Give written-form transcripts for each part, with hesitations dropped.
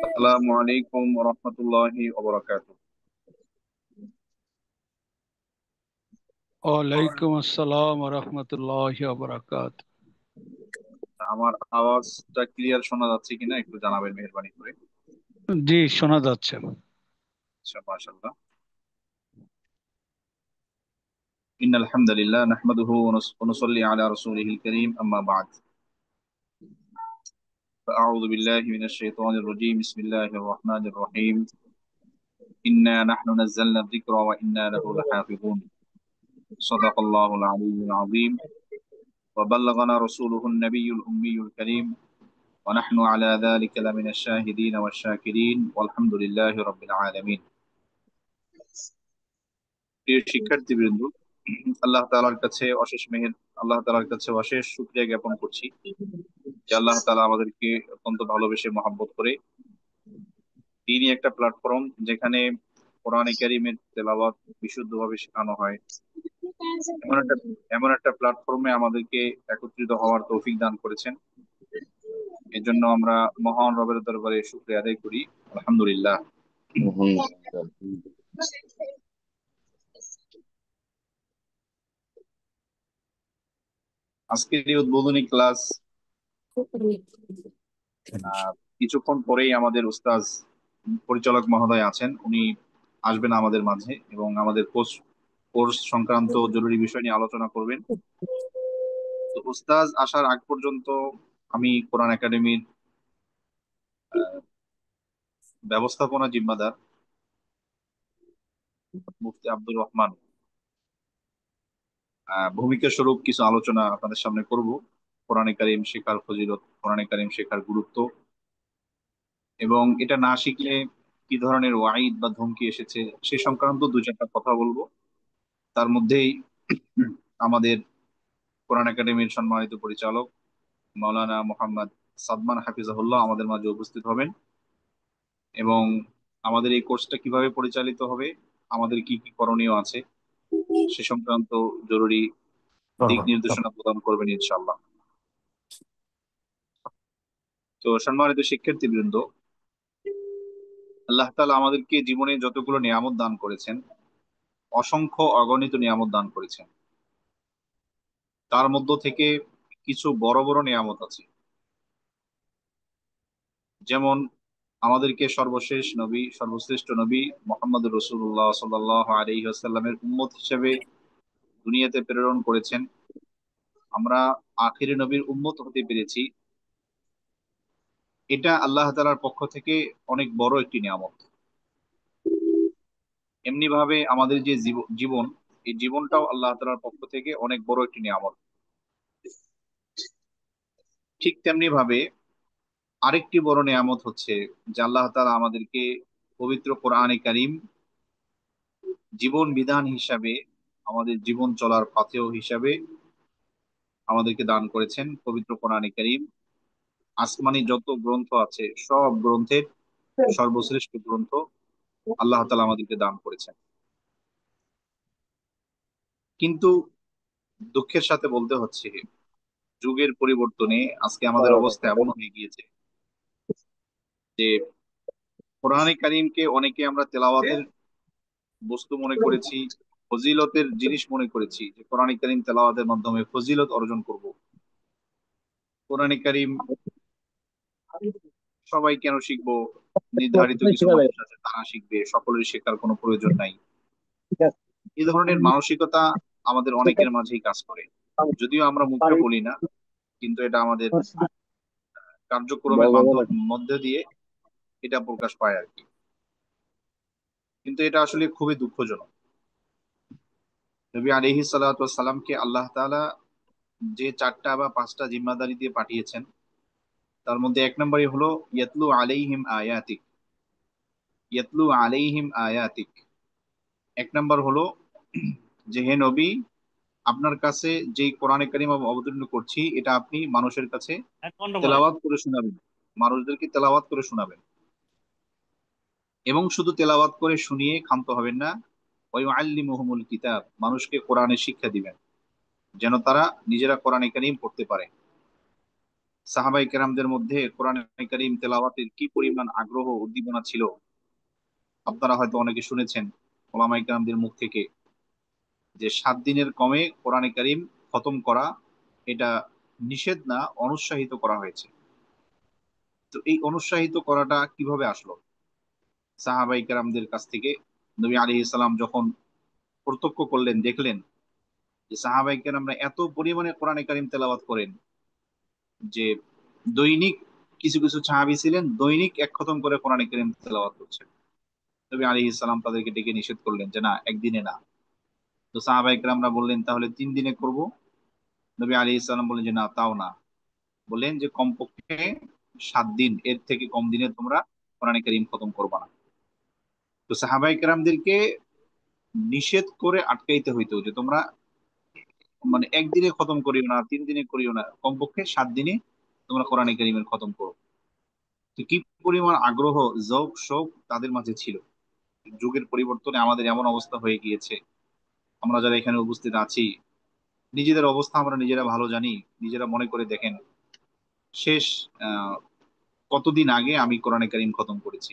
আসসালামু আলাইকুম রহমতুল্লাহি ওবরাকাতুহ। ওয়ালাইকুম আসসালাম রহমতুল্লাহি বারাকাত। আমার আওয়াজটা ক্লিয়ার শোনা যাচ্ছে কিনা একটু জানাবেন মেহেরবানি করে। জি, শোনা যাচ্ছে। আচ্ছা, মাশাআল্লাহ। ইন্নাল হামদালিল্লাহ নাহমাদুহু ওয়া নুসাল্লি আলা রাসূলিহিল কারীম, আম্মা বা'দ। فأعوذ بالله من الشيطان الرجيم. بسم الله الرحمن الرحيم. إنا نحن نزلنا الذكر وإنا له لحافظون. صدق الله العلي العظيم. وبلغنا رسوله النبي الأمي الكريم. ونحن على ذلك لمن الشاهدين والشاكرين والحمد لله رب العالمين. প্রিয় শিক্ষার্থীবৃন্দ, আল্লাহ তাআলার কাছে অশেষ মেহের আল্লাহ তাআলার কাছে অশেষ শুকরিয়া জ্ঞাপন করছি যে আল্লাহ তাআলা আমাদেরকে অত্যন্ত ভালোবেসে মহাব্বত করে তিনি একটা প্ল্যাটফর্ম যেখানে কোরআনে কারীমের তেলাওয়াত বিশুদ্ধভাবে শেখানো হয়, এমন একটা এমন একটা প্ল্যাটফর্মে আমাদেরকে একত্রিত হওয়ার তৌফিক দান করেছেন। এর জন্য আমরা মহান রবের দরবারে শুকরিয়া আদায় করি, আলহামদুলিল্লাহ। আজকের এই উদ্বোধনী ক্লাস কিছুক্ষণ পরেই আমাদের উস্তাজ পরিচালক মহোদয় আছেন, উনি আসবেন আমাদের মাঝে এবং আমাদের কোর্স সংক্রান্ত জরুরি বিষয় নিয়ে আলোচনা করবেন। তো উস্তাজ আসার আগ পর্যন্ত আমি কোরআন একাডেমির ব্যবস্থাপনা জিম্মাদার মুফতি আব্দুর রহমান ভূমিকা স্বরূপ কিছু আলোচনা আপনাদের সামনে করব। কোরআনে কারীম শেখার ফজিলত, কোরআনে কারীম শেখার গুরুত্ব এবং এটা না শিখলে কি ধরনের ওয়াইদ বা ধমকি এসেছে সে সংক্রান্ত দু চারটা কথা বলবো। তার মধ্যেই আমাদের কোরআন একাডেমির সম্মানিত পরিচালক মাওলানা মোহাম্মদ সাদমান হাফিজাহুল্লাহ আমাদের মাঝে উপস্থিত হবেন এবং আমাদের এই কোর্সটা কিভাবে পরিচালিত হবে, আমাদের কি কি করণীয় আছে সে সংক্রান্ত জরুরি দিক নির্দেশনা প্রদান করবেন ইনশাআল্লাহ। তো সম্মানিত শিক্ষার্থীবৃন্দ, আল্লাহ তাআলা আমাদেরকে জীবনে যতগুলো নিয়ামত দান করেছেন, অসংখ্য অগণিত নিয়ামত দান করেছেন, তার মধ্য থেকে কিছু বড় বড় নিয়ামত আছে। যেমন আমাদেরকে সর্বশেষ নবী, সর্বশ্রেষ্ঠ নবী মোহাম্মদ রসুল্লাহ সাল্লাল্লাহু আলাইহি ওয়াসাল্লামের উম্মত হিসেবে দুনিয়াতে প্রেরণ করেছেন। আমরা আখিরি নবীর উম্মত হতে পেরেছি, এটা আল্লাহ তাআলার পক্ষ থেকে অনেক বড় একটি নিয়ামত। এমনি ভাবে আমাদের যে জীবন, এই জীবনটাও আল্লাহ তাআলার পক্ষ থেকে অনেক বড় একটি নিয়ামত। ঠিক তেমনি ভাবে আরেকটি বড় নিয়ামত হচ্ছে যে আল্লাহ তাআলা আমাদেরকে পবিত্র কোরআনে কারীম জীবন বিধান হিসাবে, আমাদের জীবন চলার পাথেয় হিসাবে আমাদেরকে দান করেছেন পবিত্র কোরআনে কারীম। আসমানি যত গ্রন্থ আছে সব গ্রন্থের সর্বশ্রেষ্ঠ গ্রন্থ আল্লাহ তাআলা আমাদেরকে দান করেছেন। কিন্তু দুঃখের সাথে বলতে হচ্ছে, যুগের পরিবর্তনে আজকে আমাদের অবস্থা এমন হয়ে গিয়েছে যে কোরআনে কারীমকে অনেকে আমরা তেলাওয়াতের বস্তু মনে করেছি, ফজিলতের জিনিস মনে করেছি যে কোরআনে কারীম তেলাওয়াতের মাধ্যমে ফজিলত অর্জন করব। কোরআনে কারীম সবাই কেন শিখবো, নির্ধারিত কিছু মানুষ আছে তারা শিখবে, সকলের শেখার কোনো প্রয়োজন নাই। এই ধরনের মানসিকতা আমাদের অনেকের মাঝেই কাজ করে, যদিও আমরা মুখে বলি না, কিন্তু এটা আমাদের কার্যক্রমের মধ্যে দিয়ে এটা প্রকাশ পায় আর কি। কিন্তু এটা আসলে খুবই দুঃখজনক। নবী আলাইহিস সালাতু ওয়াস সালামকে আল্লাহ তাআলা যে চারটা বা পাঁচটা জিম্মাদারি দিয়ে পাঠিয়েছেন, তার মধ্যে এক নম্বরই হলো ইয়াতলু আলাইহিম আয়াতিক। ইয়াতলু আলাইহিম আয়াতিক, এক নম্বর হলো যে হে নবী, আপনার কাছে যেই কোরআনে কারিম আমি অবতীর্ণ করছি এটা আপনি মানুষের কাছে তেলাওয়াত করে শোনাবেন, মানুষদেরকে তেলাওয়াত করে শোনাবেন। এবং শুধু তেলাওয়াত করে শুনিয়ে ক্ষান্ত হবেন না, ওয়া ইউআল্লিমুহুমুল কিতাব, মানুষকে কোরআনের শিক্ষা দিবেন যেন তারা নিজেরা কোরআনে কারিম পড়তে পারে। সাহাবাই কেরামদের মধ্যে কোরআন কারীম তেলাওয়াতের কি পরিমাণ আগ্রহ উদ্দীপনা ছিল, আপনারা হয়তো অনেকে শুনেছেন ওলামায়ে কেরামদের মুখ থেকে যে 7 দিনের কমে কোরআন কারীম খতম করা এটা নিষেধ না, অনুৎসাহিত করা হয়েছে। তো এই অনুৎসাহিত করাটা কিভাবে আসলো? সাহাবাই কেরামদের কাছ থেকে নবী আলাইহিস সালাম যখন প্রত্যক্ষ করলেন, দেখলেন যে সাহাবাই কেরামরা এত পরিমাণে কোরআনে কারীম তেলাওয়াত করেন যে দৈনিক, কিছু কিছু সাহাবী ছিলেন দৈনিক এক খতম করে কোরআনে কারীম তেলাওয়াত করছেন। নবী আলাইহিস সালাম তাদেরকে ডেকে নিষেধ করলেন যে না, একদিনে না। তো সাহাবাই কেরামরা বললেন তাহলে 3 দিনে করব। নবী আলাইহিস সালাম বললেন যে না, তাও না। বললেন যে কমপক্ষে 7 দিন, এর থেকে কম দিনে তোমরা কোরআনে কারীম খতম করবা না। তো সাহাবাই কেরামদেরকে নিষেধ করে আটকাইতে হইতো যে তোমরা মানে একদিনে খতম করিও না, 3 দিনে করিও না, কমপক্ষে 7 দিনে তোমরা কোরআনে কারীমের খতম করো। তো কি পরিমাণ আগ্রহ, যৌক শৌক তাদের মাঝে ছিল! যুগের পরিবর্তনে আমাদের এমন অবস্থা হয়ে গিয়েছে, আমরা যারা এখানে উপস্থিত আছি নিজেদের অবস্থা আমরা নিজেরা ভালো জানি। নিজেরা মনে করে দেখেন, শেষ আহ কতদিন আগে আমি কোরআনে কারীম খতম করেছি,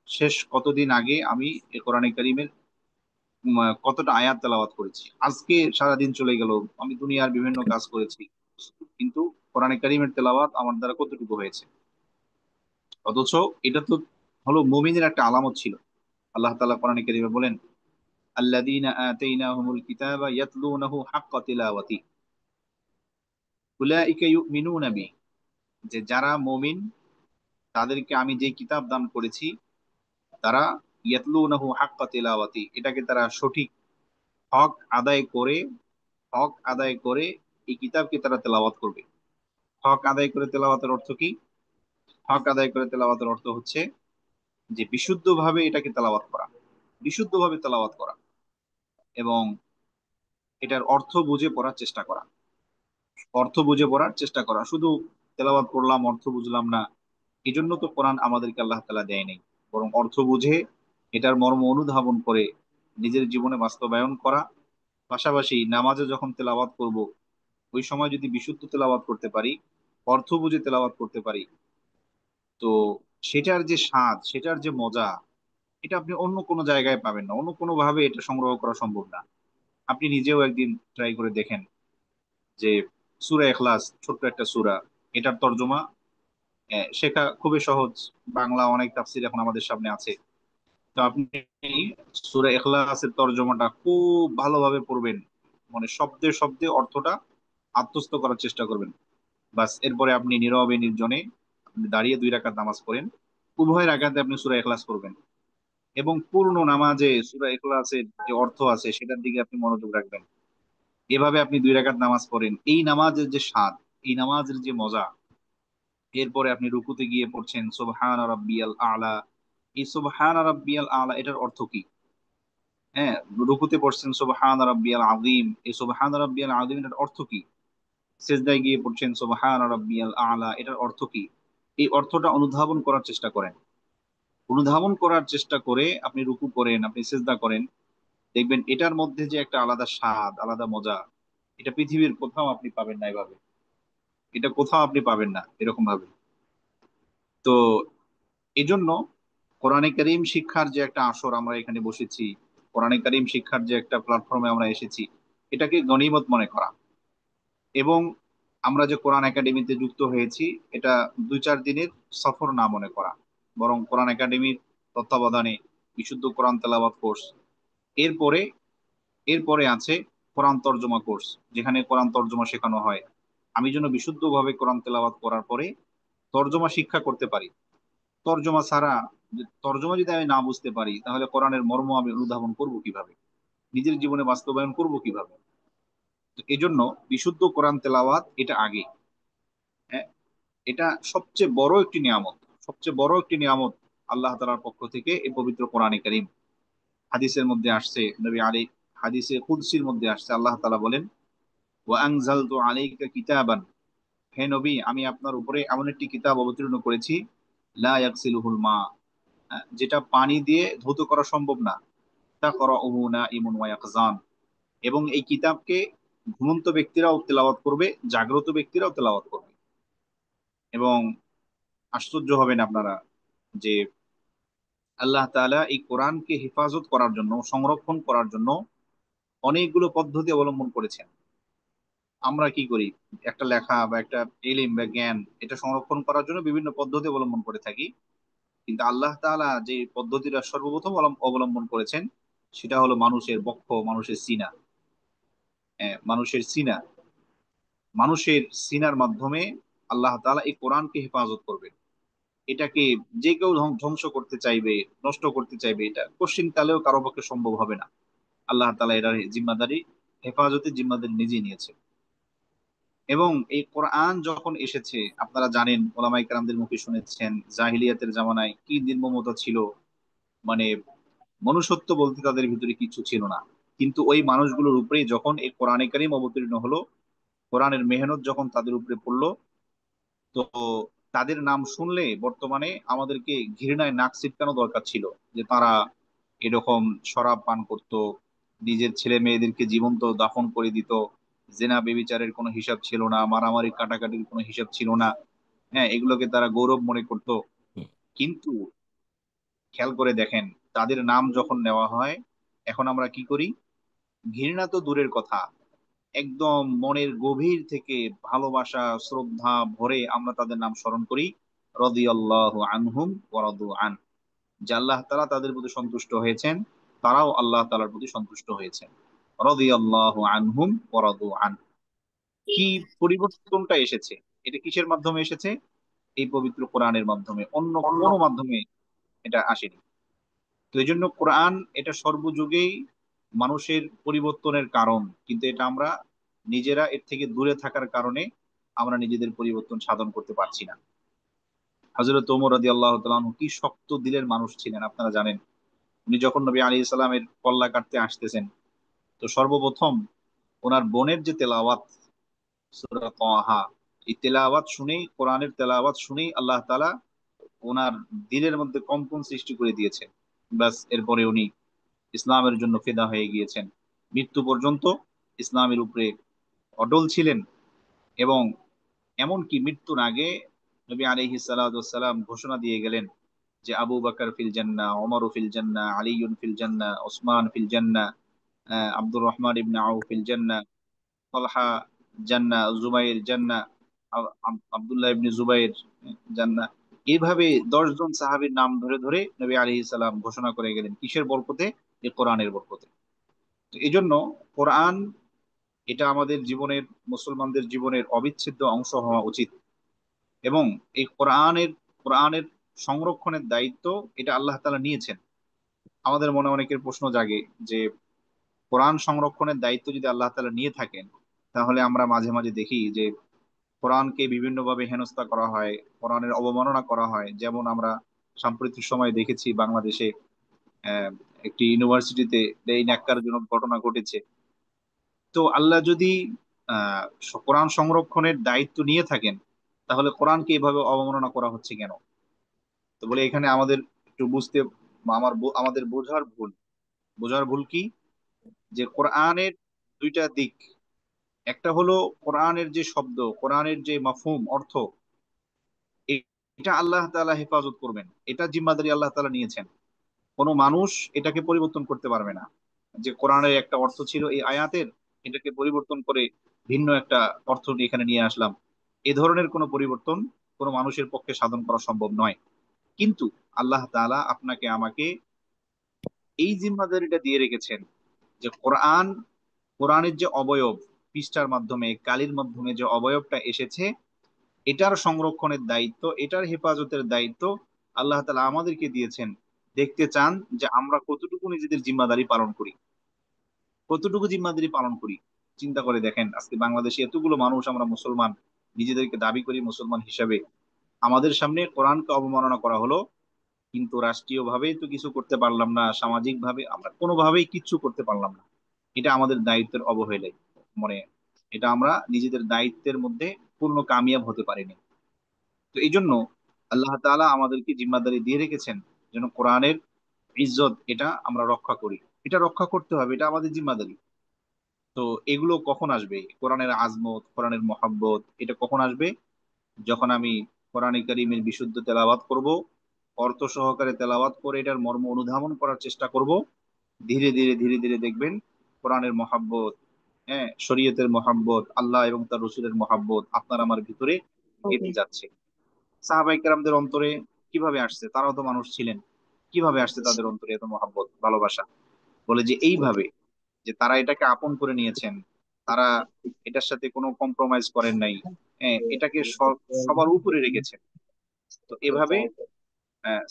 শেষ কতদিন আগে আমি এই কোরআনে কারীমের কতটা আয়াত তেলাওয়াত করেছি। আজকে সারাদিন চলে গেল, আমি দুনিয়ার বিভিন্ন কাজ করেছি, কিন্তু কোরআনে কারীমের তেলাওয়াত আমার দ্বারা কতটুকু হয়েছে? অথচ এটা তো হলো মুমিনের একটা আলামত ছিল। আল্লাহ তাআলা কোরআনে কারীমে বলেন, আল্লাযীনা আতাইনাহুমুল কিতাবা ইয়াতলুনাহু হাক্কা তিলাওয়াতি উলাইকা ইউমিনুনা বি, যে যারা মুমিন তাদেরকে আমি যে কিতাব দান করেছি তারা ইয়াতলুনাহু হাক্কা তিলাওয়াতি, এটাকে তারা সঠিক হক আদায় করে, হক আদায় করে এই কিতাবকে তারা তেলাওয়াত করবে। হক আদায় করে তেলাওয়াতের অর্থ কি? হক আদায় করে তেলাওয়াতের অর্থ হচ্ছে যে বিশুদ্ধভাবে এটাকে তেলাওয়াত করা, বিশুদ্ধভাবে তেলাওয়াত করা, এবং এটার অর্থ বুঝে পড়ার চেষ্টা করা। অর্থ বুঝে পড়ার চেষ্টা করা, শুধু তেলাওয়াত করলাম অর্থ বুঝলাম না, এই জন্য তো কোরআন আমাদেরকে আল্লাহ তাআলা দেয় নাই। বরং অর্থ বুঝে এটার মর্ম অনুধাবন করে নিজের জীবনে বাস্তবায়ন করা। পাশাপাশি নামাজে যখন তেলাওয়াত করব, ওই সময় যদি বিশুদ্ধ তেলাওয়াত করতে পারি, অর্থ বুঝে তেলাওয়াত করতে পারি, তো সেটার যে স্বাদ, সেটার যে মজা, এটা আপনি অন্য কোনো জায়গায় পাবেন না, অন্য কোনো ভাবে এটা সংগ্রহ করা সম্ভব না। আপনি নিজেও একদিন ট্রাই করে দেখেন যে সূরা ইখলাস ছোট্ট একটা সূরা, এটার তর্জমা শেখা খুবই সহজ। বাংলা অনেক তাফসীর এখন আমাদের সামনে আছে। তো আপনি সূরা ইখলাসের তর্জমাটা খুব ভালোভাবে পড়বেন, মানে শব্দে শব্দে অর্থটা আত্মস্থ করার চেষ্টা করবেন। বাস, এরপরে আপনি নীরবে নির্জনে আপনি দাঁড়িয়ে 2 রাকাত নামাজ পড়েন, উভয় রাকাতে আপনি সূরা ইখলাস করবেন, এবং পূর্ণ নামাজে সূরা ইখলাসের যে অর্থ আছে সেটার দিকে আপনি মনোযোগ রাখবেন। এভাবে আপনি 2 রাকাত নামাজ পড়েন, এই নামাজের যে স্বাদ, এই নামাজের যে মজা। এরপরে আপনি রুকুতে গিয়ে পড়ছেন সুবহান রাব্বিয়াল আলা। এই সুবহান রাব্বিয়াল আলা এটার অর্থ কি? হ্যাঁ, রুকুতে পড়ছেন সুবহান রাব্বিয়াল আযীম, এই সুবহান রাব্বিয়াল আযীম এটার অর্থ কি? সিজদায় গিয়ে পড়ছেন সুবহান রাব্বিয়াল আলা, এটার অর্থ কি? এই অর্থটা অনুধাবন করার চেষ্টা করেন। অনুধাবন করার চেষ্টা করে আপনি রুকু করেন, আপনি সিজদা করেন, দেখবেন এটার মধ্যে যে একটা আলাদা স্বাদ, আলাদা মজা, এটা পৃথিবীর কোথাও আপনি পাবেন না এভাবে। এটা কোথাও আপনি পাবেন না এরকম ভাবে। তো এজন্য কোরআনে কারীম শিক্ষার যে একটা আসর আমরা এখানে বসেছি, কোরআনে কারীম শিক্ষার যে একটা প্ল্যাটফর্মে আমরা এসেছি, এটাকে গনিমত মনে করা, এবং আমরা যে কোরআন একাডেমিতে যুক্ত হয়েছি, এটা 2-4 দিনের সফর না মনে করা, বরং কোরআন একাডেমির তত্ত্বাবধানে বিশুদ্ধ কোরআন তেলাওয়াত কোর্স, এরপরে এরপরে আছে কোরআন তর্জমা কোর্স, যেখানে কোরআন তর্জমা শেখানো হয়। আমি যেন বিশুদ্ধভাবে কোরআন তেলাওয়াত করার পরে তর্জমা শিক্ষা করতে পারি। তর্জমা ছাড়া, তর্জমা যদি আমি না বুঝতে পারি, তাহলে কোরআনের মর্ম আমি অনুধাবন করব কিভাবে, নিজের জীবনে বাস্তবায়ন করব কিভাবে? তো এই জন্য বিশুদ্ধ কোরআন তেলাওয়াত এটা আগে। হ্যাঁ, এটা সবচেয়ে বড় একটি নিয়ামত, সবচেয়ে বড় একটি নিয়ামত আল্লাহ তাআলার পক্ষ থেকে এই পবিত্র কোরআনে কারীম। হাদিসের মধ্যে আসছে, নবী আলী হাদিসে কুদসির মধ্যে আসছে, আল্লাহ তাআলা বলেন, ওয়া আনজালতু আলাইকা কিতাবান, হে নবী আমি আপনার উপরে এমন একটি কিতাব অবতীর্ণ করেছি, লা ইয়াগসিলুহুল মা, যেটা পানি দিয়ে ধৌত করা সম্ভব না, তা করা না ইমন ওয়াকাজান, এবং এই কিতাবকে ঘুমন্ত ব্যক্তিরাও তেলাওয়াত করবে, জাগ্রত ব্যক্তিরাও তেলাওয়াত করবে। এবং আশ্চর্য হবেন আপনারা যে আল্লাহ তাআলা এই কোরআনকে হেফাজত করার জন্য, সংরক্ষণ করার জন্য অনেকগুলো পদ্ধতি অবলম্বন করেছেন। আমরা কি করি, একটা লেখা বা একটা ইলম বা জ্ঞান, এটা সংরক্ষণ করার জন্য বিভিন্ন পদ্ধতি অবলম্বন করে থাকি। কিন্তু আল্লাহ তাআলা যে পদ্ধতিটা সর্বপ্রথম অবলম্বন করেছেন, সেটা হলো মানুষের বক্ষ, মানুষের সিনা। মানুষের সিনা, মানুষের সিনার মাধ্যমে আল্লাহ তাআলা এই কোরআনকে হেফাজত করবেন। এটাকে যে কেউ ধ্বংস করতে চাইবে, নষ্ট করতে চাইবে, এটা কোশ্চিন কালেও কারো পক্ষে সম্ভব হবে না। আল্লাহ তাআলা এটার জিম্মাদারি, হেফাজতের জিম্মাদারি নিজেই নিয়েছে। এবং এই কোরআন যখন এসেছে, আপনারা জানেন, ওলামায়ে কেরামদের মুখে শুনেছেন, জাহিলিয়াতের জামানায় কি নির্মমতা ছিল। মানে মনুষ্যত্ব বলতে তাদের ভিতরে কিছু ছিল না। কিন্তু ওই মানুষগুলোর উপরেই যখন এই কোরআনে কারীম অবতীর্ণ হলো, কোরআনের মেহনত যখন তাদের উপরে পড়লো, তো তাদের নাম শুনলে বর্তমানে আমাদেরকে ঘৃণায় নাক ছিটকানো দরকার ছিল। যে তারা এরকম শরাব পান করত, নিজের ছেলে মেয়েদেরকে জীবন্ত দাফন করে দিত, জেনা বেবিচারের কোনো হিসাব ছিল না, মারামারি কাটাকাটির কোনো হিসাব ছিল না। হ্যাঁ, এগুলোকে তারা গৌরব মনে করত। কিন্তু খেয়াল করে দেখেন, তাদের নাম যখন নেওয়া হয়, এখন আমরা কি করি? ঘৃণা তো দূরের কথা, একদম মনের গভীর থেকে ভালোবাসা, শ্রদ্ধা ভরে আমরা তাদের নাম স্মরণ করি। রাদিয়াল্লাহু আনহুম ওয়া রাদু আন, যে আল্লাহ তাআলা তাদের প্রতি সন্তুষ্ট হয়েছেন, তারাও আল্লাহ তাআলার প্রতি সন্তুষ্ট হয়েছেন। রাদিয়াল্লাহু আনহুম ওয়া রাদু আন। কি পরিবর্তনটা এসেছে? এটা কিসের মাধ্যমে এসেছে? এই পবিত্র কোরআনের মাধ্যমে, অন্য কোনো মাধ্যমে এটা আসেনি। তো এই জন্য কোরআন এটা সর্বযুগেই মানুষের পরিবর্তনের কারণ। কিন্তু এটা আমরা নিজেরা এর থেকে দূরে থাকার কারণে আমরা নিজেদের পরিবর্তন সাধন করতে পারছি না। হযরত ওমর রাদিয়াল্লাহু তাআলা আনহু কি শক্ত দিলের মানুষ ছিলেন আপনারা জানেন। উনি যখন নবী আলাইহিস সালামের কল্লা কাটতে আসতেছেন, তো সর্বপ্রথম ওনার বোনের যে তেলাওয়াত, সূরা তাহা, এই তেলাওয়াত শুনেই, কোরআনের তেলাওয়াত শুনেই আল্লাহ তাআলা ওনার দিলের মধ্যে কম্পন সৃষ্টি করে দিয়েছেন। ব্যাস, এরপরে উনি ইসলামের জন্য ফিদা হয়ে গিয়েছেন। মৃত্যু পর্যন্ত ইসলামের উপরে অটল ছিলেন। এবং এমনকি মৃত্যুর আগে নবী আলাইহিস সালাতু ওয়াস সালাম ঘোষণা দিয়ে গেলেন যে আবু বকর ফিল জান্নাহ, ওমর ফিল জান্নাহ, আলীউন ফিল জান্নাহ, ওসমান ফিল জান্নাহ, আব্দুর রহমান ইবনে আউফ ফিল জান্নাহ, তালহা জান্নাহ, জুবাইর জান্নাহ, আব্দুল্লাহ ইবনে জুবাইর জান্নাহ। এইভাবে 10 জন সাহাবীর নাম ধরে ধরে নবী আলাইহিস সালাম ঘোষণা করে গেলেন, কিসের বরকতে? এই কোরআনের বরকতে। তো এই জন্য কোরআন এটা আমাদের জীবনের, মুসলমানদের জীবনের অবিচ্ছেদ্য অংশ হওয়া উচিত। এবং এই কোরআনের সংরক্ষণের দায়িত্ব এটা আল্লাহ তাআলা নিয়েছেন। আমাদের মনে অনেকের প্রশ্ন জাগে যে কোরআন সংরক্ষণের দায়িত্ব যদি আল্লাহ তাআলা নিয়ে থাকেন, তাহলে আমরা মাঝে মাঝে দেখি যে কোরআনকে বিভিন্নভাবে হেনস্থা করা হয়, কোরআনের অবমাননা করা হয়। যেমন আমরা সাম্প্রতিক সময়ে দেখেছি বাংলাদেশে আহ, একটি ইউনিভার্সিটিতে এই ন্যাক্কারজনক ঘটনা ঘটেছে। তো আল্লাহ যদি আহ কোরআন সংরক্ষণের দায়িত্ব নিয়ে থাকেন, তাহলে কোরআনকে এভাবে অবমাননা করা হচ্ছে কেন? তো বলে এখানে আমাদের একটু বুঝতে, আমাদের বোঝার ভুল কি? যে কোরআনের দুইটা দিক। একটা হলো কোরআনের যে শব্দ, কোরআনের যে মাফহুম অর্থ, এ- এটা আল্লাহ তাআলা হেফাজত করবেন, এটা জিম্মাদারি আল্লাহ তাআলা নিয়েছেন। কোনো মানুষ এটাকে পরিবর্তন করতে পারবে না। যে কোরআনের একটা অর্থ ছিল এই আয়াতের, এটাকে পরিবর্তন করে ভিন্ন একটা অর্থ এখানে নিয়ে আসলাম, এ ধরনের কোনো পরিবর্তন কোনো মানুষের পক্ষে সাধন করা সম্ভব নয়। কিন্তু আল্লাহ তাআলা আপনাকে আমাকে এই জিম্মাদারিটা দিয়ে রেখেছেন যে কোরআনের যে অবয়ব, পৃষ্ঠার মাধ্যমে, কালির মাধ্যমে যে অবয়বটা এসেছে, এটার সংরক্ষণের দায়িত্ব, এটার হেফাজতের দায়িত্ব আল্লাহ তাআলা আমাদেরকে দিয়েছেন। দেখতে চান যে আমরা কতটুকু নিজেদের জিম্মাদারি পালন করি, কতটুকু জিম্মাদারি পালন করি। চিন্তা করে দেখেন, আজকে বাংলাদেশে এতগুলো মানুষ, আমরা মুসলমান, নিজেদেরকে দাবি করি মুসলমান হিসাবে, আমাদের সামনে কোরআনকে অবমাননা করা হলো, কিন্তু রাষ্ট্রীয় ভাবেই তো কিছু করতে পারলাম না, সামাজিক ভাবে আমরা কোনোভাবেই কিচ্ছু করতে পারলাম না। এটা আমাদের দায়িত্বের অবহেলাই, মানে এটা আমরা নিজেদের দায়িত্বের মধ্যে পূর্ণ কামিয়াব হতে পারিনি। তো এই জন্য আল্লাহ তাআলা আমাদেরকে জিম্মাদারি দিয়ে রেখেছেন যেন কোরআনের ইজ্জত এটা আমরা রক্ষা করি। এটা রক্ষা করতে হবে, এটা আমাদের জিম্মাদারি। তো এগুলো কখন আসবে? কোরআনের আজমত, কোরআনের মহাব্বত, এটা কখন আসবে? যখন আমি কোরআনে কারীমের বিশুদ্ধ তেলাওয়াত করব, অর্থ সহকারে তেলাওয়াত করে এটার মর্ম অনুধাবন করার চেষ্টা করব। ধীরে ধীরে ধীরে ধীরে দেখবেন কোরআনের মহাব্বত, হ্যাঁ, শরীয়তের মহাব্বত, আল্লাহ এবং তার রসুলের মহাব্বত আপনার আমার ভিতরে গেঁথে যাচ্ছে। সাহাবাই কেরামদের অন্তরে কিভাবে আসছে? তারাও তো মানুষ ছিলেন। কিভাবে আসছে তাদের অন্তরে এত মহাব্বত, ভালোবাসা? বলে যে এইভাবে, যে তারা এটাকে আপন করে নিয়েছেন, তারা এটার সাথে কোনো কম্প্রোমাইজ করেন নাই, হ্যাঁ, এটাকে সবার উপরে রেখেছেন। তো এভাবে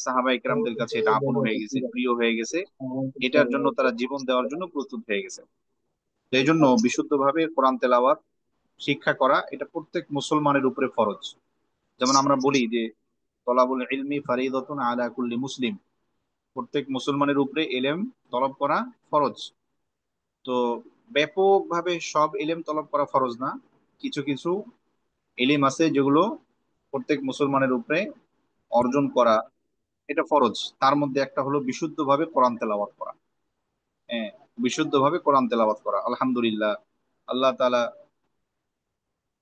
সাহাবাই কেরামদের কাছে এটা আপন হয়ে গেছে, প্রিয় হয়ে গেছে। এটার জন্য তারা জীবন দেওয়ার জন্য প্রস্তুত হয়ে গেছে। তো এই জন্য বিশুদ্ধভাবে কোরআন তেলাওয়াত শিক্ষা করা এটা প্রত্যেক মুসলমানের উপরে ফরজ। যেমন আমরা বলি যে তলাবুল ইলমি ফারিদাতুন আলা কুল্লি মুসলিম, প্রত্যেক মুসলমানের উপরে এলেম তলব করা ফরজ। তো ব্যাপকভাবে সব এলেম তলব করা ফরজ না, কিছু কিছু এলিম আছে যেগুলো প্রত্যেক মুসলমানের উপরে অর্জন করা এটা ফরজ। তার মধ্যে একটা হলো বিশুদ্ধভাবে কোরআন তেলাওয়াত করা। হ্যাঁ, বিশুদ্ধভাবে কোরআন তেলাওয়াত করা। আলহামদুলিল্লাহ, আল্লাহ তাআলা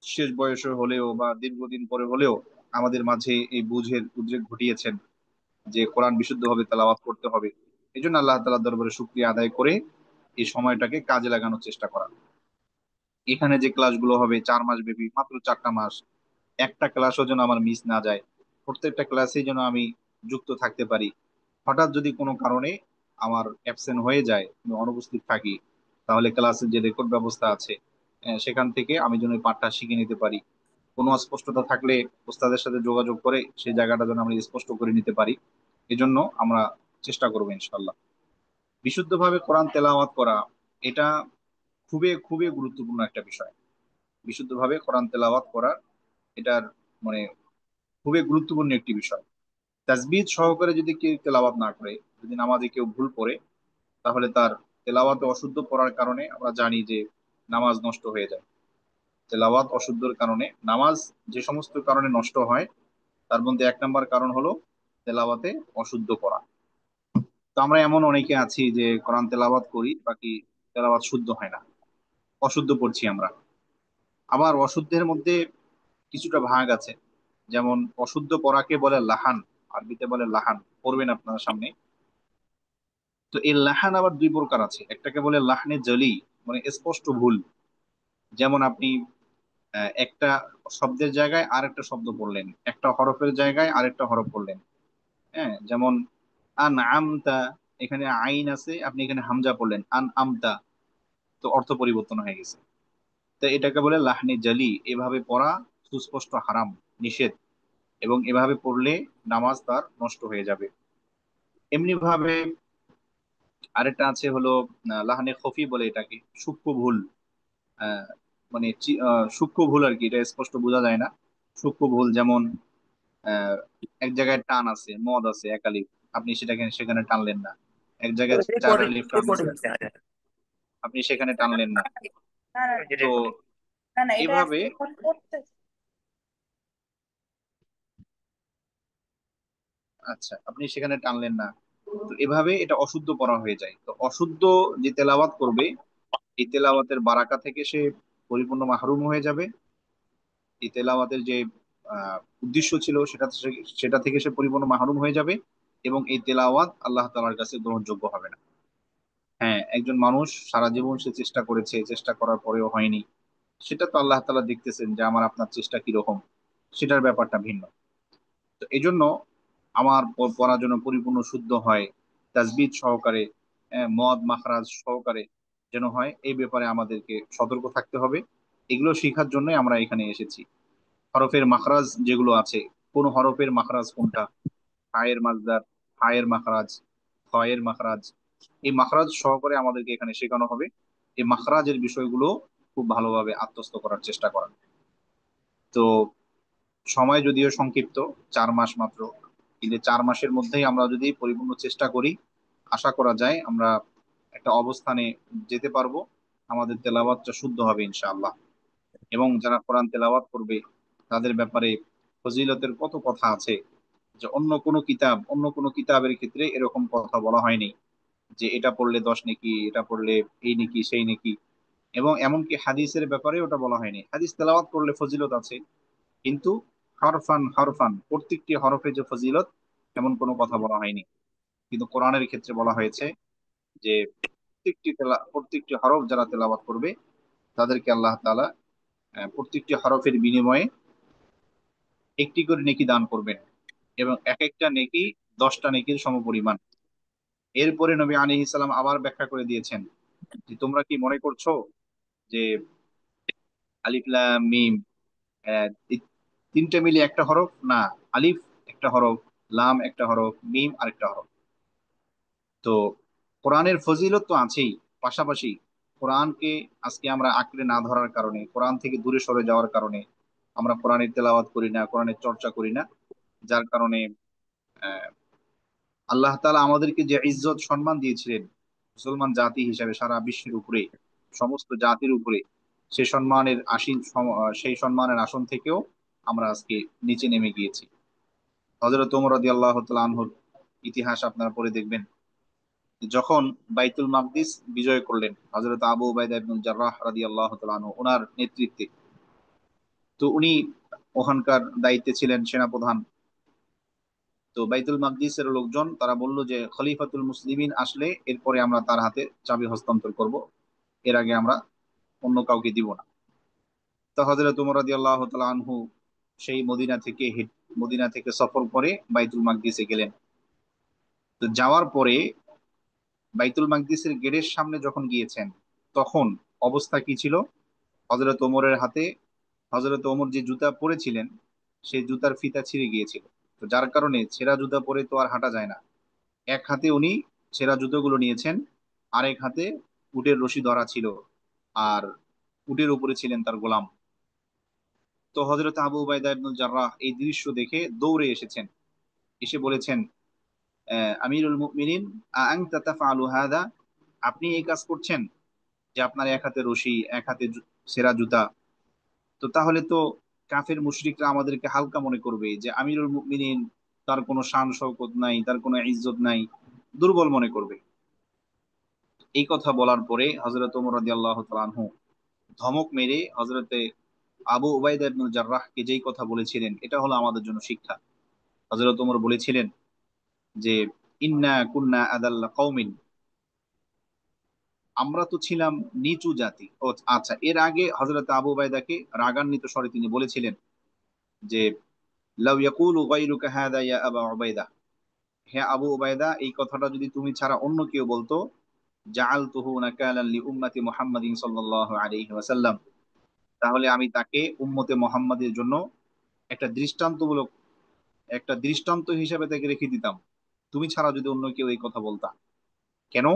শেষ বয়সে হলেও বা দীর্ঘদিন পরে হলেও আমাদের মাঝে এই বুঝের উদ্রেক ঘটিয়েছেন যে কোরআন বিশুদ্ধভাবে তেলাওয়াত করতে হবে। এই জন্য আল্লাহ তাআলার দরবারে শুকরিয়া আদায় করে এই সময়টাকে কাজে লাগানোর চেষ্টা করা। এখানে যে ক্লাসগুলো হবে 4 মাস ব্যাপী, মাত্র 4টা মাস, একটা ক্লাসও যেন আমার মিস না যায়, প্রত্যেকটা ক্লাসে যেন আমি যুক্ত থাকতে পারি। হঠাৎ যদি কোনো কারণে আমার অ্যাবসেন্ট হয়ে যায়, আমি অনুপস্থিত থাকি, তাহলে ক্লাসের যে রেকর্ড ব্যবস্থা আছে সেখান থেকে আমি যেন ওই পাঠটা শিখে নিতে পারি। কোনো অস্পষ্টতা থাকলে ওস্তাদের সাথে যোগাযোগ করে সেই জায়গাটা যেন আমরা স্পষ্ট করে নিতে পারি। এজন্য আমরা চেষ্টা করবো ইনশাল্লাহ। বিশুদ্ধভাবে কোরআন তেলাওয়াত করা এটা খুবই খুবই গুরুত্বপূর্ণ একটা বিষয়। বিশুদ্ধভাবে কোরআন তেলাওয়াত করা এটার মানে খুবই গুরুত্বপূর্ণ একটি বিষয়। তাজবিদ সহকারে যদি কেউ তেলাওয়াত না করে, যদি নামাজে কেউ ভুল করে, তাহলে তার তেলাওয়াতে অশুদ্ধ পড়ার কারণে আমরা জানি যে নামাজ নষ্ট হয়ে যায়। তেলাওয়াত অশুদ্ধর কারণে নামাজ যে সমস্ত কারণে নষ্ট হয়, তার মধ্যে 1 নম্বর কারণ হলো তেলাওয়াতে অশুদ্ধ পড়া। তো আমরা এমন অনেকে আছি যে কোরআন তেলাওয়াত করি, বাকি তেলাওয়াত শুদ্ধ হয় না, অশুদ্ধ পড়ছি আমরা। আবার অশুদ্ধের মধ্যে কিছুটা ভাগ আছে। যেমন অশুদ্ধ পড়াকে বলে লাহান, আরবিতে বলে লাহান, পড়বেন আপনার সামনে। তো এই লাহান আবার 2 প্রকার আছে। একটাকে বলে লাহনে জলি, মানে স্পষ্ট ভুল। যেমন আপনি একটা শব্দের জায়গায় আরেকটা শব্দ পড়লেন, একটা হরফের জায়গায় আরেকটা হরফ পড়লেন। হ্যাঁ, যেমন আন আমতা, এখানে আইন আছে, আপনি এখানে হামজা পড়লেন আন আমতা, তো অর্থ পরিবর্তন হয়ে গেছে। তো এটাকে বলে লাহনে জালি। এভাবে পড়া সুস্পষ্ট হারাম, নিষেধ, এবং এভাবে পড়লে নামাজ তার নষ্ট হয়ে যাবে। এমনি ভাবে আরেকটা আছে হলো লাহানে খফি বলে এটাকে, সূক্ষ্ম ভুল। আহ, মানে সূক্ষ্ম ভুল আর কি, এটা স্পষ্ট বোঝা যায় না। সূক্ষ্ম ভুল যেমন আহ, এক জায়গায় টান আছে, মদ আছে একালিপ, আপনি সেটাকে সেখানে টানলেন না। এক জায়গায় চার রেকর্ডিং আলিফ টান আছে, রেকর্ডিং আপনি সেখানে টানলেন না। না না তো রেকর্ডিং না না এটা এভাবে রেকর্ড করতে আচ্ছা, আপনি সেখানে টানলেন না। তো এভাবে এটা অশুদ্ধ পড়া হয়ে যায়। তো অশুদ্ধ যে তেলাওয়াত করবে, এই তেলাওয়াতের বারাকা থেকে সে পরিপূর্ণ মাহরুম হয়ে যাবে। এই তেলাওয়াতের যে উদ্দেশ্য ছিল সেটা থেকে সে পরিপূর্ণ মাহরুম হয়ে যাবে, এবং এই তেলাওয়াত আল্লাহ তাআলার কাছে গ্রহণযোগ্য হবে না। হ্যাঁ, একজন মানুষ সারা জীবন সে চেষ্টা করেছে, চেষ্টা করার পরেও হয়নি, সেটা তো আল্লাহ তাআলা দেখতেছেন যে আমার আপনার চেষ্টা কিরকম, সেটার ব্যাপারটা ভিন্ন। তো এই জন্য আমার পড়ার জন্য পরিপূর্ণ শুদ্ধ হয়, তাজবিদ সহকারে, মদ মাখরাজ সহকারে যেন হয়, এই ব্যাপারে আমাদেরকে সতর্ক থাকতে হবে। এগুলো শেখার জন্যই আমরা এখানে এসেছি। হরফের মাখরাজ যেগুলো আছে, কোন হরফের মাখরাজ কোনটা, হায়ের মাজদার, হায়ের মাখরাজ, খয়ের মাখরাজ, এই মাখরাজ সহকারে আমাদেরকে এখানে শেখানো হবে। এই মাখরাজের বিষয়গুলো খুব ভালোভাবে আত্মস্থ করার চেষ্টা করা। তো সময় যদিও সংক্ষিপ্ত, 4 মাস মাত্র, কিন্তু 4 মাসের মধ্যেই আমরা যদি পরিপূর্ণ চেষ্টা করি, আশা করা যায় আমরা একটা অবস্থানে যেতে পারবো, আমাদের তেলাওয়াতটা শুদ্ধ হবে ইনশাআল্লাহ। এবং যারা কোরআন তেলাওয়াত করবে তাদের ব্যাপারে ফজিলতের কত কথা আছে, যে অন্য কোনো কিতাবের ক্ষেত্রে এরকম কথা বলা হয়নি যে এটা পড়লে 10 নেকি, এটা পড়লে এই নেকি সেই নেকি। এবং এমনকি হাদিসের ব্যাপারে ওটা বলা হয়নি। হাদিস তেলাওয়াত করলে ফজিলত আছে, কিন্তু হরফান হরফান, প্রত্যেকটি হরফে যে ফজিলত এমন কোনো কথা বলা হয়নি, কিন্তু কোরআনের ক্ষেত্রে বলা হয়েছে যে প্রত্যেকটি হরফ যারা তেলাওয়াত করবে তাদেরকে আল্লাহ তাআলা প্রত্যেকটি হরফের বিনিময়ে একটি করে নেকি দান করবেন, এবং এক একটা নেকি 10টা নেকির সমপরিমাণ। এরপরে নবী আলাইহিস সালাম আবার ব্যাখ্যা করে দিয়েছেন যে তোমরা কি মনে করছো যে আলিফ লাম মিম এই তিনটে মিলে একটা হরফ? না, আলিফ একটা হরফ, লাম একটা হরফ, মিম আরেকটা হরফ। তো কোরআনের ফজিলত তো আছেই, পাশাপাশি কোরআনকে আজকে আমরা আঁকড়ে না ধরার কারণে, কোরআন থেকে দূরে সরে যাওয়ার কারণে আমরা কোরআনের তেলাওয়াত করি না, কোরআনের চর্চা করি না। যার কারণে আহ, আল্লাহ তাআলা আমাদেরকে যে ইজ্জত সম্মান দিয়েছিলেন মুসলমান জাতি হিসাবে সারা বিশ্বের উপরে, সমস্ত জাতির উপরে, সেই সম্মানের আসন থেকেও আমরা আজকে নিচে নেমে গিয়েছি। হযরত ওমর রাদিয়াল্লাহু তাআলা আনহুর ইতিহাস আপনারা পড়ে দেখবেন, যখন বাইতুল মাকদিস বিজয় করলেন হযরত আবু উবাইদা ইবনুল জাররাহ রাদিয়াল্লাহু তাআলা আনহু ওনার নেতৃত্বে, তো উনি ওখানকার দায়িত্বে ছিলেন সেনাপ্রধান। তো বাইতুল মাকদিসের লোকজন তারা বলল যে খলিফাতুল মুসলিমিন আসলে এরপরে আমরা তার হাতে চাবি হস্তান্তর করব, এর আগে আমরা অন্য কাউকে দিব না। তো হযরত ওমর রাদিয়াল্লাহু তাআলা আনহু সেই মদিনা থেকে সফর করে বাইতুল মাকদিসে গেলেন। তো যাওয়ার পরে বাইতুল মাকদিসের গেটের সামনে যখন গিয়েছেন, তখন অবস্থা কি ছিল? হযরত ওমরের হাতে, হযরত ওমর যে জুতা পরেছিলেন সেই জুতার ফিতা ছিঁড়ে গিয়েছিল। তো যার কারণে ছেঁড়া জুতা পরে তো আর হাঁটা যায় না। এক হাতে উনি ছেঁড়া জুতোগুলো নিয়েছেন, আরেক হাতে উটের রশি ধরা ছিল, আর উটের উপরে ছিলেন তার গোলাম। তো হযরত আবু উবাইদা ইবনুল জাররাহ এই দৃশ্য দেখে দৌড়ে এসেছেন, এসে বলেছেন, আমিরুল মুমিনিন আআনতা তাফআলু হাদা, আপনি এই কাজ করছেন যে আপনার এক হাতে রশি, এক হাতে ছেঁড়া জুতা? তো তাহলে তো কাফের মুশরিকরা আমাদেরকে হালকা মনে করবে, যে আমিরুল মুমিনিন, তার কোনো শান শৌকত নাই, তার কোনো ইজ্জত নাই, দুর্বল মনে করবে। এই কথা বলার পরে হযরত ওমর রাদিয়াল্লাহু তাআলা আনহু ধমক মেরে হযরতে আবু উবাইদা ইবনুল জাররাহকে যেই কথা বলেছিলেন, এটা হলো আমাদের জন্য শিক্ষা। হযরত ওমর বলেছিলেন যে ইন্না কুন্না আদাল্লা কওমিন, আমরা তো ছিলাম নিচু জাতি। ও আচ্ছা, এর আগে হযরত আবু উবাইদাকে রাগান্বিত স্বরে তিনি বলেছিলেন যে লাউ ইয়াকুলু গায়রুকা হাদা ইয়া আবা উবাইদা, হে আবু উবাইদা, এই কথাটা যদি তুমি ছাড়া অন্য কেউ বলতো, জাআলতুহু নাকালান লি উম্মতি মুহাম্মাদিন সাল্লাল্লাহু আলাইহি ওয়াসাল্লাম, তাহলে আমি তাকে উম্মতে মুহাম্মাদের জন্য একটা দৃষ্টান্তমূলক, একটা দৃষ্টান্ত হিসেবে তাকে রেখে দিতাম, তুমি ছাড়া যদি অন্য কেউ এই কথা বলতা। কেন?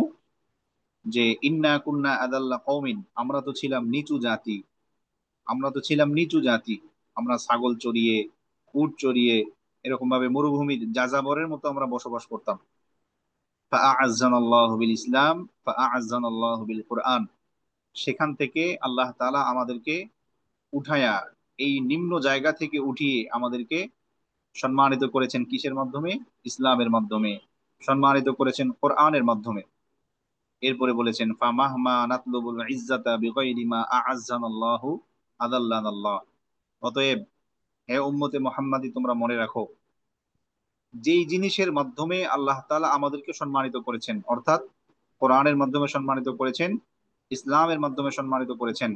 যে ইন্না কুন্না আদাল্লা কওমিন, আমরা তো ছিলাম নিচু জাতি। আমরা ছাগল চড়িয়ে, উট চড়িয়ে, এরকম ভাবে মরুভূমির যাযাবরের মতো আমরা বসবাস করতাম। ফাআযানাল্লাহু বিল ইসলাম, ফাআযানাল্লাহু বিল কুরআন, সেখান থেকে আল্লাহ তাআলা আমাদেরকে উঠায়া, এই নিম্ন জায়গা থেকে উঠিয়ে আমাদেরকে সম্মানিত করেছেন কিসের মাধ্যমে? ইসলামের মাধ্যমে। সম্মানিত করেছেন কোরআনের মাধ্যমে। এরপরে বলেছেন ফামাহমা নাতলুবুল ইজ্জাতা বিগাইরি মা আ'আজ্জানাল্লাহু আযাল্লানাল্লাহ, অতএব হে উম্মতে মুহাম্মাদি, তোমরা মনে রাখো, যেই জিনিসের মাধ্যমে আল্লাহ তাআলা আমাদেরকে সম্মানিত করেছেন, অর্থাৎ কোরআনের মাধ্যমে সম্মানিত করেছেন, ইসলামের মাধ্যমে সম্মানিত করেছেন,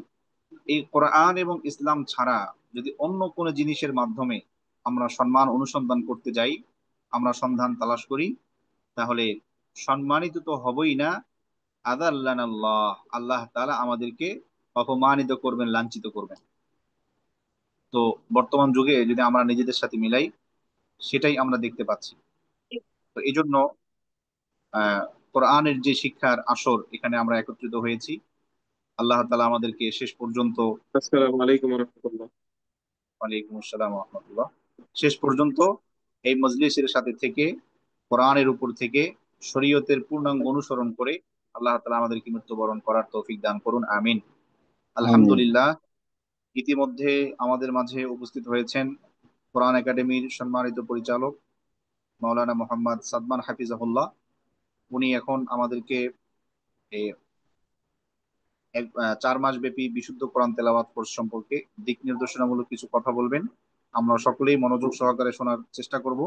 এই কোরআন এবং ইসলাম ছাড়া যদি অন্য কোনো জিনিসের মাধ্যমে আমরা সম্মান অনুসন্ধান করতে যাই, আমরা সন্ধান তালাশ করি, তাহলে সম্মানিত তো হবই না, আযাল্লানাল্লাহ, আল্লাহ তাআলা আমাদেরকে অপমানিত করবেন, লাঞ্ছিত করবেন। তো বর্তমান যুগে যদি আমরা নিজেদের সাথে মিলাই, সেটাই আমরা দেখতে পাচ্ছি। তো এই জন্য আহ কোরআনের যে শিক্ষার আসর, এখানে আমরা একত্রিত হয়েছি। আল্লাহ তাআলা আমাদেরকে শেষ পর্যন্ত, আসসালামু আলাইকুম রহমতুল্লাহ। ওয়ালাইকুম আসসালাম ওয়া রাহমাতুল্লাহ, শেষ পর্যন্ত এই মজলিসের সাথে থেকে, কোরআনের উপর থেকে, শরীয়তের পূর্ণাঙ্গ অনুসরণ করে আল্লাহ তাআলা আমাদেরকে মৃত্যুবরণ করার তৌফিক দান করুন, আমিন। আমিন। আলহামদুলিল্লাহ, ইতিমধ্যে আমাদের মাঝে উপস্থিত হয়েছেন কোরআন একাডেমির সম্মানিত পরিচালক মাওলানা মোহাম্মদ সাদমান হাফিজাহুল্লাহ। উনি এখন আমাদেরকে এই 4 মাস ব্যাপী বিশুদ্ধ কোরআন তেলাওয়াত কোর্স সম্পর্কে দিক নির্দেশনামূলক কিছু কথা বলবেন। আমরা সকলেই মনোযোগ সহকারে শোনার চেষ্টা করব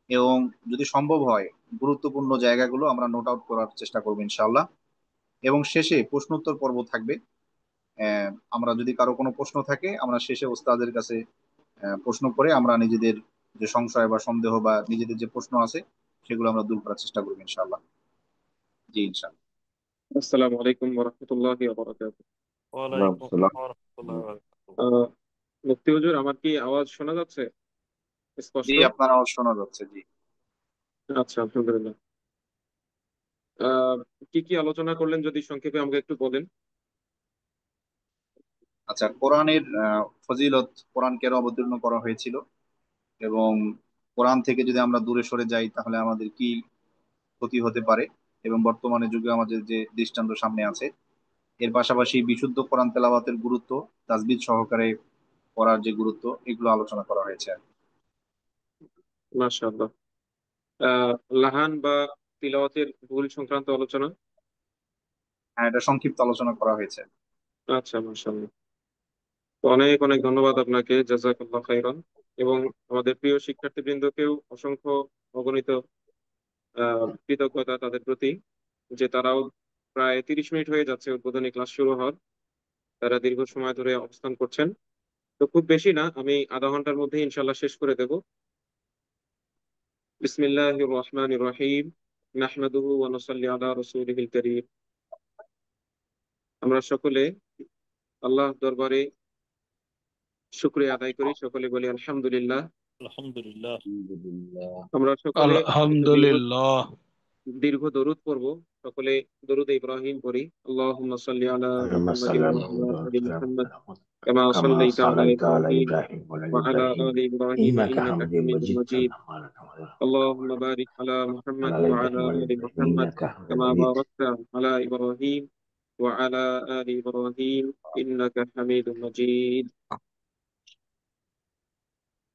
এবং যদি সম্ভব হয় গুরুত্বপূর্ণ জায়গাগুলো আমরা নোট আউট করার চেষ্টা করবো ইনশাআল্লাহ। এবং শেষে প্রশ্নোত্তর পর্ব থাকবে। আমরা যদি কারো কোনো প্রশ্ন থাকে আমরা শেষে ওস্তাদের কাছে প্রশ্ন করে আমরা নিজেদের যে সংশয় বা সন্দেহ বা নিজেদের যে প্রশ্ন আছে সেগুলো আমরা দূর করার চেষ্টা করবো ইনশাআল্লাহ। জি ইনশাআল্লাহ। আসসালামু আলাইকুম ওরহমতুল্লাহি ওয়াবারাকাতুহু। ওয়ালাইকুম আসসালাম ওয়া রাহমাতুল্লাহি ওয়া বারাকাতুহু। আহ, মুফতি হুজুর, আমার কি আওয়াজ শোনা যাচ্ছে জি স্পষ্ট? আপনার আওয়াজ শোনা যাচ্ছে। জি আচ্ছা, আলহামদুলিল্লাহ। আহ, কি কি আলোচনা করলেন যদি সংক্ষেপে আমাকে একটু বলেন। আচ্ছা, কোরআনের ফজিলত, কোরআন কেন অবতীর্ণ করা হয়েছিল এবং কোরআন থেকে যদি আমরা দূরে সরে যাই তাহলে আমাদের কি ক্ষতি হতে পারে, এবং বর্তমানে যুগে আমাদের যে দৃষ্টান্ত সামনে আছে, এর পাশাপাশি বিশুদ্ধ কোরআন তেলাওয়াতের গুরুত্ব, তাজবিদ সহকারে পড়ার যে গুরুত্ব, এগুলো আলোচনা করা হয়েছে আর কি। মাশাআল্লাহ। আহ, লাহান বা তিলাওয়াতের ভুল সংক্রান্ত আলোচনা। হ্যাঁ, এটা সংক্ষিপ্ত আলোচনা করা হয়েছে। আচ্ছা, মাশাআল্লাহ। তো অনেক অনেক ধন্যবাদ আপনাকে, জাযাকাল্লাহ খাইরান। এবং আমাদের প্রিয় শিক্ষার্থীবৃন্দকেও অসংখ্য অগণিত কৃতজ্ঞতা তাদের প্রতি, যে তারাও প্রায় 30 মিনিট হয়ে যাচ্ছে উদ্বোধনী ক্লাস শুরু হওয়ার, তারা দীর্ঘ সময় ধরে অবস্থান করছেন। তো খুব বেশি না, আমি আধা ঘন্টার মধ্যে ইনশাল্লাহ শেষ করে দেব। বিসমিল্লাহির রহমানির রহিম। নাহমাদুহু ওয়া নুসাল্লি আলা রাসূলিহিল কারীম। আমরা সকলে আল্লাহ দরবারে শুকরিয়া আদায় করি, সকলে বলি আলহামদুলিল্লাহ। আলহামদুলিল্লাহ। আমরা সকলে একটু দীর্ঘ আলহামদুলিল্লাহ। দীর্ঘ দরুদ পড়ব। সকলে দরুদ ইব্রাহিম পড়ি। আল্লাহুম্মা সাল্লি আলা اللهم মুহাম্মাদিন صل ওয়া على আলা محمد আলি وسلم মুহাম্মাদ কামা كما সাল্লাইতা আলা صليت على ইব্রাহিম إبراهيم وعلى آل ওয়া আলা إبراهيم আলি ইব্রাহিম إنك ইন্নাকা حميد হামিদুম مجيد. মাজিদ। اللهم بارك على اللهم محمد بارك على محمد وعلى آل وعلى إبراهيم وعلى آل آل إبراهيم محمد إنك حميد كما مجيد. باركت على إبراهيم وعلى آل إبراهيم إنك حميد مجيد।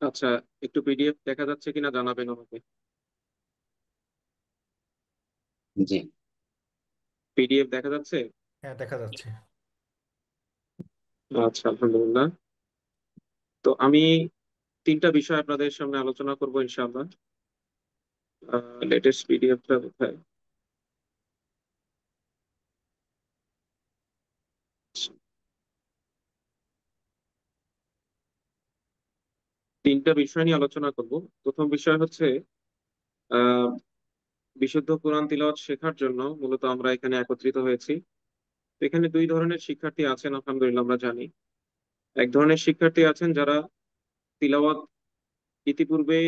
আচ্ছা, একটু পিডিএফ দেখা যাচ্ছে কিনা জানাবেন আমাকে। জি। পিডিএফ দেখা যাচ্ছে? হ্যাঁ, দেখা যাচ্ছে। আচ্ছা, আলহামদুলিল্লাহ। তো আমি তিনটা বিষয় আপনাদের সামনে আলোচনা করব ইনশাআল্লাহ। লেটেস্ট পিডিএফটা কোথায়? তিনটা বিষয় নিয়ে আলোচনা করব। প্রথম বিষয় হচ্ছে আহ বিশুদ্ধ কোরআন তিলাওয়াত শেখার জন্য মূলত আমরা এখানে একত্রিত হয়েছি। তো এখানে দুই ধরনের শিক্ষার্থী আছেন, আলহামদুলিল্লাহ আমরা জানি। এক ধরনের শিক্ষার্থী আছেন যারা তিলাওয়াত ইতিপূর্বে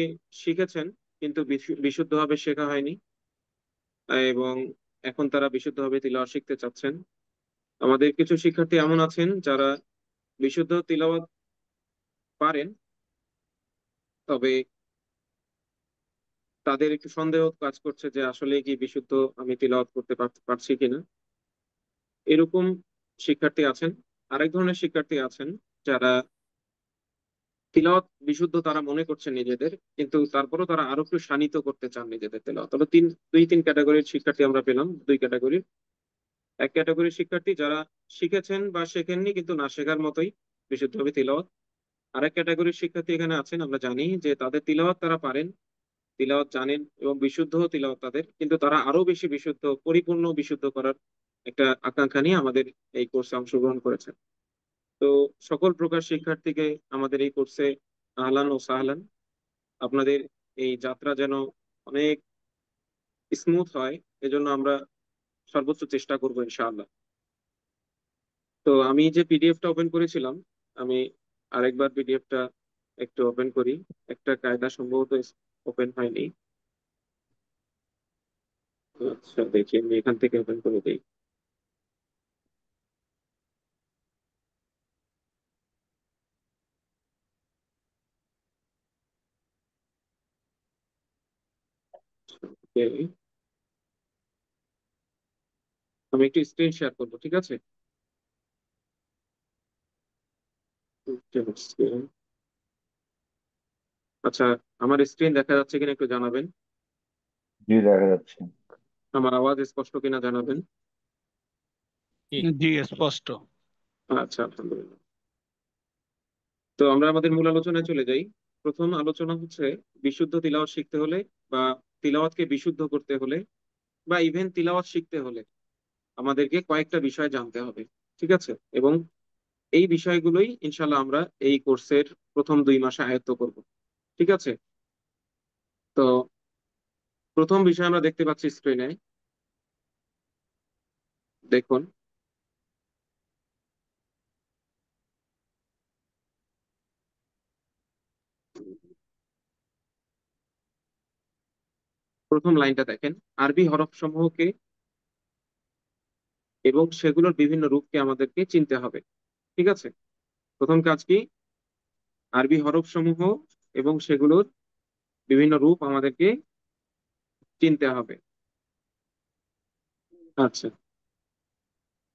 শিখেছেন কিন্তু বিশুদ্ধভাবে শেখা হয়নি, এবং এখন তারা বিশুদ্ধভাবে তিলাওয়াত শিখতে চাচ্ছেন। আমাদের কিছু শিক্ষার্থী এমন আছেন যারা বিশুদ্ধ তিলাওয়াত পারেন, তবে তাদের একটু সন্দেহ কাজ করছে যে আসলে কি বিশুদ্ধ আমি তিলাওয়াত করতে পারছি কিনা। এরকম শিক্ষার্থী আছেন। আরেক ধরনের শিক্ষার্থী আছেন যারা তিলাওয়াত বিশুদ্ধ তারা মনে করছেন নিজেদের, কিন্তু তারপরেও তারা আরো একটু শানিত করতে চান নিজেদের তেলাওয়াত। তাহলে দুই তিন ক্যাটাগরির শিক্ষার্থী আমরা পেলাম, দুই ক্যাটাগরির। এক ক্যাটাগরির শিক্ষার্থী যারা শিখেছেন বা শেখেননি কিন্তু না শেখার মতোই বিশুদ্ধভাবে তিলাওয়াত। আরেক ক্যাটাগরির শিক্ষার্থী এখানে আছেন, আমরা জানি যে তাদের তিলাওয়াত তারা পারেন, তিলাওয়াত জানেন এবং বিশুদ্ধ তিলাওয়াত তাদের, কিন্তু তারা আরো বেশি বিশুদ্ধ, পরিপূর্ণ বিশুদ্ধ করার একটা আকাঙ্ক্ষা নিয়ে আমাদের এই কোর্সে অংশগ্রহণ করেছেন। তো সকল প্রকার শিক্ষার্থীকে আমাদের এই কোর্সে আহলান ও সাহলান। আপনাদের এই যাত্রা যেন অনেক স্মুথ হয়, এজন্য আমরা সর্বোচ্চ চেষ্টা করবো ইনশাআল্লাহ। তো আমি যে পিডিএফটা ওপেন করেছিলাম, আমি আরেকবার পিডিএফটা একটু ওপেন করি। একটা কায়দা সম্ভবত ওপেন হয়নি। আচ্ছা, দেখি আমি এখান থেকে ওপেন করে দিই। Okay, আমি একটু স্ক্রিন শেয়ার করবো, ঠিক আছে? আচ্ছা, আমার স্ক্রিন দেখা যাচ্ছে কিনা একটু জানাবেন। জি দেখা যাচ্ছে। আমার আওয়াজ স্পষ্ট কিনা জানাবেন। জি। জি স্পষ্ট। আচ্ছা, আলহামদুলিল্লাহ। তো তো আমরা আমাদের মূল আলোচনায় চলে যাই। প্রথম আলোচনা হচ্ছে বিশুদ্ধ তিলাওয়াত শিখতে হলে বা তিলাওয়াতকে বিশুদ্ধ করতে হলে বা ইভেন তিলাওয়াত শিখতে হলে আমাদেরকে কয়েকটা বিষয় জানতে হবে। ঠিক আছে? এবং এই বিষয়গুলোই ইনশাল্লাহ আমরা এই কোর্সের প্রথম 2 মাসে আয়ত্ত করব। ঠিক আছে? তো প্রথম বিষয় আমরা দেখতে পাচ্ছি স্ক্রিনে, দেখুন। প্রথম লাইনটা দেখেন, আরবি হরফ সমূহকে এবং সেগুলোর বিভিন্ন রূপকে আমাদেরকে চিনতে হবে। ঠিক আছে? প্রথম কাজ কি? আরবি হরফ সমূহ এবং সেগুলোর বিভিন্ন রূপ আমাদেরকে চিনতে হবে। আচ্ছা,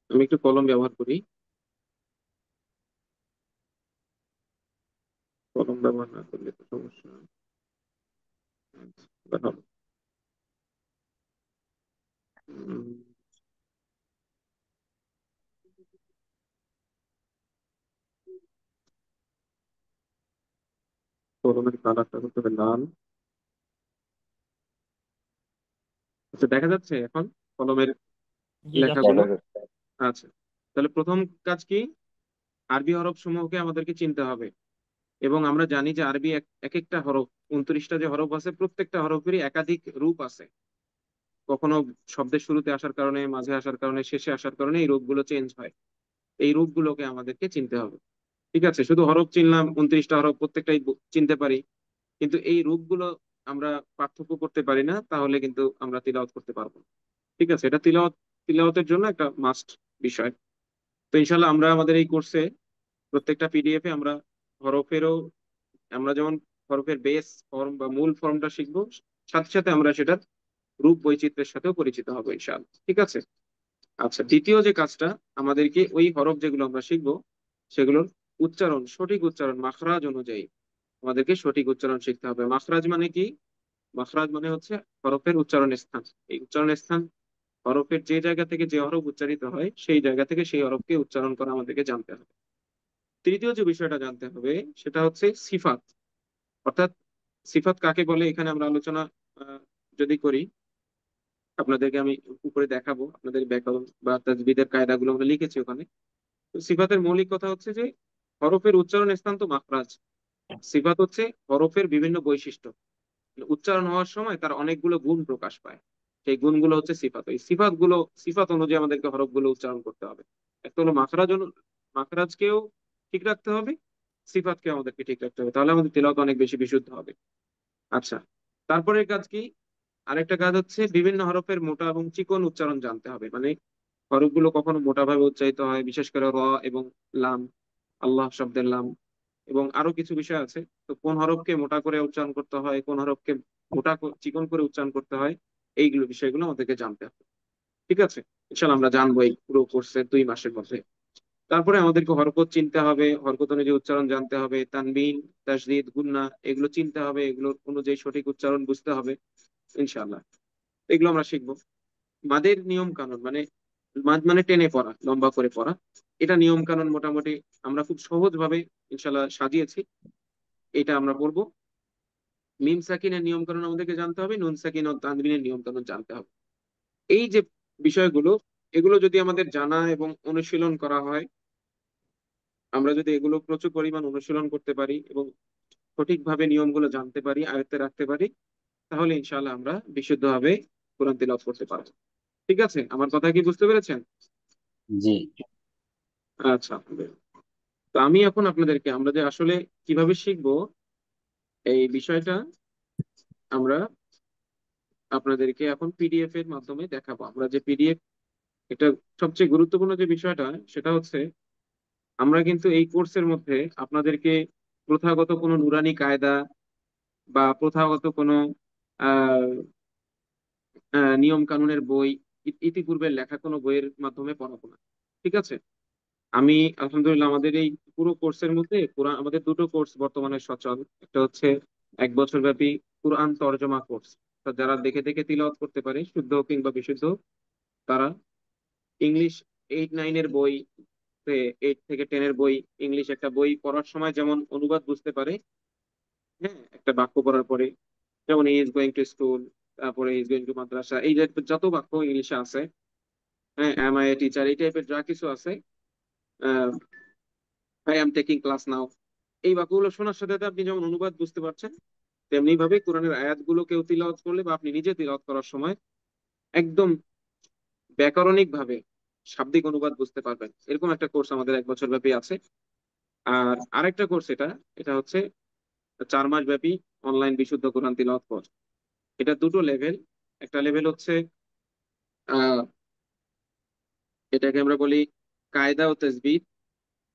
আমি একটু কলম ব্যবহার করি। কলম ব্যবহার না করলে তো সমস্যা। আচ্ছা, এবার হবে। উম, কলমের কালারটা হতে হবে লাল। আচ্ছা, দেখা যাচ্ছে এখন কলমের জি যাচ্ছে। লেখাগুলো? দেখা যাচ্ছে। আচ্ছা, তাহলে প্রথম কাজ কি? আরবি হরফ সমূহকে আমাদেরকে চিনতে হবে। এবং আমরা জানি যে আরবি এক এক একটা হরফ, 29টা যে হরফ আছে, প্রত্যেকটা হরফেরই একাধিক রূপ আছে। কখনো শব্দের শুরুতে আসার কারণে, মাঝে আসার কারণে, শেষে আসার কারণে এই রূপগুলো চেঞ্জ হয়। এই রূপগুলোকে আমাদেরকে চিনতে হবে। ঠিক আছে? শুধু হরফ চিনলাম, 29টা হরফ প্রত্যেকটাই চিনতে পারি, কিন্তু এই রূপগুলো আমরা পার্থক্য করতে পারি না, তাহলে কিন্তু আমরা তিলাওয়াত করতে পারবো না। ঠিক আছে? এটা তিলাওয়াতের জন্য একটা মাস্ট বিষয়। তো ইনশাল্লাহ আমরা আমাদের এই কোর্সে প্রত্যেকটা পিডিএফ এ আমরা হরফেরও, আমরা যেমন হরফের বেস ফর্ম বা মূল ফর্মটা শিখবো, সাথে সাথে আমরা সেটার রূপ বৈচিত্র্যের সাথেও পরিচিত হবো ইনশাআল্লাহ। ঠিক আছে? আচ্ছা, দ্বিতীয় যে কাজটা, আমাদেরকে ওই হরফ যেগুলো আমরা শিখবো সেগুলোর উচ্চারণ, সঠিক উচ্চারণ, মাখরাজ অনুযায়ী আমাদেরকে সঠিক উচ্চারণ শিখতে হবে। মাখরাজ মানে কি? মাখরাজ মানে হচ্ছে হরফের উচ্চারণ স্থান। এই উচ্চারণ স্থান, হরফের যে জায়গা থেকে যে হরফ উচ্চারিত হয় সেই জায়গা থেকে সেই হরফকে উচ্চারণ করা আমাদেরকে জানতে হবে। তৃতীয় যে বিষয়টা জানতে হবে সেটা হচ্ছে সিফাত। অর্থাৎ সিফাত কাকে বলে এখানে আমরা আলোচনা আহ, যদি করি, আপনাদেরকে আমি উপরে দেখাবো। আপনাদের ব্যাকরণ বা তাজবিদের কায়দাগুলো আমরা লিখেছি ওখানে। তো সিফাতের মৌলিক কথা হচ্ছে যে হরফের উচ্চারণ স্থান তো মাখরাজ। সিফাত হচ্ছে হরফের বিভিন্ন বৈশিষ্ট্য, মানে উচ্চারণ হওয়ার সময় তার অনেকগুলো গুণ প্রকাশ পায়। সেই গুণগুলো হচ্ছে সিফাত। এই সিফাত অনুযায়ী আমাদেরকে হরফগুলো উচ্চারণ করতে হবে। একটা হলো মাখরাজকেও ঠিক রাখতে হবে, সিফাতকেও আমাদেরকে ঠিক রাখতে হবে, তাহলে আমাদের তিলাওয়াত অনেক বেশি বিশুদ্ধ হবে। আচ্ছা, তারপরের কাজ কি? আরেকটা কাজ হচ্ছে বিভিন্ন হরফের মোটা এবং চিকন উচ্চারণ জানতে হবে। মানে হরফগুলো কখনো মোটা ভাবে উচ্চারিত হয়, বিশেষ করে র এবং লাম, আল্লাহ শব্দের লাম, এবং আরো কিছু বিষয় আছে। তো কোন হরফকে মোটা করে উচ্চারণ করতে হয়, কোন হরফকে চিকন করে উচ্চারণ করতে হয়, এইগুলো বিষয়গুলো আমাদেরকে জানতে হবে। ঠিক আছে? ইনশাল্লাহ আমরা জানবো এই পুরো কোর্সের 2 মাসের মধ্যে। তারপরে আমাদেরকে হরকত চিনতে হবে, হরকত অনুযায়ী উচ্চারণ জানতে হবে, তানবিন, তাসদীদ, গুন্না এগুলো চিনতে হবে, এগুলো অনুযায়ী সঠিক উচ্চারণ বুঝতে হবে ইনশাআল্লাহ। এগুলো আমরা শিখবো। মাদের নিয়ম কানুন, মানে মাদ মানে টেনে পড়া, লম্বা করে পড়া, এটা নিয়ম কানুন মোটামুটি আমরা খুব সহজ ভাবে ইনশাআল্লাহ সাজিয়েছি। এটা আমরা পড়বো। মিম সাকিনের নিয়ম কানুন আমাদেরকে জানতে হবে, নুন সাকিন ও তানবিনের নিয়ম কানুন জানতে হবে। এই যে বিষয়গুলো, এগুলো যদি আমাদের জানা এবং অনুশীলন করা হয়, আমরা যদি এগুলো প্রচুর পরিমাণ অনুশীলন করতে পারি এবং সঠিকভাবে নিয়মগুলো জানতে পারি, আয়ত্তে রাখতে পারি, তাহলে ইনশাআল্লাহ আমরা বিশুদ্ধভাবে কোরআন তিলাওয়াত করতে পারবো। ঠিক আছে? আমার কথা কি বুঝতে পেরেছেন? জি। আচ্ছা, তো আমি এখন আপনাদেরকে, আমরা যে আসলে কিভাবে শিখবো এই বিষয়টা আমরা আপনাদেরকে এখন পিডিএফ এর মাধ্যমে দেখাবো। আমরা যে পিডিএফ, এটা সবচেয়ে গুরুত্বপূর্ণ যে বিষয়টা সেটা হচ্ছে আমরা কিন্তু এই কোর্সের মধ্যে আপনাদেরকে প্রথাগত কোনো নুরানি কায়দা বা প্রথাগত কোনো আহ নিয়ম কানুনের বই, ইতিপূর্বে লেখা কোনো বইয়ের মাধ্যমে পড়াবো না। ঠিক আছে? আমি আলহামদুলিল্লাহ আমাদের এই পুরো কোর্সের মধ্যে আমাদের দুটো কোর্স বর্তমানে সচল। একটা হচ্ছে 1 বছর ব্যাপী কুরআন তরজমা কোর্স। যারা দেখে দেখে তিলাওয়াত করতে পারে, শুদ্ধ হোক কিংবা বিশুদ্ধ হোক, তারা ইংলিশ 8-9 এর বই এইট থেকে টেনের বই, ইংলিশ একটা বই পড়ার সময় যেমন অনুবাদ বুঝতে পারে, হ্যাঁ, একটা বাক্য পড়ার পরে, যেমন he is going to school, তারপরে হি ইজ গোয়িং টু মাদ্রাসা, এই যে যত বাক্য ইংলিশে আছে, হ্যাঁ, অ্যাম আই এ টিচার, এই টাইপের যা কিছু আছে, আই এম টেকিং ক্লাস নাও, এই বাক্যগুলো শোনার সাথে সাথে আপনি যেমন অনুবাদ বুঝতে পারছেন, তেমনি ভাবে কোরআনের আয়াতগুলো কেউ তিলাওয়াত করলে বা আপনি নিজে তিলাওয়াত করার সময় একদম ব্যাকরণিক ভাবে শাব্দিক অনুবাদ বুঝতে পারবেন। এরকম একটা কোর্স আমাদের 1 বছর ব্যাপী আছে। আর আরেকটা কোর্স, এটা এটা হচ্ছে 4 মাস ব্যাপী অনলাইন বিশুদ্ধ কোরআন তিলাওয়াত কোর্স। এটা দুটো লেভেল। একটা লেভেল হচ্ছে আহ এটাকে আমরা বলি কায়দা ও তাজবিদ।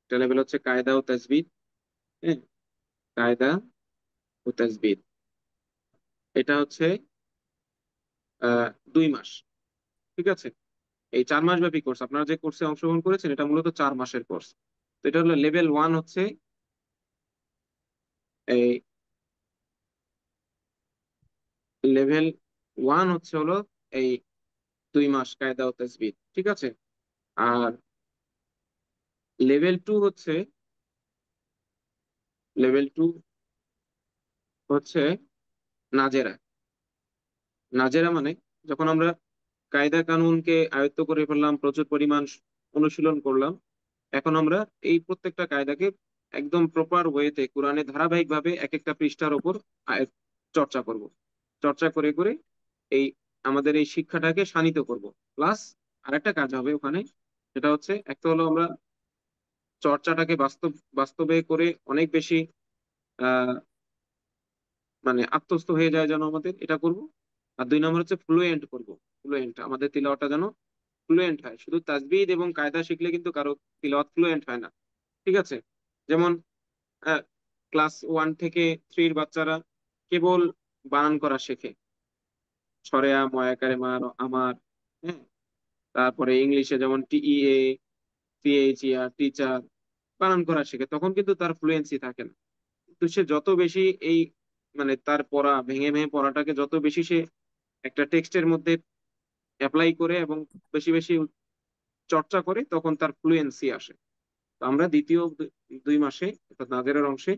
একটা লেভেল হচ্ছে কায়দা ও তাজবিদ, হ্যাঁ, কায়দা ও তাজবিদ। এটা হচ্ছে 2 মাস, ঠিক আছে। এই 4 মাস ব্যাপী কোর্স, আপনারা যে কোর্সে অংশগ্রহণ করেছেন এটা মূলত 4 মাসের কোর্স। তো এটা হলো লেভেল 1, হচ্ছে এই লেভেল 1 হচ্ছে হলো এই 2 মাস কায়দা ও তাজবিদ, ঠিক আছে। আর লেভেল 2 হচ্ছে, লেভেল 2 হচ্ছে নাজেরা। নাজেরা মানে যখন আমরা কায়দা কানুনকে আয়ত্ত করে ফেললাম, প্রচুর পরিমাণ অনুশীলন করলাম, এখন আমরা এই প্রত্যেকটা কায়দাকে একদম প্রপার ওয়েতে কোরআনে ধারাবাহিকভাবে এক একটা পৃষ্ঠার ওপর চর্চা করব। চর্চা করে করে এই আমাদের এই শিক্ষাটাকে শানিত করব। প্লাস আরেকটা কাজ হবে ওখানে, সেটা হচ্ছে একটা হলো আমরা চর্চাটাকে বাস্তবে করে অনেক বেশি আহ মানে আত্মস্থ হয়ে যায় যেন আমাদের, এটা করব। আর 2 নম্বর হচ্ছে ফ্লুয়েন্ট করব। ফ্লুয়েন্ট, আমাদের তিলাওয়াতটা যেন ফ্লুয়েন্ট হয়। শুধু তাজবিদ এবং কায়দা শিখলে কিন্তু কারো তিলাওয়াত ফ্লুয়েন্ট হয় না, ঠিক আছে। যেমন ক্লাস 1 থেকে 3 বাচ্চারা কেবল বানান করা শেখে, সরেয়া ময়াকারে মার আমার, হ্যাঁ। তারপরে ইংলিশে যেমন টিইএ, সিএইচইআর, টিচার, বানান করা শেখে, তখন কিন্তু তার ফ্লুয়েন্সি থাকে না। তো সে যত বেশি এই মানে তার পড়া ভেঙে ভেঙে পড়াটাকে যত বেশি সে একটা টেক্সটের মধ্যে অ্যাপ্লাই করে এবং বেশি বেশি চর্চা করে, তখন তার ফ্লুয়েন্সি আসে। তো আমরা দ্বিতীয় 2 মাসে অর্থাৎ নাজেরার অংশে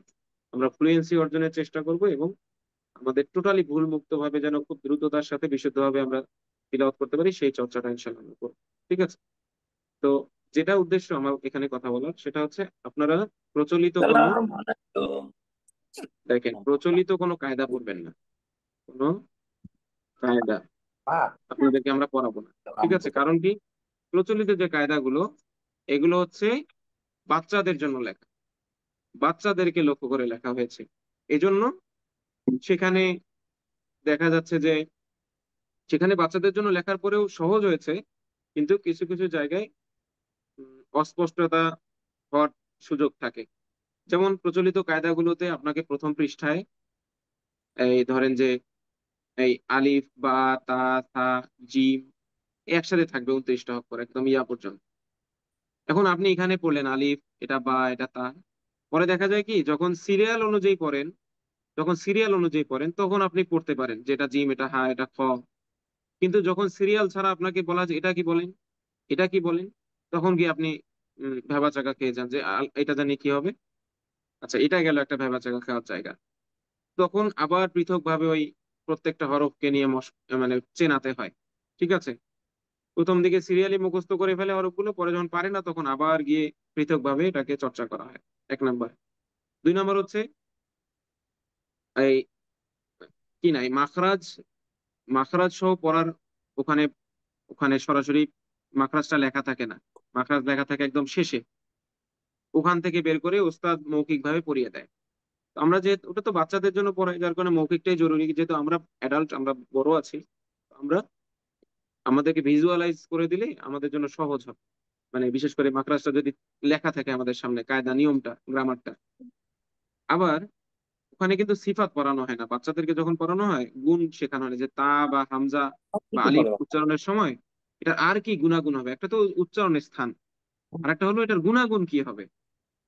আমরা ফ্লুয়েন্সি অর্জনের চেষ্টা করব এবং আমাদের টোটালি ভুল মুক্ত ভাবে যেন খুব দ্রুততার সাথে বিশুদ্ধভাবে আমরা তিলাওয়াত করতে পারি, সেই চর্চাটা ইনশাআল্লাহ আমরা করবো, ঠিক আছে। তো যেটা উদ্দেশ্য আমার এখানে কথা বলার, সেটা হচ্ছে আপনারা প্রচলিত কোনো, দেখেন, প্রচলিত কোনো কায়দা পড়বেন না, কোনো কায়দা আপনাদেরকে আমরা পড়াবো না, ঠিক আছে। কারণ কি, প্রচলিত যে কায়দাগুলো, এগুলো হচ্ছে বাচ্চাদের জন্য লেখা, বাচ্চাদেরকে লক্ষ্য করে লেখা হয়েছে। এজন্য সেখানে দেখা যাচ্ছে যে সেখানে বাচ্চাদের জন্য লেখার পরেও সহজ হয়েছে, কিন্তু কিছু কিছু জায়গায় অস্পষ্টতা হওয়ার সুযোগ থাকে। যেমন প্রচলিত কায়দাগুলোতে আপনাকে প্রথম পৃষ্ঠায় এই ধরেন যে এই আলিফ বা তা থা জিম একসাথে থাকবে 29টা অক্ষর একদম ইয়া পর্যন্ত। এখন আপনি এখানে পড়লেন আলিফ, এটা বা, এটা তা, পরে দেখা যায় কি যখন সিরিয়াল অনুযায়ী পড়েন তখন আপনি পড়তে পারেন যে এটা জিম, এটা হা, এটা খ। কিন্তু যখন সিরিয়াল ছাড়া আপনাকে বলা যে এটা কি বলেন, এটা কি বলেন, তখন কি আপনি ভেবাচাকা খেয়ে যান যে এটা জানি কি হবে। আচ্ছা, এটা গেল একটা ভেবাচাকা খাওয়ার জায়গা। তখন আবার পৃথক ভাবে ওই প্রত্যেকটা হরফকে নিয়ে মানে চেনাতে হয়, ঠিক আছে। প্রথম দিকে সিরিয়ালি মুখস্থ করে ফেলে হরফগুলো, পরে যখন পারে না তখন আবার গিয়ে পৃথক ভাবে এটাকে চর্চা করা হয়, 1 নম্বর। 2 নম্বর হচ্ছে এই কি নাই মাখরাজ, মাখরাজ সহ পড়ার, ওখানে ওখানে সরাসরি মাখরাজটা লেখা থাকে না, মাখরাজ লেখা থাকে একদম শেষে, ওখান থেকে বের করে ওস্তাদ মৌখিক ভাবে পড়িয়ে দেয়। তো আমরা যে ওটা তো বাচ্চাদের জন্য পড়াই, যার কারণে মৌখিকটাই জরুরি, যেহেতু আমরা অ্যাডাল্ট, আমরা বড় আছি, আমরা আমাদেরকে ভিজুয়ালাইজ করে দিলে আমাদের জন্য সহজ হবে। মানে বিশেষ করে মাকড়াসটা যদি লেখা থাকে আমাদের সামনে, কায়দা নিয়মটা, গ্রামারটা। আবার ওখানে কিন্তু সিফাত পড়ানো হয় না, বাচ্চাদেরকে যখন পড়ানো হয় গুণ শেখানো হয়, যে তা বা হামজা বা আলিফ উচ্চারণের সময় এটা আর কি গুণাগুণ হবে, একটা তো উচ্চারণের স্থান, আর একটা হলো এটার গুণাগুণ কি হবে,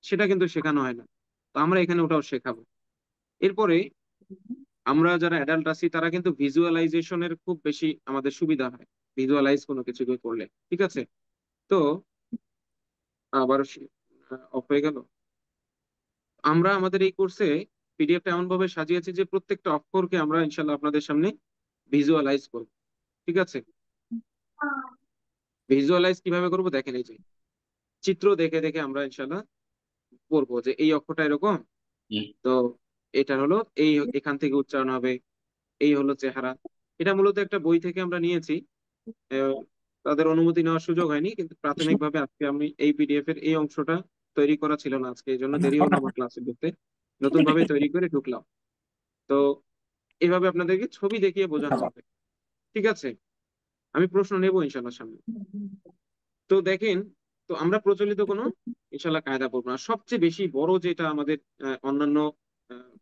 সেটা কিন্তু শেখানো হয় না। তো আমরা এখানে ওটাও শেখাবো। এরপরে আমরা যারা অ্যাডাল্ট আছি তারা কিন্তু ভিজুয়ালাইজেশনের খুব বেশি আমাদের সুবিধা হয় ভিজুয়ালাইজ কোনো কিছুকে করলে, ঠিক আছে। তো আবার অফ হয়ে গেল। আমরা আমাদের এই কোর্সে পিডিএফটা এমন ভাবে সাজিয়েছি যে প্রত্যেকটা অক্ষরকে আমরা ইনশাল্লাহ আপনাদের সামনে ভিজুয়ালাইজ করব। ঠিক আছে? ভিজুয়ালাইজ কিভাবে করব দেখেন, এই যে চিত্র দেখে দেখে আমরা ইনশাল্লাহ পড়বো যে এই অক্ষরটা এরকম, তো এটা হলো এই, এখান থেকে উচ্চারণ হবে, এই হলো চেহারা। এটা মূলত একটা বই থেকে আমরা নিয়েছি। আহ, তাদের অনুমতি নেওয়ার সুযোগ হয়নি, কিন্তু প্রাথমিকভাবে আজকে আমি এই পিডিএফ এর এই অংশটা তৈরি করা ছিল না আজকে, এই জন্য দেরি হলো আমার ক্লাসে ঢুকতে। নতুন ভাবে তৈরি করে ঢুকলাম। তো এভাবে আপনাদেরকে ছবি দেখিয়ে বোঝানো হবে। ঠিক আছে? আমি প্রশ্ন নেবো ইনশাল্লাহ সামনে। তো দেখেন, তো আমরা প্রচলিত কোনো ইনশাল্লাহ কায়দা পড়বো না। সবচেয়ে বেশি বড় যেটা আমাদের অন্যান্য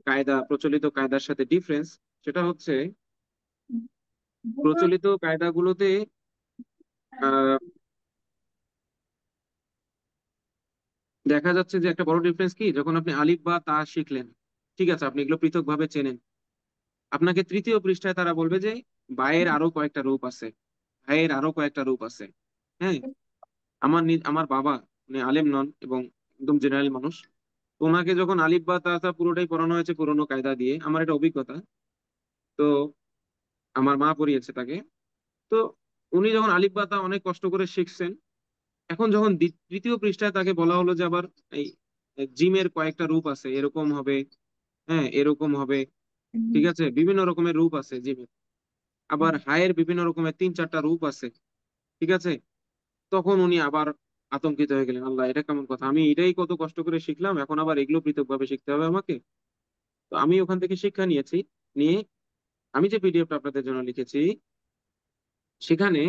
কায়দা, প্রচলিত কায়দার সাথে ডিফারেন্স, সেটা হচ্ছে প্রচলিত কায়দাগুলোতে আহ দেখা যাচ্ছে যে একটা বড় ডিফারেন্স কি, যখন আপনি আলিফ বা তা শিখলেন, ঠিক আছে, আপনি এগুলো পৃথক ভাবে চেনেন, আপনাকে তৃতীয় পৃষ্ঠায় তারা বলবে যে বায়ের আরো কয়েকটা রূপ আছে, ভাইয়ের আরো কয়েকটা রূপ আছে। হ্যাঁ, আমার বাবা উনি আলেম নন এবং একদম জেনারেল মানুষ। তো ওনাকে যখন আলিফ বা তা তা পুরোটাই পড়ানো হয়েছে পুরোনো কায়দা দিয়ে, আমার এটা অভিজ্ঞতা। তো আমার মা পড়িয়েছে তাকে। তো উনি যখন আলিফ বা তা অনেক কষ্ট করে শিখছেন, এখন যখন তৃতীয় পৃষ্ঠায় তাকে বলা হলো যে আবার এই জিমের কয়েকটা রূপ আছে, এরকম হবে, হ্যাঁ এরকম হবে, ঠিক আছে, বিভিন্ন রকমের রূপ আছে জিমের, আবার হায়ের বিভিন্ন রকমের 3-4টা রূপ আছে, ঠিক আছে, তখন উনি আবার আতঙ্কিত হয়ে গেলেন, আল্লাহ এটা কেমন কথা, আমি এটাই কত কষ্ট করে শিখলাম, এখন আবার এগুলো পৃথক ভাবে শিখতে হবে আমাকে। তো আমি ওখান থেকে শিক্ষা নিয়েছি, নিয়ে আমি যে পিডিএফটা আপনাদের জন্য লিখেছি, সেখানে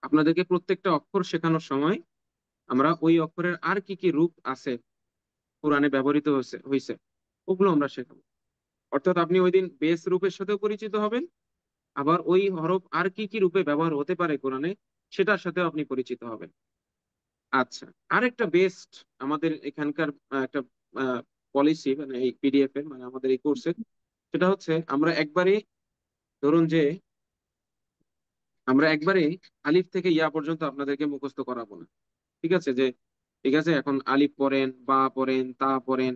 আপনাদেরকে প্রত্যেকটা অক্ষর শেখানোর সময় আমরা ওই অক্ষরের আর কি কি রূপ আছে কোরআনে ব্যবহৃত হয়েছে ওগুলো আমরা শেখাবো। অর্থাৎ আপনি ওই দিন বেস রূপের সাথেও পরিচিত হবেন, আবার ওই হরফ আর কি কি রূপে ব্যবহার হতে পারে কোরআনে সেটার সাথেও আপনি পরিচিত হবেন। আচ্ছা, আরেকটা বেস্ট আমাদের এখানকার একটা পলিসি, মানে এই পিডিএফ এর, মানে আমাদের এই কোর্সের, সেটা হচ্ছে ধরুন যে আমরা একবারে আলিফ থেকে ইয়া পর্যন্ত আপনাদেরকে মুখস্থ করাবো না। ঠিক আছে? যে ঠিক আছে, এখন আলিফ পড়েন, বা পড়েন, তা পড়েন,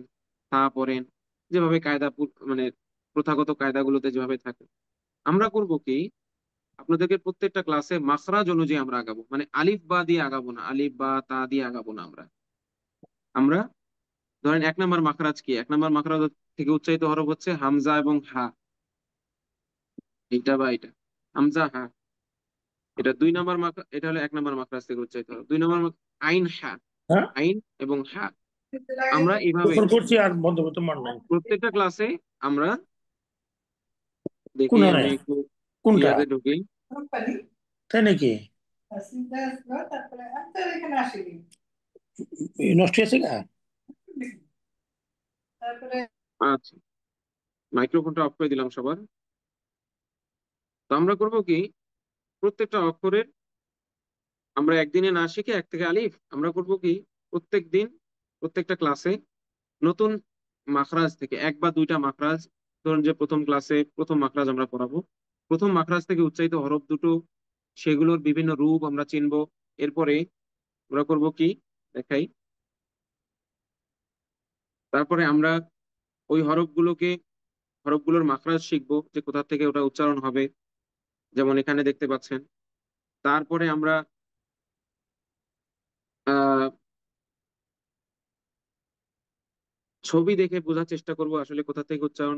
তা পড়েন, যেভাবে মানে প্রথাগত কায়দাগুলোতে যেভাবে থাকে, আমরা করব কি, আপনাদেরকে প্রত্যেকটা ক্লাসে মাখরাজ অনুযায়ী আমরা আগাবো, মানে আলিফ বা দিয়ে আগাবো না, আলিফ বা তা দিয়ে আগাবো না। আমরা আমরা ধরেন 1 নম্বর মাখরাজ কি, 1 নম্বর মাখরাজ থেকে উচ্চারিত হরফ হচ্ছে হামজা এবং হা, এটা বা এটা, হামজা হা। এটা 2 নম্বর এটা হলো 1 নম্বর মাখরাজ থেকে উচ্চারিত হরফ। 2 নম্বর আইন হা, হ্যাঁ, আইন এবং হা। আমরা এইভাবে গোসল করছি আর বন্ধ করতে মন নাই। প্রত্যেকটা ক্লাসে আমরা দেখি, কোনারে আমি একটু কোনটা, ইয়াতে ঢুকি। তাই নাকি? এই নষ্ট হয়েছে গা। আচ্ছা, মাইক্রোফোনটা অফ করে দিলাম সবার। তো আমরা করব কি, প্রত্যেকটা অক্ষরের আমরা একদিনে না শিখে এক থেকে আলিফ, আমরা করব কি, প্রত্যেক দিন প্রত্যেকটা ক্লাসে নতুন মাখরাজ থেকে 1 বা 2টা মাখরাজ, ধরুন যে প্রথম ক্লাসে প্রথম মাখরাজ আমরা পড়াবো, প্রথম মাখরাজ থেকে উচ্চারিত হরফ দুটো, সেগুলোর বিভিন্ন রূপ আমরা চিনবো। এরপরে আমরা করব কি, দেখাই, তারপরে আমরা ওই হরফগুলোর মাখরাজ শিখবো যে কোথা থেকে ওটা উচ্চারণ হবে, যেমন এখানে দেখতে পাচ্ছেন। তারপরে আমরা আহ ছবি দেখে বোঝার চেষ্টা করব আসলে কোথা থেকে উচ্চারণ।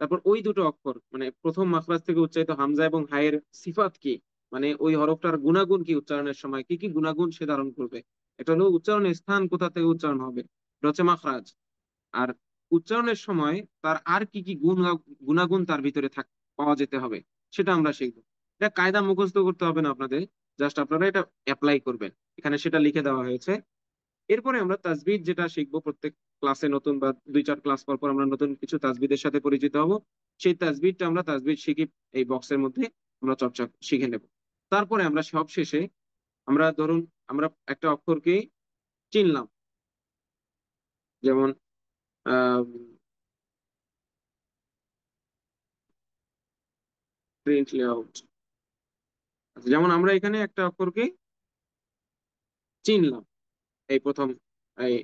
তারপর ওই দুটো অক্ষর, মানে প্রথম মাখরাজ থেকে উচ্চারিত হামজা এবং হায়ের সিফাত কি, মানে ওই হরফটার গুণাগুণ কি, উচ্চারণের সময় কি কি গুণাগুণ সে ধারণ করবে। এটা হলো উচ্চারণের স্থান, কোথা থেকে উচ্চারণ হবে, এটা হচ্ছে মাখরাজ। আর উচ্চারণের সময় তার আর কি কি গুণাগুণ তার ভিতরে পাওয়া যেতে হবে, সেটা আমরা শিখবো। এটা কায়দা মুখস্থ করতে হবে না আপনাদের, জাস্ট আপনারা এটা অ্যাপ্লাই করবেন, এখানে সেটা লিখে দেওয়া হয়েছে। এরপরে আমরা তাজবিদ যেটা শিখবো, প্রত্যেক ক্লাসে নতুন বা 2-4 ক্লাস পর পর আমরা নতুন কিছু তাজবিদের সাথে পরিচিত হব। সেই তাজবিদটা আমরা তাজবিদ শিখি এই বক্সের মধ্যে আমরা চর্চা শিখে নেব। তারপরে আমরা সব শেষে আমরা ধরুন আমরা একটা অক্ষরকে চিনলাম, যেমন প্রিন্ট লেআউট, যেমন আমরা এখানে একটা অক্ষরকে চিনলাম এই প্রথম এই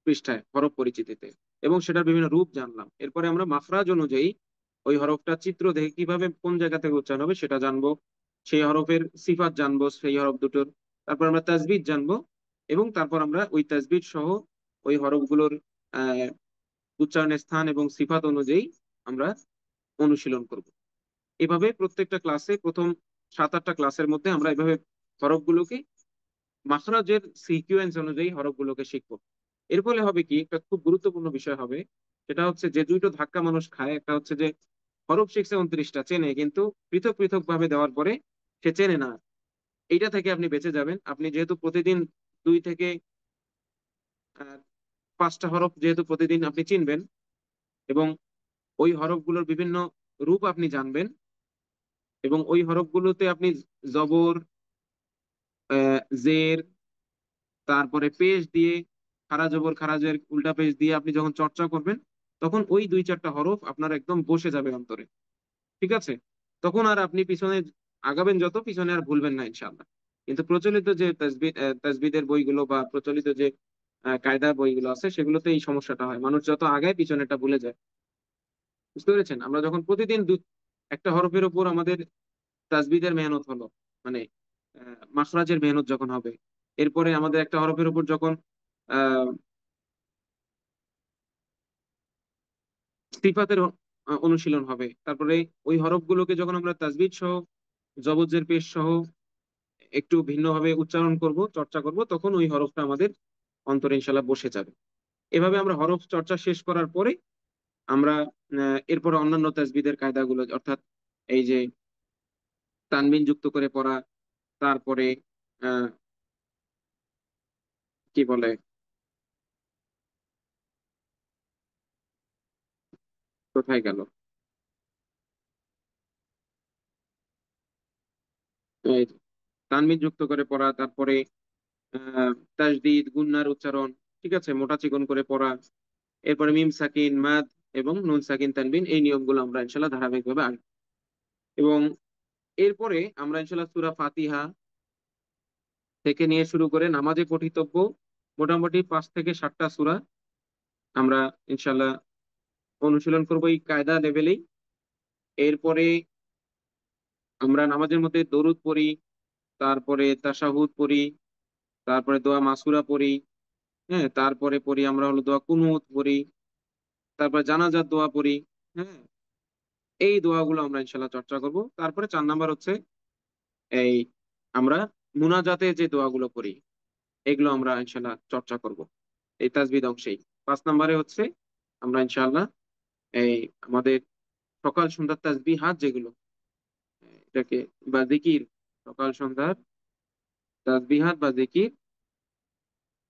পৃষ্ঠায় হরফ পরিচিতিতে, এবং সেটার বিভিন্ন রূপ জানলাম। এরপরে আমরা মাখরাজ অনুযায়ী ওই হরফটা চিত্র দেখে কিভাবে কোন জায়গা থেকে উচ্চারণ হবে সেটা জানবো, সেই হরফের সিফাত জানবো সেই হরফ দুটোর। তারপর আমরা তাজবিদ জানবো, এবং তারপর আমরা ওই তাজবিদ সহ ওই হরফগুলোর আহ উচ্চারণের স্থান এবং সিফাত অনুযায়ী আমরা অনুশীলন করব। এভাবে প্রত্যেকটা ক্লাসে, প্রথম 7-8টা ক্লাসের মধ্যে আমরা এভাবে হরফগুলোকে মাখরাজের সিকুয়েন্স অনুযায়ী হরফগুলোকে শিখবো। এর ফলে হবে কি, একটা খুব গুরুত্বপূর্ণ বিষয় হবে, সেটা হচ্ছে যে দুটো ধাক্কা মানুষ খায়। একটা হচ্ছে যে হরফ শিখছে 29টা, চেনে, কিন্তু পৃথক পৃথক ভাবে দেওয়ার পরে সে চেনে না। এইটা থেকে আপনি বেঁচে যাবেন। আপনি যেহেতু প্রতিদিন 2 থেকে 5টা হরফ যেহেতু প্রতিদিন আপনি চিনবেন, এবং ওই হরফগুলোর বিভিন্ন রূপ আপনি জানবেন, এবং ওই হরফগুলোতে আপনি জবর, জের, তারপরে পেশ দিয়ে, খারা জবর খারাজের উল্টা পেশ দিয়ে আপনি যখন চর্চা করবেন, তখন ওই 2-4টা হরফ আপনার একদম বসে যাবে অন্তরে। ঠিক আছে? তখন আর আপনি পিছনে আগাবেন যত, পিছনে আর ভুলবেন না ইনশাআল্লাহ। কিন্তু প্রচলিত যে তাজবিদের বইগুলো বা প্রচলিত যে কায়দা বইগুলো আছে, সেগুলোতে এই সমস্যাটা হয়, মানুষ যত আগায় পিছনেটা ভুলে যায়। বুঝতে পেরেছেন? আমরা যখন প্রতিদিন একটা হরফের উপর আমাদের তাজবিদের মেহনত হলো, মানে মাখরাজের মেহনত যখন হবে, এরপরে আমাদের একটা হরফের উপর যখন আহ সিফাতের অনুশীলন হবে, তারপরে ওই হরফগুলোকে যখন আমরা তাজবিদ সহ, জবজের পেশ সহ একটু ভিন্নভাবে উচ্চারণ করব, চর্চা করব, তখন ওই হরফটা আমাদের অন্তরে ইনশাল্লাহ বসে যাবে। এভাবে আমরা হরফ চর্চা শেষ করার পরে আমরা এরপরে অন্যান্য তাজবিদের কায়দাগুলো, অর্থাৎ এই যে তানবিন যুক্ত করে পড়া, তারপরে আহ কি বলে, কোথায় গেল, এই তানবিন যুক্ত করে পড়া, তারপরে তাজদিদ, গুন্নার উচ্চারণ, ঠিক আছে, মোটা চিকন করে পড়া, এরপরে মিম সাকিন, মাদ এবং নুন সাকিন, তানবিন, এই নিয়মগুলো আমরা ইনশাল্লাহ ধারাবাহিকভাবে আনবো। এবং এরপরে আমরা ইনশাল্লাহ সূরা ফাতিহা থেকে নিয়ে শুরু করে নামাজে পঠিতব্য মোটামুটি 5 থেকে 7টা সূরা আমরা ইনশাল্লাহ অনুশীলন করবো এই কায়দা লেভেলেই। এরপরে আমরা নামাজের মধ্যে দরুদ পড়ি, তারপরে তাশাহুদ পড়ি, তারপরে দোয়া মাসুরা পড়ি, হ্যাঁ, তারপরে পড়ি আমরা হলো দোয়া কুনুত পড়ি, তারপরে জানাজার দোয়া পড়ি। হ্যাঁ, এই দোয়াগুলো আমরা ইনশাল্লাহ চর্চা করব। তারপরে 4 নাম্বার হচ্ছে এই আমরা মুনাজাতে যে দোয়াগুলো করি, এগুলো আমরা ইনশাল্লাহ চর্চা করব এই তাজবিদ অংশেই। 5 নাম্বারে হচ্ছে আমরা ইনশাল্লাহ এই আমাদের সকাল সন্ধ্যার তাসবিহাত যেগুলো, এটাকে বা জিকির, সকাল সন্ধ্যার তাসবিহাত বা জিকির,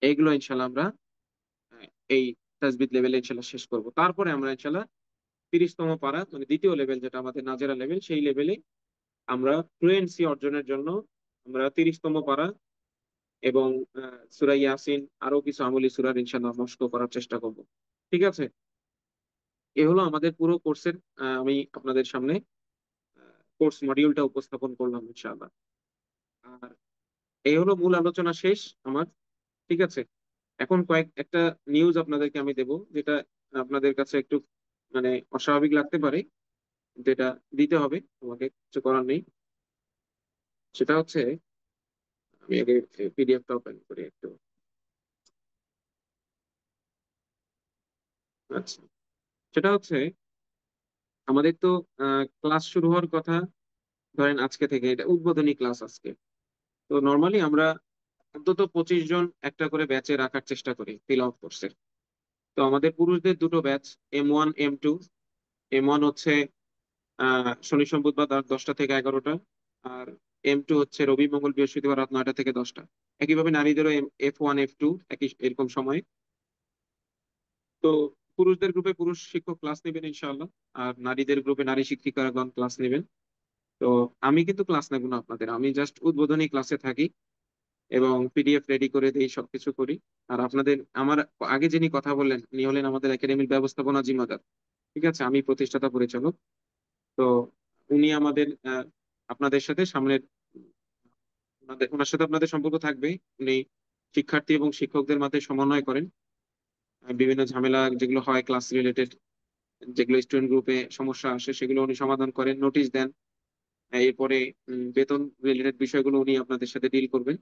এইগুলো ইনশাল্লাহ আমরা আহ, এই তাসবিদ লেভেলে ইনশাল্লাহ শেষ করব। তারপরে আমরা ইনশাল্লাহ 30তম পারা, মানে দ্বিতীয় লেভেল যেটা আমাদের নাজেরা লেভেল, সেই লেভেলে আমরা ফ্লুয়েন্সি অর্জনের জন্য আমরা 30তম পারা এবং সূরা ইয়াসিন, আরো কিছু আমলি সূরার ইনশাল্লাহ মস্ক করার চেষ্টা করব। ঠিক আছে? এ হলো আমাদের পুরো কোর্সের, আমি আপনাদের সামনে কোর্স মডিউলটা উপস্থাপন করলাম ইনশাআল্লাহ। আর এই হলো মূল আলোচনা শেষ আমার। ঠিক আছে? এখন একটা নিউজ আপনাদেরকে আমি দেব, যেটা আপনাদের কাছে একটু মানে অস্বাভাবিক লাগতে পারে, কিন্তু এটা দিতে হবে, আমাকে কিছু করার নেই। সেটা হচ্ছে, আমি আগে পিডিএফটা ওপেন করি একটু। আচ্ছা, সেটা হচ্ছে আমাদের তো ক্লাস শুরু হওয়ার কথা, ধরেন আজকে থেকে, এটা উদ্বোধনী ক্লাস আজকে। তো নর্মালি আমরা অন্তত 25 জন একটা করে ব্যাচে রাখার চেষ্টা করি তিলাওয়াত কোর্সের। তো আমাদের পুরুষদের দুটো ব্যাচ, M1 M2। M1 হচ্ছে শনি সোম বুধবার রাত 10টা থেকে 11টা, আর M2 হচ্ছে রবি মঙ্গল বৃহস্পতিবার রাত 9টা থেকে 10টা। একইভাবে নারীদেরও F1 F2 একই এরকম সময়ে। তো পুরুষদের গ্রুপে পুরুষ শিক্ষক ক্লাস নেবেন ইনশাআল্লাহ, আর নারীদের গ্রুপে নারী শিক্ষিকাগণ ক্লাস নেবেন। তো আমি কিন্তু ক্লাস নেব না আপনাদের, আমি জাস্ট উদ্বোধনী ক্লাসে থাকি এবং পিডিএফ রেডি করে দিই, সবকিছু করি। আর আপনাদের, আমার আগে যিনি কথা বললেন উনি হলেন আমাদের একাডেমির ব্যবস্থাপনা জিম্মাদার। ঠিক আছে? আমি প্রতিষ্ঠাতা পরিচালক। তো উনি আমাদের আপনাদের সাথে সামনের ওনার সাথে আপনাদের সম্পর্ক থাকবে। উনি শিক্ষার্থী এবং শিক্ষকদের মাঝে সমন্বয় করেন। বিভিন্ন ঝামেলা যেগুলো হয় ক্লাস রিলেটেড, যেগুলো স্টুডেন্ট গ্রুপে সমস্যা আসে সেগুলো উনি সমাধান করেন, নোটিশ দেন। এরপরে বেতন রিলেটেড বিষয়গুলো উনি আপনাদের সাথে ডিল করবেন।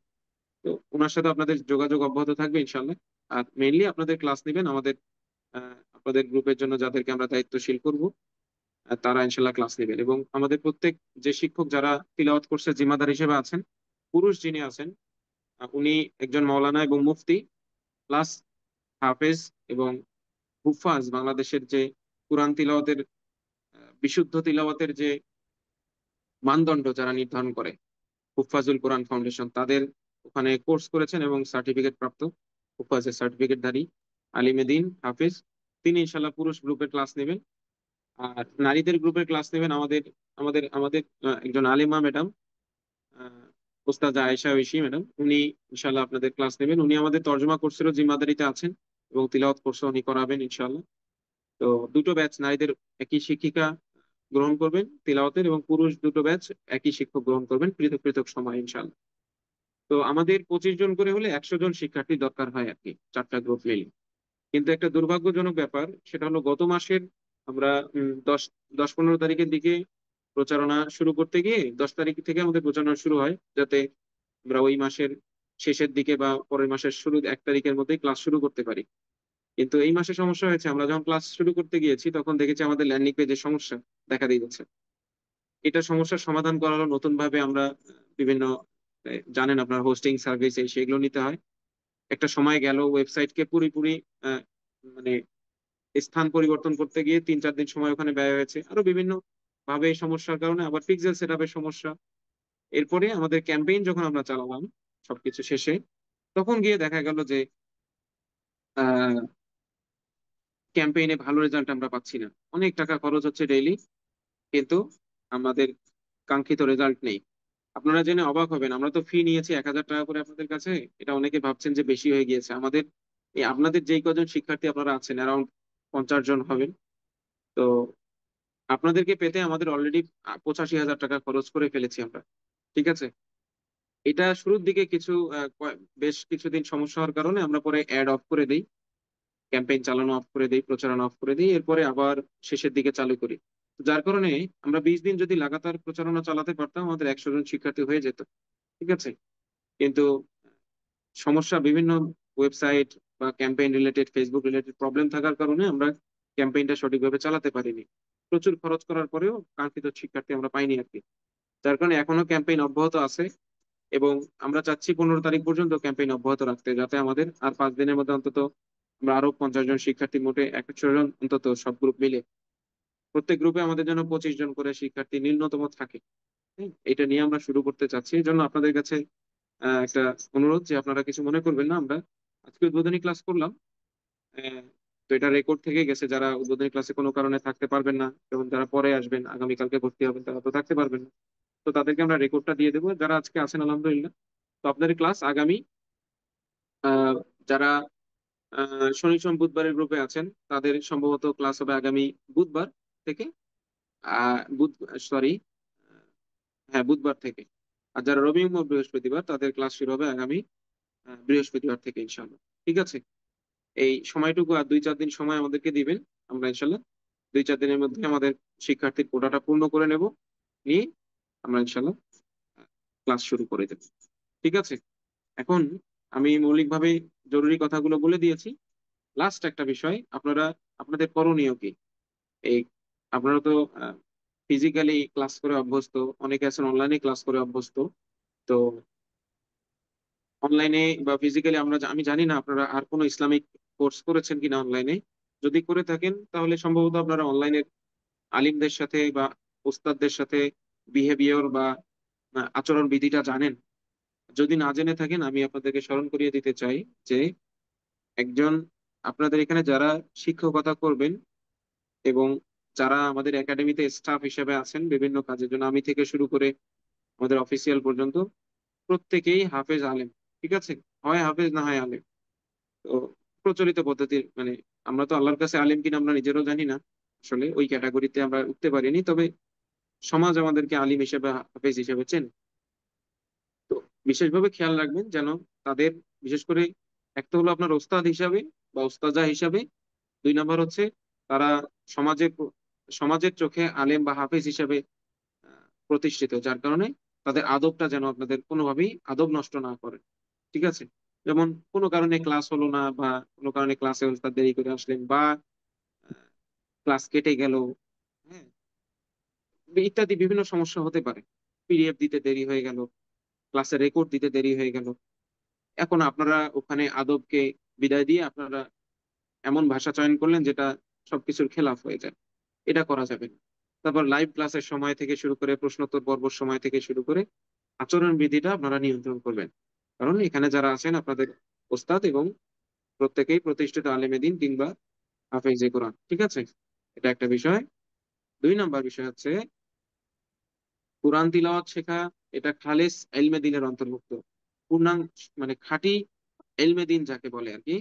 তো ওনার সাথে আপনাদের যোগাযোগ অব্যাহত থাকবে ইনশাল্লাহ। আর মেইনলি আপনাদের ক্লাস নেবেন আমাদের আপনাদের গ্রুপের জন্য যাদেরকে আমরা দায়িত্বশীল করব, তারা ইনশাল্লাহ ক্লাস নেবেন। এবং আমাদের প্রত্যেক যে শিক্ষক যারা তিলাওয়াত কোর্সের জিম্মাদার হিসেবে আছেন, পুরুষ যিনি আছেন উনি একজন মাওলানা এবং মুফতি প্লাস হাফেজ এবং হুফাজ, বাংলাদেশের যে কুরআন তিলাওয়াতের বিশুদ্ধ তিলাওয়াতের যে মানদণ্ড যারা নির্ধারণ করে, হুফাজুল কোরআন ফাউন্ডেশন, তাদের ওখানে কোর্স করেছেন এবং সার্টিফিকেট প্রাপ্ত হুফাজের সার্টিফিকেটধারী আলিমেদিন হাফিজ, তিনি ইনশাল্লাহ পুরুষ গ্রুপের ক্লাস নেবেন। আর নারীদের গ্রুপের ক্লাস নেবেন আমাদের আমাদের আমাদের একজন আলিমা ম্যাডাম, ওস্তাদা আয়েশা ঐশী ম্যাডাম, উনি ইনশাল্লাহ আপনাদের ক্লাস নেবেন। উনি আমাদের তর্জমা কোর্সেরও জিম্মাদারিতে আছেন এবং তিলাওয়াত কোর্সও উনি করাবেন ইনশাল্লাহ। তো দুটো ব্যাচ, নারীদের একই শিক্ষিকা গ্রহণ করবেন তিলাওয়াতের, এবং পুরুষ দুটো ব্যাচ একই শিক্ষক গ্রহণ করবেন পৃথক পৃথক সময় ইনশাল্লাহ। তো আমাদের 25 জন করে হলে 100 জন শিক্ষার্থী দরকার হয় আর কি, 4টা গ্রুপ মিলে। কিন্তু একটা দুর্ভাগ্যজনক ব্যাপার, সেটা হলো গত মাসের আমরা 10-15 তারিখের দিকে প্রচারণা শুরু করতে গিয়ে 10 তারিখ থেকে আমাদের প্রচারণা শুরু হয়, যাতে আমরা ওই মাসের শেষের দিকে বা পরের মাসের শুরু 1 তারিখের মধ্যেই ক্লাস শুরু করতে পারি। কিন্তু এই মাসে সমস্যা হয়েছে, আমরা যখন ক্লাস শুরু করতে গিয়েছি তখন দেখেছি আমাদের ল্যান্ডিং পেজে সমস্যা দেখা দিয়েছে। এটা সমস্যার সমাধান করা হলো নতুন ভাবে আমরা বিভিন্ন জানেন আপনার হোস্টিং সার্ভিস সেগুলো নিতে হয়। একটা সময় গেল ওয়েবসাইটকে পুরোপুরি আহ, মানে স্থান পরিবর্তন করতে গিয়ে 3-4 দিন সময় ওখানে ব্যয় হয়েছে, আরো বিভিন্ন ভাবে এই সমস্যার কারণে, আবার পিক্সেল সেটআপের সমস্যা। এরপরে আমাদের ক্যাম্পেইন যখন আমরা চালালাম সবকিছু শেষে, তখন গিয়ে দেখা গেল যে ক্যাম্পেইনে ভালো রেজাল্ট আমরা পাচ্ছি না, অনেক টাকা খরচ হচ্ছে ডেইলি, কিন্তু আমাদের কাঙ্ক্ষিত রেজাল্ট নেই। আপনারা জেনে অবাক হবেন, আমরা তো ফি নিয়েছি 1,000 টাকা করে আপনাদের কাছে। এটা অনেকে ভাবছেন যে বেশি হয়ে গিয়েছে। আমাদের এই আপনাদের যেই কজন শিক্ষার্থী আপনারা আছেন, অ্যারাউন্ড 50 জন হবেন। তো আপনাদেরকে পেতে আমাদের অলরেডি 85,000 টাকা খরচ করে ফেলেছি আমরা। ঠিক আছে, এটা শুরুর দিকে কিছু বেশ কিছুদিন সমস্যা হওয়ার কারণে আমরা পরে অ্যাড অফ করে দিই, ক্যাম্পেইন চালানো অফ করে দিই, প্রচারণা অফ করে দিই, এরপরে আবার শেষের দিকে চালু করি। যার কারণে আমরা 20 দিন যদি লাগাতার প্রচারণা চালাতে পারতাম, আমাদের 100 জন শিক্ষার্থী হয়ে যেত। ঠিক আছে, কিন্তু সমস্যা বিভিন্ন ওয়েবসাইট বা campaign related, Facebook related problem থাকার কারণে আমরা ক্যাম্পেইনটা সঠিকভাবে চালাতে পারিনি। প্রচুর খরচ করার পরেও কাঙ্ক্ষিত শিক্ষার্থী আমরা পাইনি আর কি। যার কারণে এখনো ক্যাম্পেইন অব্যাহত আছে, এবং আমরা চাচ্ছি 15 তারিখ পর্যন্ত ক্যাম্পেইন অব্যাহত রাখতে, যাতে আমাদের আর 5 দিনের মধ্যে অন্তত আমরা আরো 50 জন শিক্ষার্থী, মোটে 100 জন অন্তত সব গ্রুপ মিলে, প্রত্যেক গ্রুপে আমাদের জন্য 25 জন করে শিক্ষার্থী ন্যূনতম থাকে। হ্যাঁ, এটা নিয়ে আমরা শুরু করতে চাচ্ছি। এই জন্য আপনাদের কাছে একটা অনুরোধ, যে আপনারা কিছু মনে করবেন না, আমরা আজকে উদ্বোধনী ক্লাস করলাম। আহ, তো এটা রেকর্ড থেকে গেছে, যারা উদ্বোধনী ক্লাসে কোনো কারণে থাকতে পারবেন না, যেমন যারা পরে আসবেন আগামীকালকে ভর্তি হবেন, তারা তো থাকতে পারবেন না, তো তাদেরকে আমরা রেকর্ডটা দিয়ে দেবো। যারা আজকে আছেন আলহামদুলিল্লাহ, তো আপনাদের ক্লাস আগামী আহ, যারা শনি সোম বুধবারের গ্রুপে আছেন, তাদের সম্ভবত ক্লাস হবে আগামী বুধবার থেকে, বুধ সরি হ্যাঁ বুধবার থেকে। আর যারা রবি ও বৃহস্পতিবার, তাদের ক্লাস শুরু হবে আগামী বৃহস্পতিবার থেকে ইনশাল্লাহ। ঠিক আছে, এই সময়টুকু আর 2-4 দিন সময় আমাদেরকে দিবেন। আমরা ইনশাল্লাহ 2-4 দিনের মধ্যে আমাদের শিক্ষার্থীর কোটাটা পূর্ণ করে নেব, নিয়ে আমরা ইনশাল্লাহ ক্লাস শুরু করে দেব। ঠিক আছে, এখন আমি মৌলিকভাবে জরুরি কথাগুলো বলে দিয়েছি। লাস্ট একটা বিষয়, আপনারা আপনাদের করণীয় কি? এই আপনারা তো ফিজিক্যালি ক্লাস করে অভ্যস্ত, অনেকে আছেন অনলাইনে ক্লাস করে অভ্যস্ত। তো অনলাইনে বা ফিজিক্যালি আমি জানি না আপনারা আর কোনো ইসলামিক কোর্স করেছেন কিনা অনলাইনে। যদি করে থাকেন তাহলে সম্ভবত আপনারা অনলাইনের আলিমদের সাথে বা ওস্তাদদের সাথে বিহেভিয়ার বা আচরণ বিধিটা জানেন। যদি না জেনে থাকেন, আমি আপনাদেরকে স্মরণ করিয়ে দিতে চাই যে একজন আপনাদের এখানে যারা শিক্ষকতা করবেন এবং যারা আমাদের একাডেমিতে স্টাফ হিসেবে আছেন বিভিন্ন কাজের জন্য, আমি থেকে শুরু করে আমাদের অফিসিয়াল পর্যন্ত, প্রত্যেকেই হাফেজ আলেম। ঠিক আছে, হয় হাফেজ না হয় আলেম। তো প্রচলিত পদ্ধতির আমরা তো আল্লাহর কাছে আলেম কিনা আমরা নিজেরও জানি না, আসলে ওই ক্যাটাগরিতে আমরা উঠতে পারিনি, তবে সমাজ আমাদেরকে আলিম হিসেবে, হাফেজ হিসেবে চেন। তো বিশেষভাবে খেয়াল রাখবেন যেন তাদের বিশেষ করে একটা হলো আপনার ওস্তাদ হিসাবে বা ওস্তাজা হিসাবে, 2 নাম্বার হচ্ছে তারা সমাজের চোখে আলেম বা হাফেজ হিসাবে প্রতিষ্ঠিত, যার কারণে তাদের আদবটা যেন আপনাদের কোনোভাবেই আদব নষ্ট না করে। ঠিক আছে? যেমন কোনো কারণে ক্লাস হলো না, বা কোনো কারণে ক্লাসে ওস্তাদ দেরি করে আসলেন, বা ক্লাস কেটে গেল, হ্যাঁ, ইত্যাদি বিভিন্ন সমস্যা হতে পারে। পিডিএফ দিতে দেরি হয়ে গেল, ক্লাসে রেকর্ড দিতে দেরি হয়ে গেল। এখন আপনারা ওখানে আদবকে বিদায় দিয়ে আপনারা এমন ভাষা চয়ন করলেন যেটা সবকিছুর খেলাফ হয়ে যায়। এটা করা যাবে না। তারপর লাইভ ক্লাসের সময় থেকে শুরু করে প্রশ্নোত্তর পর্বর সময় থেকে শুরু করে আচরণ বিধিটা আপনারা নিয়ন্ত্রণ করবেন। কারণ এখানে যারা আছেন আপনাদের ওস্তাদ, এবং প্রত্যেকেই প্রতিষ্ঠিত আলেমে দ্বীন কিংবা হাফেজে কোরআন। ঠিক আছে? এটা একটা বিষয়। 2 নাম্বার বিষয় হচ্ছে কোরআন তিলাওয়াত শেখা। এটা খালেস ইলমে দ্বীনের অন্তর্ভুক্ত, পূর্ণাঙ্গ মানে খাঁটি ইলমে দ্বীন যাকে বলে আর কি,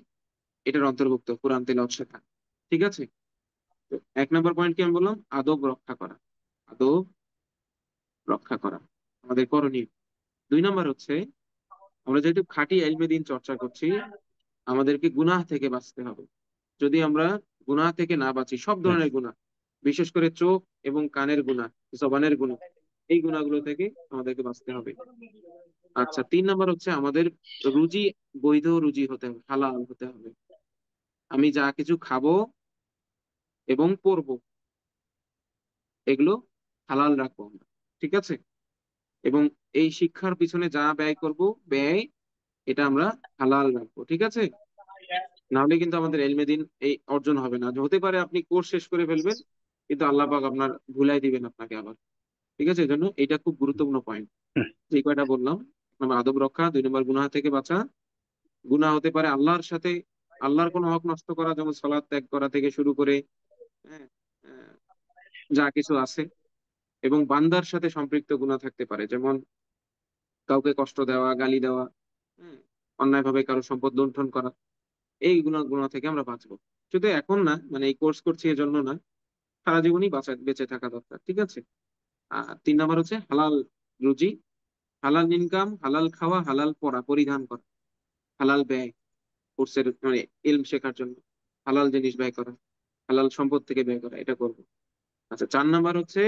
এটার অন্তর্ভুক্ত কোরআন তিলাওয়াত শেখা। ঠিক আছে? তো 1 নাম্বার পয়েন্ট কি আমি বললাম? আদব রক্ষা করা। আদব রক্ষা করা আমাদের করণীয়। 2 নাম্বার হচ্ছে আমরা যেহেতু খাঁটি ইলমে দ্বীন চর্চা করছি, আমাদেরকে গুনাহ থেকে বাঁচতে হবে। যদি আমরা গুনাহ থেকে না বাঁচি, সব ধরনের গুনাহ, বিশেষ করে চোখ এবং কানের গুনাহ, জবানের গুনাহ, এই গুনাহগুলো থেকে আমাদেরকে বাঁচতে হবে। আচ্ছা, 3 নাম্বার হচ্ছে আমাদের রুজি বৈধ রুজি হতে হবে, হালাল হতে হবে। আমি যা কিছু খাবো এবং পরবো, এগুলো হালাল রাখবো আমরা। ঠিক আছে? এবং এই শিক্ষার পিছনে যা ব্যয় করব, ব্যয় এটা আমরা হালাল রাখবো। ঠিক আছে? না হলে কিন্তু আমাদের এলমে দিন এই অর্জন হবে না। হতে পারে আপনি কোর্স শেষ করে ফেলবেন, কিন্তু আল্লাহ পাক আপনার ভুলাই দিবেন আপনাকে আবার। ঠিক আছে? এই জন্য এটা খুব গুরুত্বপূর্ণ পয়েন্ট, যে কয়টা বললাম। 1 নাম্বার আদব রক্ষা, 2 নাম্বার গুনাহ থেকে বাঁচা। গুনাহ হতে পারে আল্লাহর সাথে, আল্লাহর কোনো হক নষ্ট করা, যেমন সালাত ত্যাগ করা থেকে শুরু করে, হ্যাঁ, আহ, যা কিছু আছে। এবং বান্দার সাথে সম্পৃক্ত গুনাহ থাকতে পারে, যেমন কাউকে কষ্ট দেওয়া, গালি দেওয়া, হ্যাঁ, অন্যায়ভাবে কারো সম্পদ লুণ্ঠন করা। এই গুনাহ থেকে আমরা বাঁচবো। শুধু এখন না, মানে এই কোর্স করছি এজন্য না, সারা জীবনই বেঁচে থাকা দরকার। ঠিক আছে? আর 3 নাম্বার হচ্ছে হালাল রুজি, হালাল ইনকাম, হালাল খাওয়া, হালাল পরা পরিধান করা, হালাল ব্যয়, কোর্সের মানে ইলম শেখার জন্য হালাল জিনিস ব্যয় করা, হালাল সম্পদ থেকে ব্যয় করা, এটা করবো। আচ্ছা, 4 নাম্বার হচ্ছে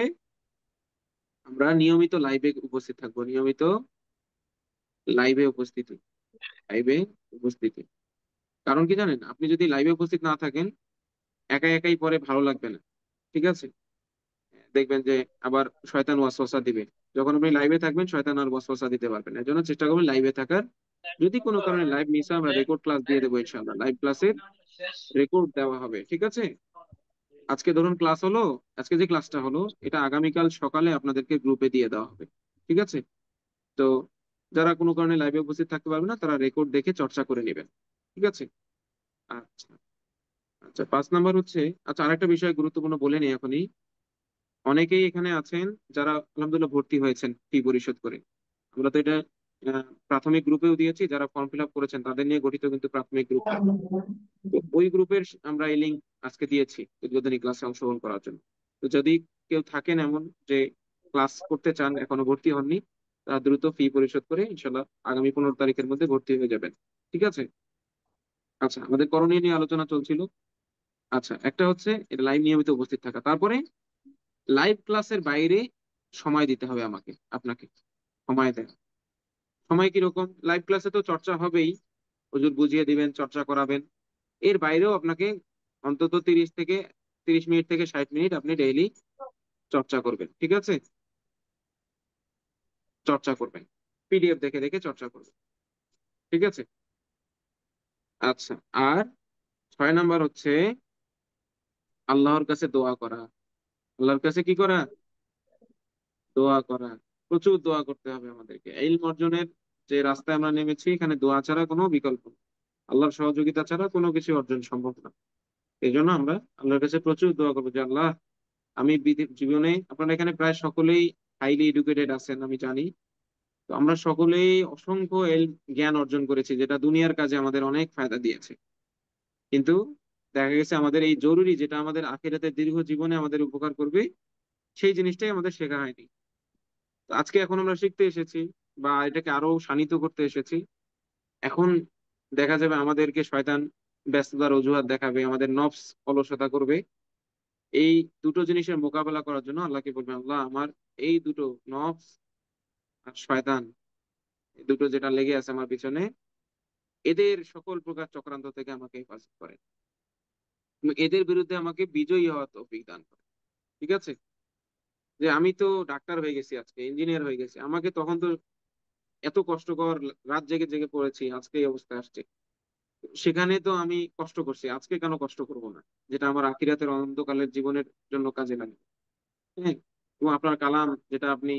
আমরা নিয়মিত লাইভে উপস্থিত থাকবো। নিয়মিত লাইভে উপস্থিতি, লাইভে উপস্থিতি। কারণ কি জানেন? আপনি যদি লাইভে উপস্থিত না থাকেন, একাই একাই পরে ভালো লাগবে না। ঠিক আছে? দেখবেন যে আবার শয়তান ওয়াসওয়াসা দিবে। যখন আপনি লাইভে থাকবেন, শয়তান আর ওয়াসওয়াসা দিতে পারবেন না। এর জন্য চেষ্টা করবেন লাইভে থাকার। যদি কোনো কারণে লাইভ মিস হয়, আমরা রেকর্ড ক্লাস দিয়ে দেবো ইনশাআল্লাহ। লাইভ ক্লাসের রেকর্ড দেওয়া হবে। ঠিক আছে? আজকে ধরুন ক্লাস হলো, আজকে যে ক্লাসটা হলো এটা আগামীকাল সকালে আপনাদেরকে গ্রুপে দিয়ে দেওয়া হবে। ঠিক আছে? তো যারা কোনো কারণে লাইভে উপস্থিত থাকতে পারবে না, তারা রেকর্ড দেখে চর্চা করে নেবেন। ঠিক আছে? আচ্ছা। আচ্ছা, 5 নাম্বার হচ্ছে, আচ্ছা আরেকটা বিষয় গুরুত্বপূর্ণ বলে নিই এখনই। অনেকেই এখানে আছেন যারা আলহামদুলিল্লাহ ভর্তি হয়েছেন ফি পরিশোধ করে। আমরা তো এটা প্রাথমিক গ্রুপেও দিয়েছি, যারা ফর্ম ফিল আপ করেছেন তাদের নিয়ে গঠিত কিন্তু প্রাথমিক গ্রুপটা। তো ওই গ্রুপের আমরা এই লিঙ্ক আজকে দিয়েছি উদ্বোধনী ক্লাসে অংশগ্রহণ করার জন্য। তো যদি কেউ থাকেন এমন যে ক্লাস করতে চান, এখনো ভর্তি হননি, তারা দ্রুত ফি পরিশোধ করে ইনশাল্লাহ আগামী 15 তারিখের মধ্যে ভর্তি হয়ে যাবেন। ঠিক আছে? আচ্ছা, আমাদের করণীয় নিয়ে আলোচনা চলছিল। আচ্ছা, একটা হচ্ছে এটা লাইভ নিয়মিত উপস্থিত থাকা। তারপরে লাইভ ক্লাসের বাইরে সময় দিতে হবে আমাকে, আপনাকে সময় দেন। সময় কিরকম? লাইভ ক্লাসে তো চর্চা হবেই, হুজুর বুঝিয়ে দিবেন, চর্চা করাবেন। এর বাইরেও আপনাকে অন্তত 30 মিনিট থেকে 60 মিনিট আপনি ডেইলি চর্চা করবেন। ঠিক আছে? চর্চা করবেন, পিডিএফ দেখে দেখে চর্চা করবেন। ঠিক আছে? আচ্ছা, আর 6 নাম্বার হচ্ছে আল্লাহর কাছে দোয়া করা। আল্লাহর কাছে কি করা? দোয়া করা। প্রচুর দোয়া করতে হবে আমাদেরকে। ইলম অর্জনের যে রাস্তায় আমরা নেমেছি, এখানে দোয়া ছাড়া কোনো বিকল্প নেই। আল্লাহর সহযোগিতা ছাড়া কোনো কিছু অর্জন সম্ভব না। এই জন্য আমরা আল্লাহর কাছে প্রচুর দোয়া করবো যে আল্লাহ, আমি জীবনে, আপনারা এখানে প্রায় সকলেই হাইলি এডুকেটেড আছেন আমি জানি। তো আমরা সকলেই অসংখ্য জ্ঞান অর্জন করেছি, যেটা দুনিয়ার কাজে আমাদের অনেক ফায়দা দিয়েছে। কিন্তু দেখা গেছে আমাদের এই জরুরি, যেটা আমাদের আখিরাতের দীর্ঘ জীবনে আমাদের উপকার করবে, সেই জিনিসটাই আমাদের শেখা হয়নি। তো আজকে এখন আমরা শিখতে এসেছি, বা এটাকে আরো শানিত করতে এসেছি। এখন দেখা যাবে আমাদেরকে শয়তান ব্যস্ততার অজুহাত দেখাবে, আমাদের নফস অলসতা করবে। এই দুটো জিনিসের মোকাবেলা করার জন্য আল্লাহকে বলবেন, আল্লাহ আমার এই দুটো নফস আর শয়তান, এই দুটো যেটা লেগে আছে আমার পিছনে, এদের সকল প্রকার চক্রান্ত থেকে আমাকে হেফাজত করে এবং এদের বিরুদ্ধে আমাকে বিজয়ী হওয়ার তৌফিক দান করে। ঠিক আছে? যে আমি তো ডাক্তার হয়ে গেছি, আজকে ইঞ্জিনিয়ার হয়ে গেছি, আমাকে তখন তো এত কষ্টকর রাত জেগে জেগে পড়েছি, আজকে এই অবস্থা আসছে। সেখানে তো আমি কষ্ট করছি, আজকে কেন কষ্ট করব না, যেটা আমার আখিরাতের অনন্তকালের জীবনের জন্য কাজে লাগে। হ্যাঁ। এবং আপনার কালাম যেটা আপনি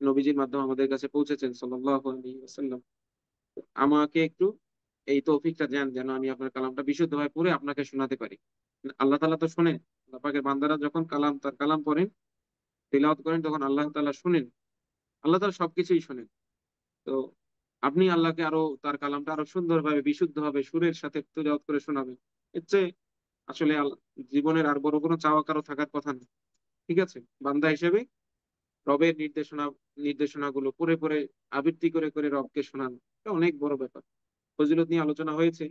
নবীজির মাধ্যমে আমাদের কাছে পৌঁছেছেন সাল্লাল্লাহু আলাইহি ওয়াসাল্লাম, আমাকে একটু এই তৌফিকটা দেন যেন আমি আপনার কালামটা বিশুদ্ধভাবে পড়ে আপনাকে শোনাতে পারি। আল্লাহ তাআলা তো শোনেন, আল্লাহ পাকের বান্দারা যখন তার কালাম পড়েন, তিলাওয়াত করেন, তখন আল্লাহ তাআলা শুনেন। আল্লাহ তাআলা সবকিছুই শোনেন। তো আপনি আল্লাহকে আরো তার কালামটা আরো সুন্দরভাবে বিশুদ্ধভাবে সুরের সাথে তিলাওয়াত করে শোনাবেন। এর চেয়ে আসলে জীবনের আর বড় কোনো চাওয়া কারো থাকার কথা না। ঠিক আছে? বান্দা হিসেবে রবের নির্দেশনাগুলো পড়ে পড়ে আবৃত্তি করে করে রবকে শোনানো, এটা অনেক বড় ব্যাপার। ফজিলত নিয়ে আলোচনা হয়েছে,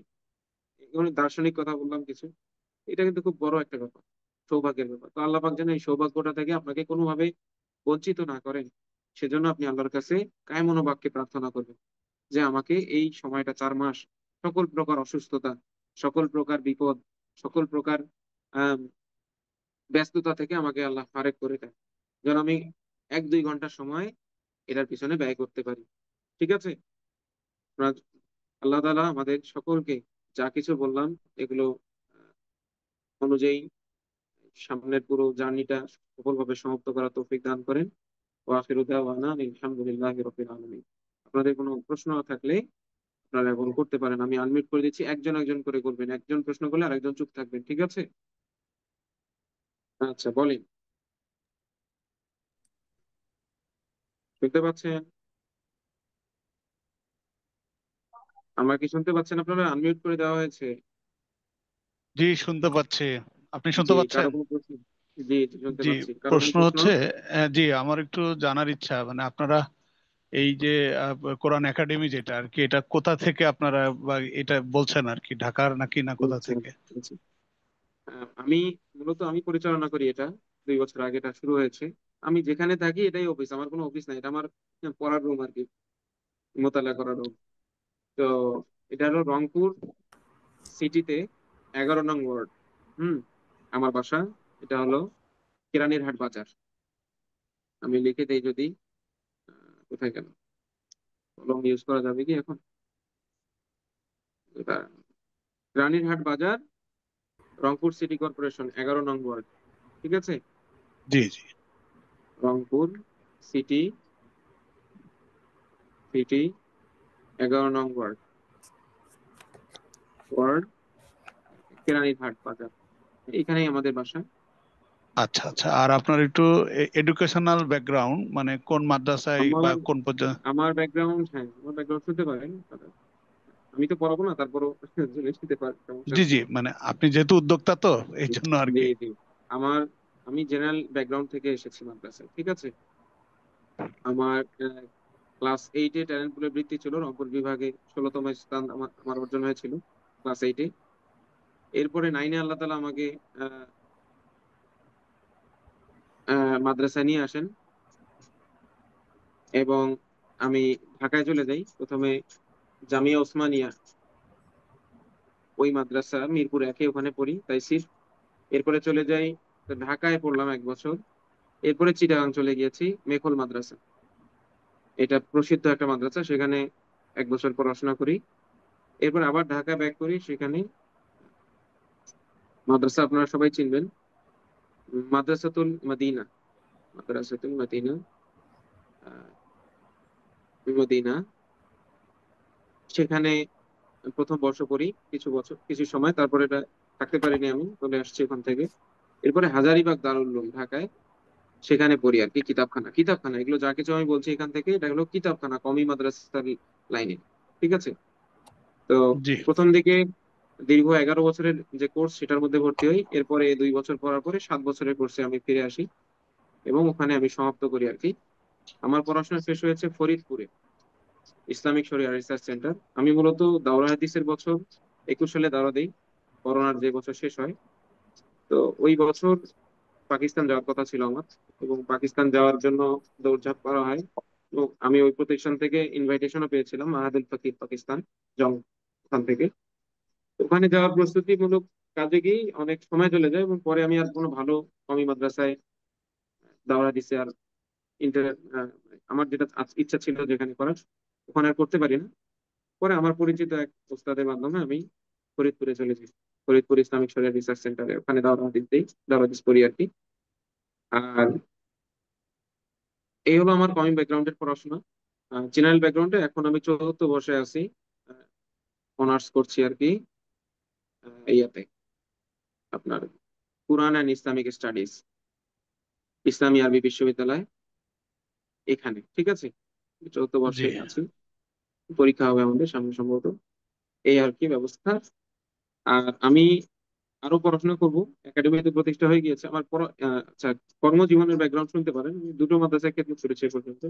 এখানে দার্শনিক কথা বললাম কিছু, এটা কিন্তু খুব বড় একটা ব্যাপার, সৌভাগ্যের ব্যাপার। তো আল্লাহ পাক যেন এই সৌভাগ্যটা থেকে আপনাকে কোনোভাবে বঞ্চিত না করেন, সেজন্য আপনি আল্লাহর কাছে কায়মনোবাক্যে প্রার্থনা করবেন যে আমাকে এই সময়টা 4 মাস সকল প্রকার অসুস্থতা, সকল প্রকার বিপদ, সকল প্রকার আহ ব্যস্ততা থেকে আমাকে আল্লাহ ফারেক করে দেন, যেন আমি 1-2 ঘন্টা সময় এটার পিছনে ব্যয় করতে পারি। ঠিক আছে? আমরা আল্লাহ তাআলা আমাদের সকলকে যা কিছু বললাম এগুলো আহ, অনুযায়ী সামনের পুরো জার্নিটা সফলভাবে সমাপ্ত করার তৌফিক দান করেন। ওয়া আখিরু দাওয়ানা আলহামদুলিল্লাহি রাব্বিল আলামিন। আপনাদের কোনো প্রশ্ন থাকলে আপনারা এখন করতে পারেন, আমি আনমিউট করে দিচ্ছি, একজন একজন করে করবেন, একজন প্রশ্ন করলে আরেকজন চুপ থাকবেন। ঠিক আছে? আচ্ছা, বলেন। শুনতে পাচ্ছেন? আমার কি শুনতে পাচ্ছেন? আপনারা আনমিউট করে দেওয়া হয়েছে। জি, শুনতে পাচ্ছি। আপনি শুনতে জি, কারো পাচ্ছেন? কোনো প্রশ্ন? জি জি, শুনতে জি, পাচ্ছি। কারো কোনো প্রশ্ন প্রশ্ন? হচ্ছে, জি আমার একটু জানার ইচ্ছা, মানে আপনারা এই যে কোরআন একাডেমি যেটা আর কি, এটা কোথা থেকে আপনারা বা এটা বলছেন আর কি, ঢাকার নাকি না কোথা আচ্ছা থেকে? আচ্ছা। আমি মূলত আমি পরিচালনা করি এটা, 2 বছর আগে এটা শুরু হয়েছে। আমি যেখানে থাকি এটাই অফিস, আমার কোনো অফিস নাই, এটা আমার পড়ার রুম আর কি, মোতালা করার রুম। তো এটা হলো রংপুর সিটিতে 11 নং ওয়ার্ড। হুম। আমার বাসা এটা হলো কেরানীরহাট বাজার। আমি লিখে দেই যদি, কোথায় গেল, কলম ইউজ করা যাবে কি এখন? এটা কেরানীরহাট বাজার, রংপুর সিটি কর্পোরেশন, 11 নং ওয়ার্ড। ঠিক আছে? জি জি। রংপুর সিটি সিটি 11 নং ওয়ার্ড, ওয়ার্ড কেরানীরহাট বাজার, এখানেই আমাদের বাসা। আচ্ছা আচ্ছা। আর আপনার একটু এডুকেশনাল ব্যাকগ্রাউন্ড, মানে কোন মাদ্রাসায় বা আমার কোন পর্যায়ে? আমার ব্যাকগ্রাউন্ড, হ্যাঁ আমার ব্যাকগ্রাউন্ড শুনতে পারেন। আমি তো পড়াবো না, তারপরও জেনে নিতে পারেন, সমস্যা জি নেই। জি, মানে আপনি যেহেতু উদ্যোক্তা তো এই জন্য আর জি কি। জি। আমার আমি জেনারেল ব্যাকগ্রাউন্ড থেকে এসেছি মাদ্রাসায়। ঠিক আছে? আমার ক্লাস 8-এ ট্যালেন্ট পুলের বৃত্তি ছিল, রংপুর বিভাগে 16তম স্থান আমার আমার অর্জন হয়েছিল ক্লাস 8-এ। এরপরে 9-এ আল্লাহ তালা আমাকে আহ, মাদ্রাসায় নিয়ে আসেন এবং আমি ঢাকায় চলে যাই। প্রথমে জামিয়া ওসমানিয়া, ওই মাদ্রাসা মিরপুর 1-এ, ওখানে পড়ি তাইসির। এরপরে চলে যাই ঢাকায়, পড়লাম 1 বছর। এরপরে চিটাগাং চলে গিয়েছি মেখল মাদ্রাসা, এটা প্রসিদ্ধ একটা মাদ্রাসা, সেখানে 1 বছর পড়াশোনা করি। এরপর আবার ঢাকা ব্যাক করি, সেখানে মাদ্রাসা আপনারা সবাই চিনবেন, মাদ্রাসাতুল মদিনা, মাদ্রাসাতুল মদিনা, আহ, মদিনা, সেখানে প্রথম বর্ষ পড়ি কিছু বছর, কিছু সময়, তারপরে এটা থাকতে পারিনি, আমি চলে আসছি ওখান থেকে। এরপরে হাজারীবাগ দারুল উলুম ঢাকায়, সেখানে পড়ি আর কি, কিতাবখানা কিতাবখানা, এগুলো যা কিছু আমি বলছি এখান থেকে, এটা হলো কিতাবখানা, কমি মাদ্রাসার লাইনে। ঠিক আছে? তো জি প্রথম দিকে দীর্ঘ 11 বছরের যে কোর্স, সেটার মধ্যে ভর্তি হই। এরপরে 2 বছর পড়ার পরে 7 বছরের কোর্সে আমি ফিরে আসি এবং ওখানে আমি সমাপ্ত করি আর কি। আমার পড়াশোনা শেষ হয়েছে ফরিদপুরে, ইসলামিক শরিয়া রিসার্চ সেন্টার। আমি মূলত দাওরা হাদিসের বছর 21 সালে দাওরা দিই, করোনার যে বছর শেষ হয়। তো ওই বছর পাকিস্তান যাওয়ার কথা ছিল আমার, এবং পাকিস্তান যাওয়ার জন্য দৌড়ঝাঁপ করা হয়। তো আমি ওই প্রতিষ্ঠান থেকে ইনভাইটেশনও পেয়েছিলাম, মাহাদুল ফকির পাকিস্তান, জং, ওখান থেকে। তো ওখানে যাওয়ার প্রস্তুতিমূলক কাজে গিয়ে অনেক সময় চলে যায়, এবং পরে আমি আর কোনো ভালো কমি মাদ্রাসায় দাওরা দিতে আর ইন্টার আমার যেটা ইচ্ছা ছিল যেখানে করার, ওখানে আর করতে পারি না। পরে আমার পরিচিত এক ওস্তাদের মাধ্যমে আমি ফরিদপুরে চলে যাই, ফরিদপুর ইসলামিক শরিয়া রিসার্চ সেন্টারে, ওখানে দাওরা হাদিস দিই, দাওরা হাদিস পড়ি আর কি। আর এই হলো আমার কমি ব্যাকগ্রাউন্ডের পড়াশোনা। জেনারেল ব্যাকগ্রাউন্ডে এখন আমি 4th বর্ষে আছি, অনার্স করছি আর কি, ইয়াতে আপনার কুরআন অ্যান্ড ইসলামিক স্টাডিজ, ইসলামী আরবি বিশ্ববিদ্যালয় এখানে, ঠিক আছে। 4th জি। বর্ষে আছি, পরীক্ষা হবে আমাদের সামনে সম্ভবত, এই আর কি ব্যবস্থা। আর আমি আরো পড়াশোনা করব, একাডেমিতে প্রতিষ্ঠা হয়ে গিয়েছে আমার আচ্ছা, কর্মজীবনের ব্যাকগ্রাউন্ড শুনতে পারেন। আমি দুটো মাদ্রাসায় খেদমত করেছি এ পর্যন্ত।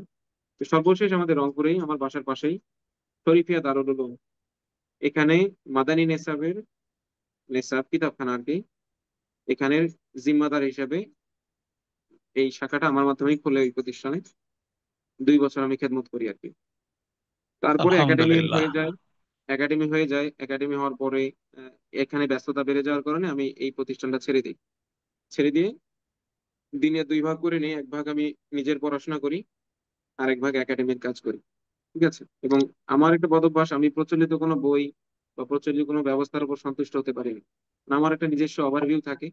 তো সর্বশেষ আমাদের রংপুরেই, আমার বাসার পাশেই শরীফিয়া দারুল উলুম, এখানে মাদানী নেসাব কিতাবখানা আর কি, এখানের জিম্মাদার হিসেবে এই শাখাটা আমার মাধ্যমেই খোলে ওই প্রতিষ্ঠানে। 2 বছর আমি খেদমত করি আর কি। তারপরে আলহামদুলিল্লাহ। একাডেমি হওয়ার পরে আহ, এখানে ব্যস্ততা বেড়ে যাওয়ার কারণে আমি এই প্রতিষ্ঠানটা ছেড়ে দিই। ছেড়ে দিয়ে দিনে 2 ভাগ করে নিই, 1 ভাগ আমি নিজের পড়াশোনা করি, আর 1 ভাগ একাডেমির কাজ করি, ঠিক আছে। এবং আমার একটা বদ অভ্যাস, আমি প্রচলিত কোনো বই বা প্রচলিত কোনো ব্যবস্থার উপর সন্তুষ্ট হতে পারি না। আমার একটা নিজস্ব ওভারভিউ থাকে,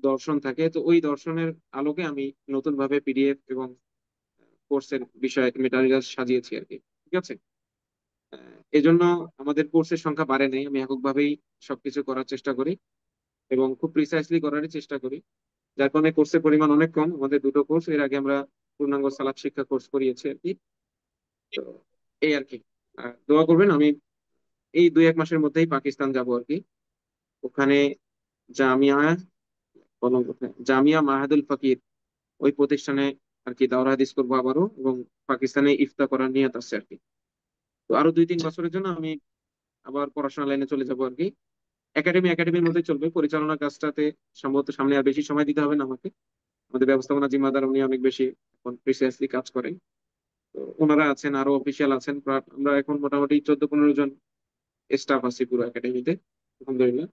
দর্শন থাকে। তো ওই দর্শনের আলোকে আমি নতুন ভাবে পিডিএফ এবং কোর্সের বিষয় মেটারিয়াল সাজিয়েছি আর কি, ঠিক আছে। এজন্য আমাদের কোর্সের সংখ্যা বাড়ে নাই, আমি এককভাবেই সবকিছু করার চেষ্টা করি এবং খুব প্রিসাইসলি করারই চেষ্টা করি। যার কারণে কোর্সের পরিমাণ অনেক কম। আমাদের 2টো কোর্স, এর আগে আমরা পূর্ণাঙ্গ সালাত শিক্ষা কোর্স করিয়েছি আর কি। তো এই আর কি। দোয়া করবেন, আমি এই 2-1 মাসের মধ্যেই পাকিস্তান যাব আর কি। ওখানে জামিয়া, বললাম কোথায়, জামিয়া মাহাদুল ফকির, ওই প্রতিষ্ঠানে আর কি দাওরা হাদিস করবো আবারও, এবং পাকিস্তানে ইফতা করার নিয়ত আছে আর কি। তো আরো 2-3 বছরের জন্য আমি আবার পড়াশোনা লাইনে চলে যাবো আর কি। একাডেমির মধ্যে চলবে, পরিচালনা কাজটাতে সম্ভবত সামনে আর বেশি সময় দিতে হবে না আমাকে। আমাদের ব্যবস্থাপনা জিম্মাদার উনি অনেক বেশি এখন প্রিসাইসলি কাজ করেন। তো ওনারা আছেন, আরো অফিসিয়াল আছেন, আমরা এখন মোটামুটি 14-15 জন স্টাফ আছি পুরো একাডেমিতে, আলহামদুলিল্লাহ।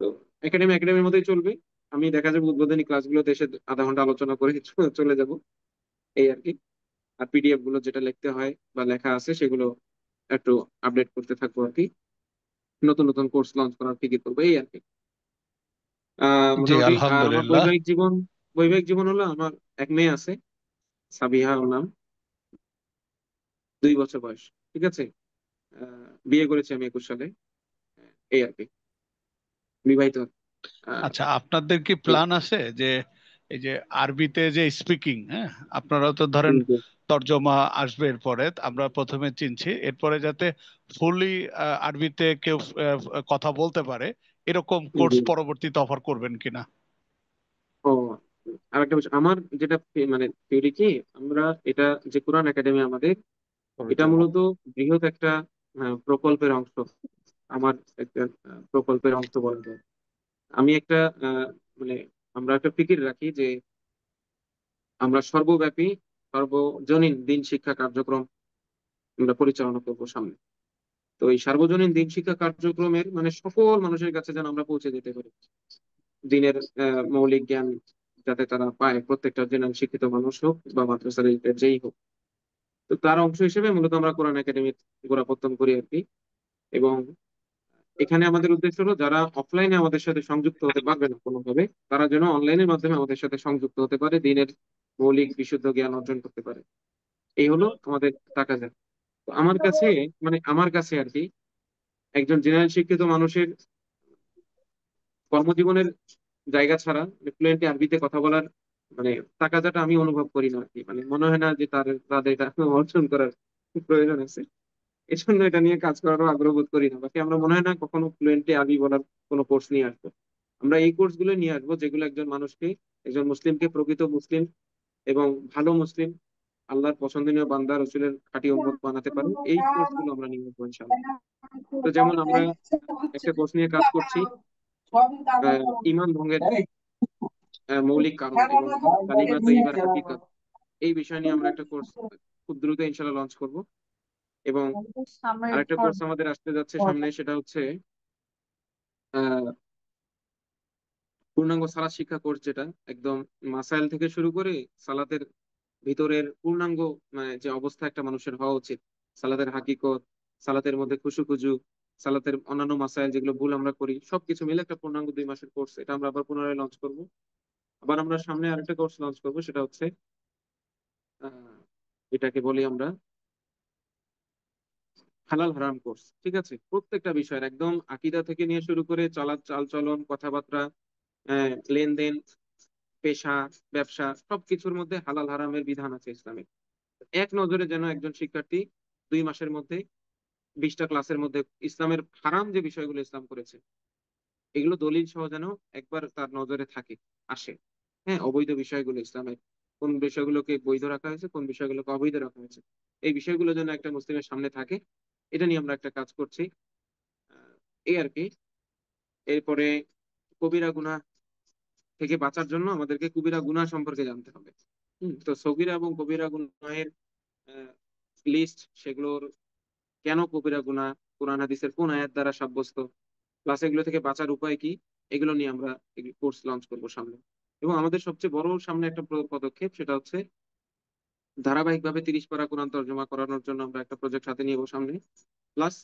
তো একাডেমির মধ্যেই চলবে। আমি দেখা যাবে উদ্বোধনী ক্লাসগুলোতে এসে আধা ঘন্টা আলোচনা করে চলে যাব, এই আর কি। আর পিডিএফ গুলো যেটা লিখতে হয় বা লেখা আছে সেগুলো একটু আপডেট করতে থাকবো আর কি। নতুন নতুন কোর্স লঞ্চ করার ফিকির করবো, এই আর কি। জি, মোটামুটি। আর আমার আলহামদুলিল্লাহ। বৈবাহিক জীবন হলো, আমার এক মেয়ে আছে, সাবিহা ওর নাম, 2 বছর বয়স, ঠিক আছে। বিয়ে করেছি আমি 21 সালে, এই আর কি, বিবাহিত। আহ, আচ্ছা, আপনাদের কি এই প্ল্যান আছে যে এই যে আরবিতে যে স্পিকিং, হ্যাঁ, আপনারাও তো ধরেন জি তর্জমা আসবে এরপরে, আমরা প্রথমে চিনছি, এরপরে যাতে ফুলি আরবিতে কেউ কথা বলতে পারে এরকম কোর্স জি। পরবর্তীতে অফার করবেন কিনা? ও, আর একটা বিষয় আমার যেটা মানে থিওরি কি, আমরা এটা যে কোরআন একাডেমি আমাদের, এটা মূলত বৃহৎ একটা প্রকল্পের অংশ। আমার একটা প্রকল্পের অংশ বলা যায়। আমি একটা মানে আমরা একটা ফিকির রাখি যে আমরা সর্বব্যাপী, সর্বজনীন দিন শিক্ষা কার্যক্রম আমরা পরিচালনা করবো সামনে। তো এই সার্বজনীন দিন শিক্ষা কার্যক্রমের মানে সকল মানুষের কাছে যেন আমরা পৌঁছে যেতে পারি, দিনের মৌলিক জ্ঞান যাতে তারা পায়, প্রত্যেকটা জেনারেল শিক্ষিত মানুষ হোক বা মাদ্রাসার যেই হোক। তো তার অংশ হিসেবে মূলত আমরা কোরআন একাডেমির গোড়াপত্তন করি আর কি। এবং এখানে আমাদের উদ্দেশ্য হলো যারা অফলাইনে আমাদের সাথে সংযুক্ত হতে পারবে না কোনোভাবে, তারা যেন অনলাইনের মাধ্যমে আমাদের সাথে সংযুক্ত হতে পারে, দিনের মৌলিক বিশুদ্ধ জ্ঞান অর্জন করতে পারে। এই হলো আমাদের তাকাজা। তো আমার কাছে আর কি, একজন জেনারেল শিক্ষিত মানুষের কর্মজীবনের জায়গা ছাড়া ফ্লুয়েন্টলি আরবিতে কথা বলার মানে তাকাজাটা আমি অনুভব করি না আর কি। মানে মনে হয় না যে তাদের এটা অর্জন করার প্রয়োজন আছে। এই জন্য এটা নিয়ে কাজ করারও আগ্রহ বোধ করি না। বাকি আমরা মনে হয় না কখনো ফ্লুয়েন্টলি আরবি বলার কোনো কোর্স নিয়ে আসবো। আমরা এই কোর্স গুলো নিয়ে আসবো যেগুলো একজন মুসলিমকে প্রকৃত মুসলিম এবং ভালো মুসলিম আল্লাহর পছন্দনীয় বান্দা রসুলের খাঁটি উম্মত বানাতে পারে, এই কোর্স গুলো আমরা নিয়ে আসবো ইনশাআল্লাহ। তো যেমন আমরা একটা কোর্স নিয়ে কাজ করছি ঈমান ভঙ্গের মৌলিক কারণ এবং কালিমা তৈয়্যিবার হাকিকত, এই বিষয় নিয়ে আমরা একটা কোর্স খুব দ্রুত ইনশাআল্লাহ লঞ্চ করব। এবং আরেকটা কোর্স আমাদের আসতে যাচ্ছে সামনে, সেটা হচ্ছে আহ পূর্ণাঙ্গ সালাত শিক্ষা কোর্স, যেটা একদম মাসাইল থেকে শুরু করে সালাতের ভিতরের পূর্ণাঙ্গ মানে যে অবস্থা একটা মানুষের হওয়া উচিত, সালাতের হাকিকত, সালাতের মধ্যে খুশু খুজু, সালাতের অন্যান্য মাসাইল যেগুলো ভুল আমরা করি, সবকিছু মিলে একটা পূর্ণাঙ্গ 2 মাসের কোর্স, এটা আমরা আবার পুনরায় লঞ্চ করব। আবার আমরা সামনে আরেকটা কোর্স লঞ্চ করব, সেটা হচ্ছে আহ এটাকে বলি আমরা হালাল হারাম কোর্স। ঠিক আছে, প্রত্যেকটা বিষয়ের একদম আকীদা থেকে নিয়ে শুরু করে চাল চলন, কথাবার্তা, লেনদেন, পেশা, ব্যবসা, সবকিছুর মধ্যে হালাল হারামের বিধান আছে ইসলামে। এক নজরে যেন একজন শিক্ষার্থী 2 মাসের মধ্যে 20টা ক্লাসের মধ্যে ইসলামের হারাম যে বিষয়গুলো ইসলাম করেছে, এগুলো দলিল সহ যেন একবার তার নজরে থাকে, আসে। হ্যাঁ, অবৈধ বিষয়গুলো ইসলামের কোন বিষয়গুলোকে বৈধ রাখা হয়েছে, কোন বিষয়গুলোকে অবৈধ রাখা হয়েছে, এই বিষয়গুলো যেন একটা মুসলিমের সামনে থাকে, এটা নিয়ে আমরা একটা কাজ করছি। এই আর কি। এরপরে কবিরা গুনাহ থেকে বাঁচার জন্য আমাদেরকে কবিরা গুনাহ সম্পর্কে জানতে হবে। তো সগীরা এবং কবিরা গুনাহের লিস্ট, সেগুলোর কেন কবিরা গুনাহ, কোরআন হাদিসের কোন আয়াত দ্বারা সাব্যস্ত, প্লাস এগুলো থেকে বাঁচার উপায় কি, এগুলো নিয়ে আমরা কোর্স লঞ্চ করবো সামনে। এবং আমাদের সবচেয়ে বড় সামনে একটা পদক্ষেপ, সেটা হচ্ছে ধারাবাহিকভাবে 30 পারা কোরআন তর্জমা করানোর জন্য আমরা একটা প্রজেক্ট হাতে নিয়ে সামনে। প্লাস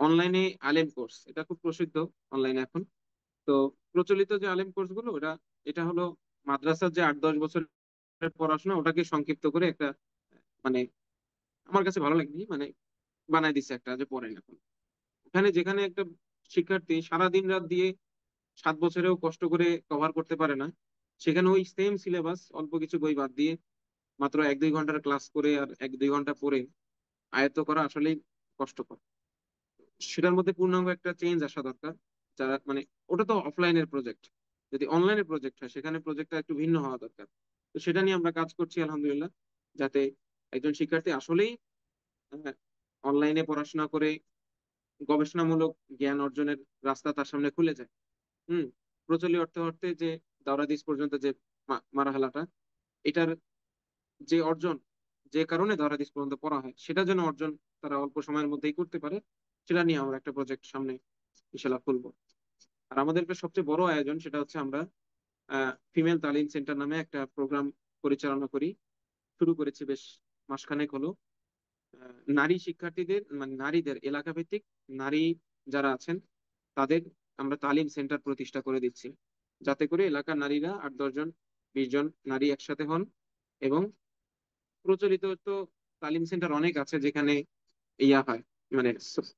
অনলাইনে আলেম কোর্স, এটা খুব প্রসিদ্ধ অনলাইনে এখন। তো প্রচলিত যে আলেম কোর্স গুলো, এটা হলো মাদ্রাসার যে 8-10 বছরের পড়াশোনা, ওটাকে সংক্ষিপ্ত করে একটা মানে আমার কাছে ভালো লাগনি, মানে বানাই দিচ্ছে একটা যে পড়েন এখন। এখানে যেখানে একটা শিক্ষার্থী সারা দিন রাত দিয়ে 7 বছরেও কষ্ট করে কভার করতে পারে না, সেখানে ওই সেম সিলেবাস অল্প কিছু বই বাদ দিয়ে মাত্র 1-2 ঘন্টার ক্লাস করে আর 1-2 ঘন্টা পড়ে আয়ত্ত করা আসলেই কষ্টকর। সেটার মধ্যে পূর্ণাঙ্গ একটা চেঞ্জ আসা দরকার। যারা মানে ওটা তো অফলাইনের প্রজেক্ট, যদি অনলাইনের প্রজেক্ট হয় সেখানে প্রজেক্টটা একটু ভিন্ন হওয়া দরকার। তো সেটা নিয়ে আমরা কাজ করছি আলহামদুলিল্লাহ, যাতে একজন শিক্ষার্থী আসলেই অনলাইনে পড়াশোনা করে গবেষণামূলক জ্ঞান অর্জনের রাস্তা তার সামনে খুলে যায়। হুম প্রচলিত অর্থে অর্থে যে দাওরাদিস পর্যন্ত যে মারাহালাটা, এটার যে অর্জন, যে কারণে দাওরাদিস পর্যন্ত পড়া হয়, সেটা যেন অর্জন তারা অল্প সময়ের মধ্যেই করতে পারে, সেটা নিয়ে আমরা একটা প্রজেক্ট সামনে ইনশাল্লাহ খুলবো। আর আমাদের একটা সবচেয়ে বড় আয়োজন, সেটা হচ্ছে আমরা ফিমেল তালিম সেন্টার নামে একটা প্রোগ্রাম পরিচালনা করি, শুরু করেছি বেশ মাসখানেক হলো। নারী শিক্ষার্থীদের মানে নারীদের এলাকা ভিত্তিক নারী যারা আছেন তাদের আমরা তালিম সেন্টার প্রতিষ্ঠা করে দিচ্ছি, যাতে করে এলাকার নারীরা 8-10 জন 20 জন নারী একসাথে হন। এবং প্রচলিত তো তালিম সেন্টার অনেক আছে যেখানে ইয়া হয়, মানে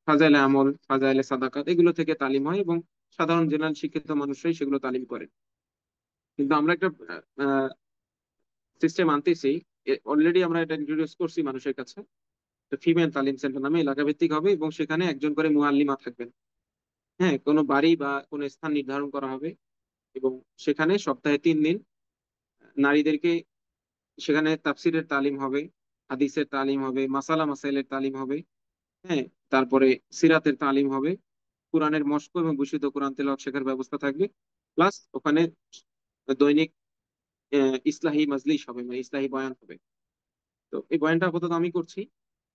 ফাজাইলে আমল, ফাজাইলে সাদাকাত, এগুলো থেকে তালিম হয় এবং সাধারণ জেনারেল শিক্ষিত মানুষরাই সেগুলো তালিম করে। কিন্তু আমরা একটা সিস্টেম আনতেছি, অলরেডি আমরা এটা ইন্ট্রোডিউস করছি মানুষের কাছে। ফিমেল তালিম সেন্টার নামে এলাকা ভিত্তিক হবে এবং সেখানে একজন করে মুআল্লিমা থাকবেন। হ্যাঁ, কোনো বাড়ি বা কোনো স্থান নির্ধারণ করা হবে এবং সেখানে সপ্তাহে 3 দিন নারীদেরকে সেখানে তাফসিরের তালিম হবে, হাদিসের তালিম হবে, মাসালা মাসাইলের তালিম হবে। হ্যাঁ, তারপরে সিরাতের তালিম হবে, কোরআনের মশক এবং বিশুদ্ধ কোরআন তেলাওয়াত শেখার ব্যবস্থা থাকবে। প্লাস ওখানে দৈনিক ইসলাহি মাজলিস হবে, মানে ইসলাহি বয়ান হবে। তো এই বয়ানটা আপাতত আমি করছি।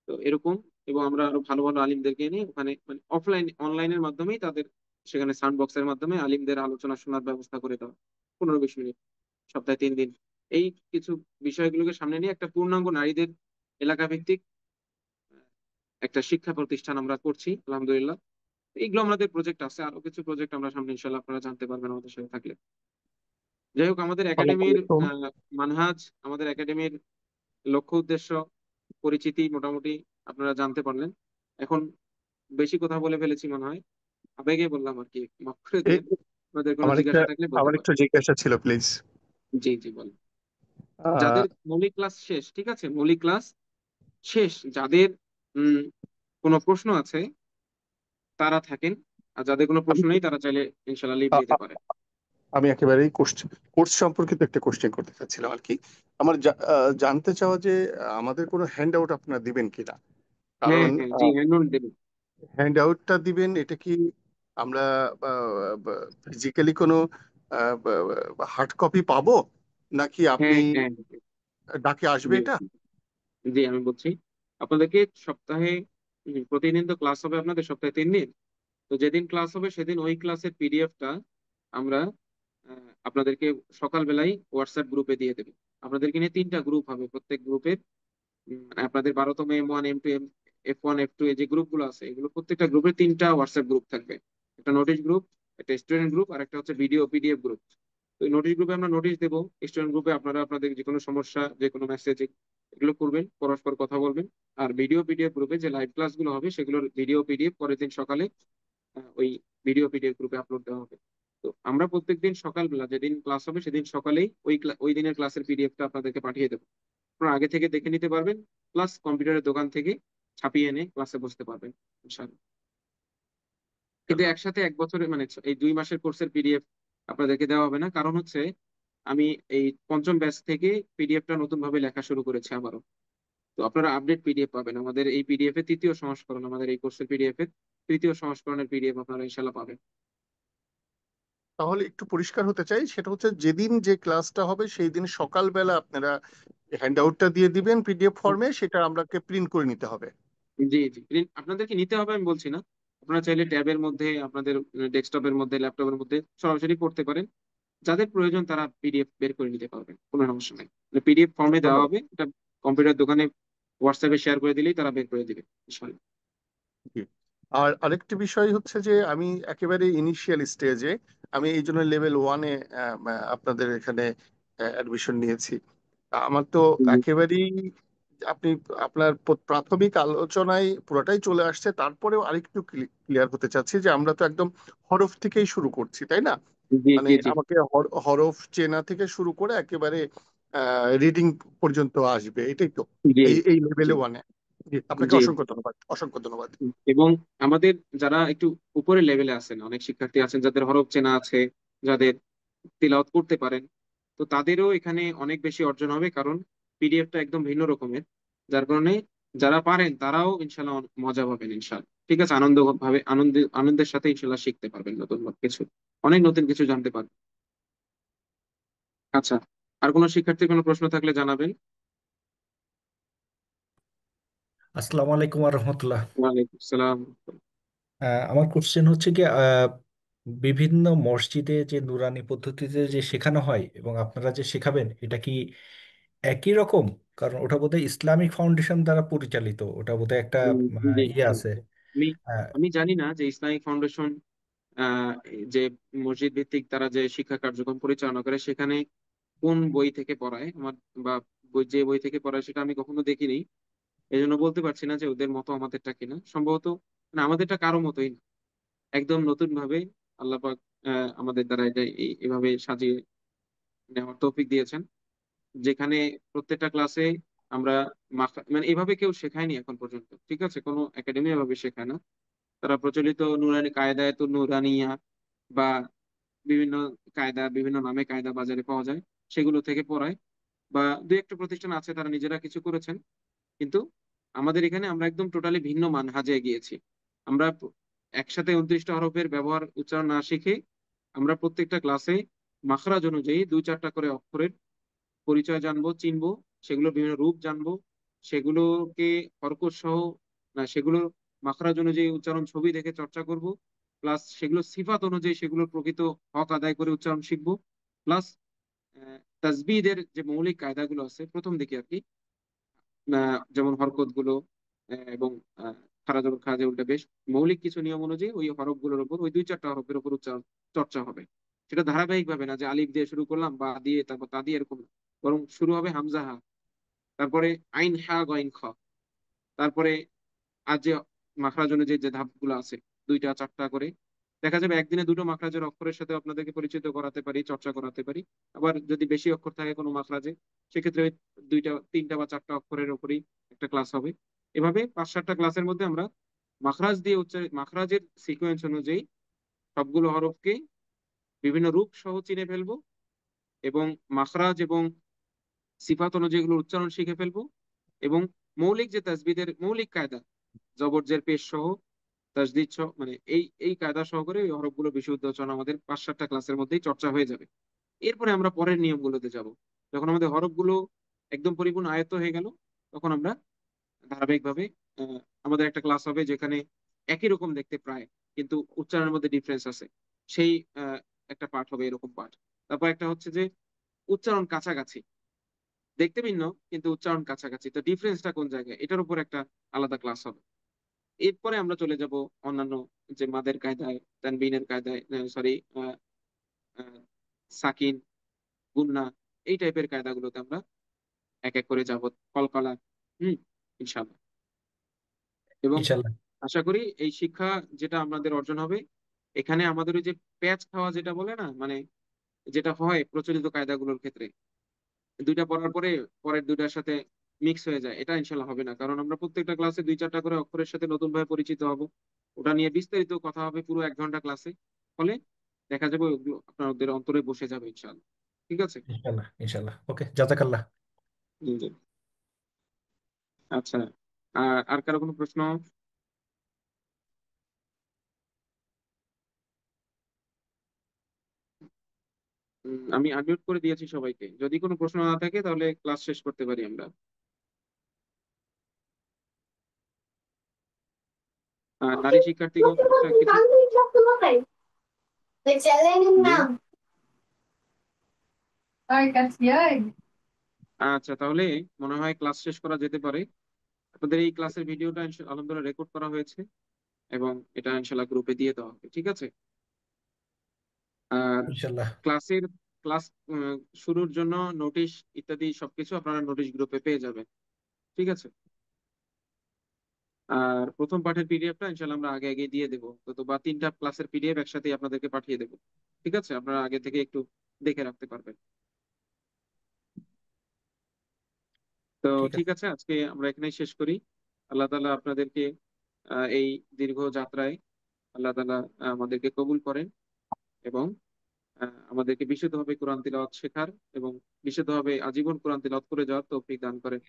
তো এরকম, এবং আমরা আরো ভালো ভালো আলিমদেরকে এনে ওখানে মানে অফলাইন অনলাইনের মাধ্যমেই তাদের সেখানে সাউন্ড বক্সের মাধ্যমে আলিমদের আলোচনা শোনার ব্যবস্থা করে দেওয়া, 15-20 মিনিট সপ্তাহে 3 দিন। এই কিছু বিষয়গুলোকে সামনে নিয়ে একটা পূর্ণাঙ্গ নারীদের এলাকা ভিত্তিক একটা শিক্ষা প্রতিষ্ঠান আমরা করছি আলহামদুলিল্লাহ। এইগুলো আমাদের প্রজেক্ট আছে, আরো কিছু প্রজেক্ট আমরা সামনে ইনশাল্লাহ আপনারা জানতে পারবেন আমাদের সাথে থাকলে। যাই হোক, আমাদের একাডেমির মানহাজ, আমাদের একাডেমির লক্ষ্য উদ্দেশ্য, পরিচিতি মোটামুটি আপনারা জানতে পারলেন। এখন বেশি কথা বলে ফেলেছি মনে হয়, আবেগে বললাম আর কি, মাফ করে এই দিবেন। আপনাদের কোনো জিজ্ঞাসা থাকলে বলতে আমার পারেন। একটু জিজ্ঞাসা ছিল প্লিজ। জি জি বলেন। যাদের মৌলিক ক্লাস শেষ, ঠিক আছে, মৌলিক ক্লাস শেষ, যাদের উম কোনো প্রশ্ন আছে তারা থাকেন, আর যাদের কোনো প্রশ্ন নেই তারা চাইলে ইনশাল্লাহ লিভ নিতে পারে। আমি একেবারেই কোর্স সম্পর্কিত একটা কোশ্চেন করতে চাচ্ছিলাম আর কি। আমার জানতে চাওয়া যে আমাদের কোনো হ্যান্ড আউট আপনারা দিবেন কিনা, হ্যাঁ কারণ হ্যাঁ, জি হ্যান্ড দেবেন। হ্যান্ড আউটটা দিবেন এটা কি আমরা ফিজিক্যালি কোনো হার্ড কপি পাবো, নাকি আপনি হ্যাঁ হ্যাঁ, ডাকে আসবে জি এটা? জি আমি বলছি আপনাদেরকে সপ্তাহে প্রতিদিন তো ক্লাস হবে আপনাদের, সপ্তাহে 3 দিন। তো যেদিন ক্লাস হবে সেদিন ওই ক্লাসের পিডিএফটা আমরা আপনাদেরকে সকালবেলায় হোয়াটসঅ্যাপ গ্রুপে দিয়ে দেবো। আপনাদেরকে নিয়ে 3টা গ্রুপ হবে, প্রত্যেক গ্রুপের মানে আপনাদের 12তম M1 M2 F1 F2 এই যে গ্রুপগুলো আছে, এগুলো প্রত্যেকটা গ্রুপে 3টা হোয়াটসঅ্যাপ গ্রুপ থাকবে। একটা নোটিশ গ্রুপ, একটা স্টুডেন্ট গ্রুপ, আর একটা হচ্ছে ভিডিও পিডিএফ গ্রুপ। তো নোটিশ গ্রুপে আমরা নোটিশ দেবো, স্টুডেন্ট গ্রুপে আপনারা আপনাদের যে কোনো সমস্যা, যে কোনো মেসেজ এগুলো করবেন, পরস্পর কথা বলবেন। আর ভিডিও পিডিএফ গ্রুপে যে লাইভ ক্লাসগুলো হবে সেগুলোর ভিডিও পিডিএফ পরের দিন সকালে ওই ভিডিও পিডিএফ গ্রুপে আপলোড দেওয়া হবে। তো আমরা প্রত্যেকদিন সকালবেলা যেদিন ক্লাস হবে সেদিন সকালেই ওই দিনের ক্লাসের পিডিএফটা আপনাদেরকে পাঠিয়ে দেবো। আপনারা আগে থেকে দেখে নিতে পারবেন, প্লাস কম্পিউটারের দোকান থেকে ছাপিয়ে এনে ক্লাসে বসতে পারবেন ইনশাআল্লাহ। কিন্তু একসাথে 1 বছরের মানে এই 2 মাসের কোর্সের পিডিএফ আপনাদেরকে দেওয়া হবে না, কারণ হচ্ছে আমি এই 5ম ব্যাচ থেকে পিডিএফটা নতুন ভাবে লেখা শুরু করেছি আবারও। তো আপনারা আপডেট পিডিএফ পাবেন, আমাদের এই পিডিএফ এর 3য় সংস্করণ, আমাদের এই কোর্সের পিডিএফ এর 3য় সংস্করণের পিডিএফ আপনারা ইনশাআল্লাহ পাবেন। তাহলে একটু পরিষ্কার হতে চাই, সেটা হচ্ছে যেদিন যে ক্লাসটা হবে সেই দিন সকালবেলা আপনারা হ্যান্ড আউটটা দিয়ে দিবেন পিডিএফ ফর্মে, সেটা আমরাকে প্রিন্ট করে নিতে হবে। জি জি, আপনাদেরকে নিতে হবে আমি বলছি না, আপনারা চাইলে ট্যাবের মধ্যে, আপনাদের ডেস্কটপের মধ্যে, ল্যাপটপের মধ্যে সরাসরি পড়তে পারেন। যাদের প্রয়োজন তারা পিডিএফ বের করে নিতে পারবেন, কোনো সমস্যা নেই। পিডিএফ ফর্মে দেওয়া ধন্যবাদ। হবে, এটা কম্পিউটার দোকানে হোয়াটসঅ্যাপে শেয়ার করে দিলেই তারা বের করে দিবে ইনশাআল্লাহ। জি। আর আরেকটি বিষয় হচ্ছে যে আমি একেবারে ইনিশিয়াল স্টেজে, আমি এই জন্য লেভেল 1-এ আপনাদের এখানে অ্যাডমিশন নিয়েছি। আমার তো একেবারেই আপনি আপনার প্রাথমিক আলোচনায় পুরোটাই চলে আসছে, তারপরেও আরেকটু ক্লিয়ার হতে চাচ্ছি যে আমরা তো একদম হরফ থেকেই শুরু করছি, তাই না? জি মানে জি জি আমাকে হরফ চেনা থেকে শুরু করে একেবারে রিডিং পর্যন্ত আসবে, এটাই তো জি এই এই জি লেভেলে 1-এ। জি, আপনাকে জি। অসংখ্য ধন্যবাদ, অসংখ্য ধন্যবাদ। এবং আমাদের যারা একটু উপরের লেভেলে আছেন, অনেক শিক্ষার্থী আছেন যাদের হরফ চেনা আছে, যাদের তিলাওয়াত করতে পারেন, তো তাদেরও এখানে অনেক বেশি অর্জন হবে, কারণ পিডিএফটা একদম ভিন্ন রকমের। যার কারণে যারা পারেন তারাও ইনশাল্লাহ মজা পাবেন ইনশাল্লাহ। ঠিক আছে, আনন্দের সাথে ইনশাল্লাহ শিখতে পারবেন নতুন কিছু, অনেক নতুন কিছু জানতে পারবেন। আচ্ছা, আর কোনো শিক্ষার্থীর কোনো প্রশ্ন থাকলে জানাবেন। আসসালামু আলাইকুম রহমতুল্লাহ। ওয়ালাইকুম আসসালাম। আমার কোশ্চেন হচ্ছে কি, বিভিন্ন মসজিদে যে নুরানি পদ্ধতিতে যে শেখানো হয় এবং আপনারা যে শেখাবেন এটা কি একই রকম? কারণ ওটা বোধহয় ইসলামিক ফাউন্ডেশন দ্বারা পরিচালিত, ওটা বোধহয় একটা জি ইয়ে জি। আছে। আমি আহ, আমি জানি না যে ইসলামিক ফাউন্ডেশন যে মসজিদ ভিত্তিক তারা যে শিক্ষা কার্যক্রম পরিচালনা করে সেখানে কোন বই থেকে পড়ায় আমার, বা যে বই থেকে পড়ায় সেটা আমি কখনো দেখিনি। এই জন্য বলতে পারছি না যে ওদের মতো আমাদেরটা কিনা। সম্ভবত না, আমাদেরটা কারো মতোই না, একদম নতুন ভাবে আল্লাহ পাক আমাদের দ্বারা এটা এভাবে সাজিয়ে নেওয়ার তৌফিক দিয়েছেন, যেখানে প্রত্যেকটা ক্লাসে আমরা মানে এভাবে কেউ শেখায়নি এখন পর্যন্ত। ঠিক আছে, কোনো একাডেমি এভাবে শেখায় না। তারা প্রচলিত নুরানি কায়দাতুন নুরানিয়া বা বিভিন্ন কায়দা, বিভিন্ন নামে কায়দা বাজারে পাওয়া যায়, সেগুলো থেকে পড়ায়। বা দু একটা প্রতিষ্ঠান আছে তারা নিজেরা কিছু করেছেন, কিন্তু আমাদের এখানে আমরা একদম টোটালি ভিন্ন মানহাজে গিয়েছি। আমরা একসাথে 29টা হরফের ব্যবহার উচ্চারণ না শিখে আমরা প্রত্যেকটা ক্লাসে মাখরাজ অনুযায়ী 2-4টা করে অক্ষরের পরিচয় জানবো, চিনবো, সেগুলোর বিভিন্ন রূপ জানবো, সেগুলোকে হরকত সহ না সেগুলো মাখরাজ অনুযায়ী উচ্চারণ ছবি দেখে চর্চা করব, প্লাস সেগুলো সিফাত অনুযায়ী সেগুলোর প্রকৃত হক আদায় করে উচ্চারণ শিখবো, প্লাস তাসবিদের যে মৌলিক কায়দাগুলো আছে প্রথম দিকে আর কি, যেমন হরকত গুলো এবং খারা জবর খাজে উল্টা বেশ মৌলিক কিছু নিয়ম অনুযায়ী ওই হরফ গুলোর উপর, ওই 2-4টা হরফের উপর উচ্চারণ চর্চা হবে। সেটা ধারাবাহিক ভাবে না যে আলিফ দিয়ে শুরু করলাম বা দিয়ে তারপর তা দিয়ে, এরকম না। বরং শুরু হবে হামজা হা, তারপরে আইন হা গইন খ, তারপরে আর যে মাখরাজ অনুযায়ী যে ধাপগুলো আছে 2টা 4টা করে, দেখা যাবে একদিনে 2টো মাখরাজের অক্ষরের সাথে আপনাদেরকে পরিচিত করাতে পারি, চর্চা করাতে পারি। আবার যদি বেশি অক্ষর থাকে কোনো মাখরাজে, সেক্ষেত্রে ওই 2টা 3টা বা 4টা অক্ষরের উপরই একটা ক্লাস হবে। এভাবে 5-7টা ক্লাসের মধ্যে আমরা মাখরাজ দিয়ে মাখরাজের সিকোয়েন্স অনুযায়ী সবগুলো হরফকে বিভিন্ন রূপ সহ চিনে ফেলবো, এবং মাখরাজ এবং সিফাত অনুযায়ী এগুলোর উচ্চারণ শিখে ফেলবো, এবং মৌলিক যে তাসবিদের মৌলিক কায়দা, জবর জের পেশ সহ, তাসদিদ সহ, মানে এই কায়দা সহকারে এই হরফগুলো বিশুদ্ধ উচ্চারণ আমাদের 5-7টা ক্লাসের মধ্যেই চর্চা হয়ে যাবে। এরপরে আমরা পরের নিয়মগুলোতে যাব। যখন আমাদের হরফগুলো একদম পরিপূর্ণ আয়ত্ত হয়ে গেল, তখন আমরা ধারাবাহিকভাবে আমাদের একটা ক্লাস হবে যেখানে একই রকম দেখতে প্রায়, কিন্তু উচ্চারণের মধ্যে ডিফারেন্স আছে, সেই একটা পাঠ হবে, এরকম পাঠ। তারপর একটা হচ্ছে যে উচ্চারণ কাছাকাছি, দেখতে ভিন্ন কিন্তু উচ্চারণ কাছাকাছি, তো ডিফারেন্সটা কোন জায়গায়, এটার উপর একটা আলাদা ক্লাস হবে। এরপরে আমরা চলে যাব অন্যান্য যে মাদের কায়দায়, তানবিনের কায়দায়, সরি, সাকিন, গুন্না, এই টাইপের কায়দাগুলোতে আমরা এক এক করে যাব, কলকলা। হুম, ইনশাআল্লাহ। এবং ইনশাল্লাহ। আশা করি এই শিক্ষা যেটা আমাদের অর্জন হবে, এখানে আমাদের ওই যে প্যাচ খাওয়া যেটা বলে না, মানে যেটা হয় প্রচলিত কায়দাগুলোর ক্ষেত্রে, দুইটা পড়ার পরে পরের দুইটার সাথে মিক্স হয়ে যায়, এটা ইনশাল্লাহ হবে না। কারণ আমরা প্রত্যেকটা ক্লাসে 2-4টা করে অক্ষরের সাথে নতুন ভাবে পরিচিত হব, ওটা নিয়ে বিস্তারিত কথা হবে পুরো 1 ঘন্টা ক্লাসে। ফলে দেখা যাবে ওগুলো আপনাদের অন্তরে বসে যাবে ইনশাল্লাহ। ঠিক আছে? ইনশাল্লাহ। ইনশাল্লাহ। ওকে, জাজাকাল্লাহ। জি, জি। আচ্ছা, আর কারো কোনো প্রশ্ন? আমি আনমিউট করে দিয়েছি সবাইকে, যদি কোনো প্রশ্ন না থাকে তাহলে ক্লাস শেষ করতে পারি আমরা। নারী শিক্ষার্থীগণ কিছু, জি। আচ্ছা, তাহলে মনে হয় ক্লাস শেষ করা যেতে পারে। আপনাদের এই ক্লাসের ভিডিওটা আলহামদুলিল্লাহ রেকর্ড করা হয়েছে, এবং এটা ইনশাল্লাহ গ্রুপে দিয়ে দেওয়া হবে। ঠিক আছে? আর ইনশাল্লাহ। ক্লাসের ক্লাস শুরুর জন্য নোটিশ ইত্যাদি সবকিছু আপনারা নোটিশ গ্রুপে পেয়ে যাবেন। ঠিক আছে? আর প্রথম পাঠের পিডিএফটা ইনশাল্লাহ আমরা আগে আগে দিয়ে দেবো, তো বা 3টা ক্লাসের পিডিএফ একসাথে আপনাদেরকে পাঠিয়ে দেবো। ঠিক আছে? আপনারা আগে থেকে একটু দেখে রাখতে পারবেন। তো ঠিক ঠিক আছে। আছে, আজকে আমরা এখানেই শেষ করি। আল্লাহ তাআলা আপনাদেরকে এই দীর্ঘ যাত্রায় আল্লাহ তাআলা আমাদেরকে কবুল করেন, এবং আমাদেরকে বিশুদ্ধভাবে কোরআন তিলাওয়াত শেখার এবং বিশুদ্ধভাবে আজীবন কোরআন তিলাওয়াত করে যাওয়ার তৌফিক দান করেন।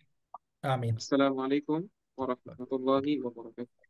আমিন। আসসালামু আলাইকুম ওয়া রাহমাতুল্লাহি ওয়া বারাকাতুহু।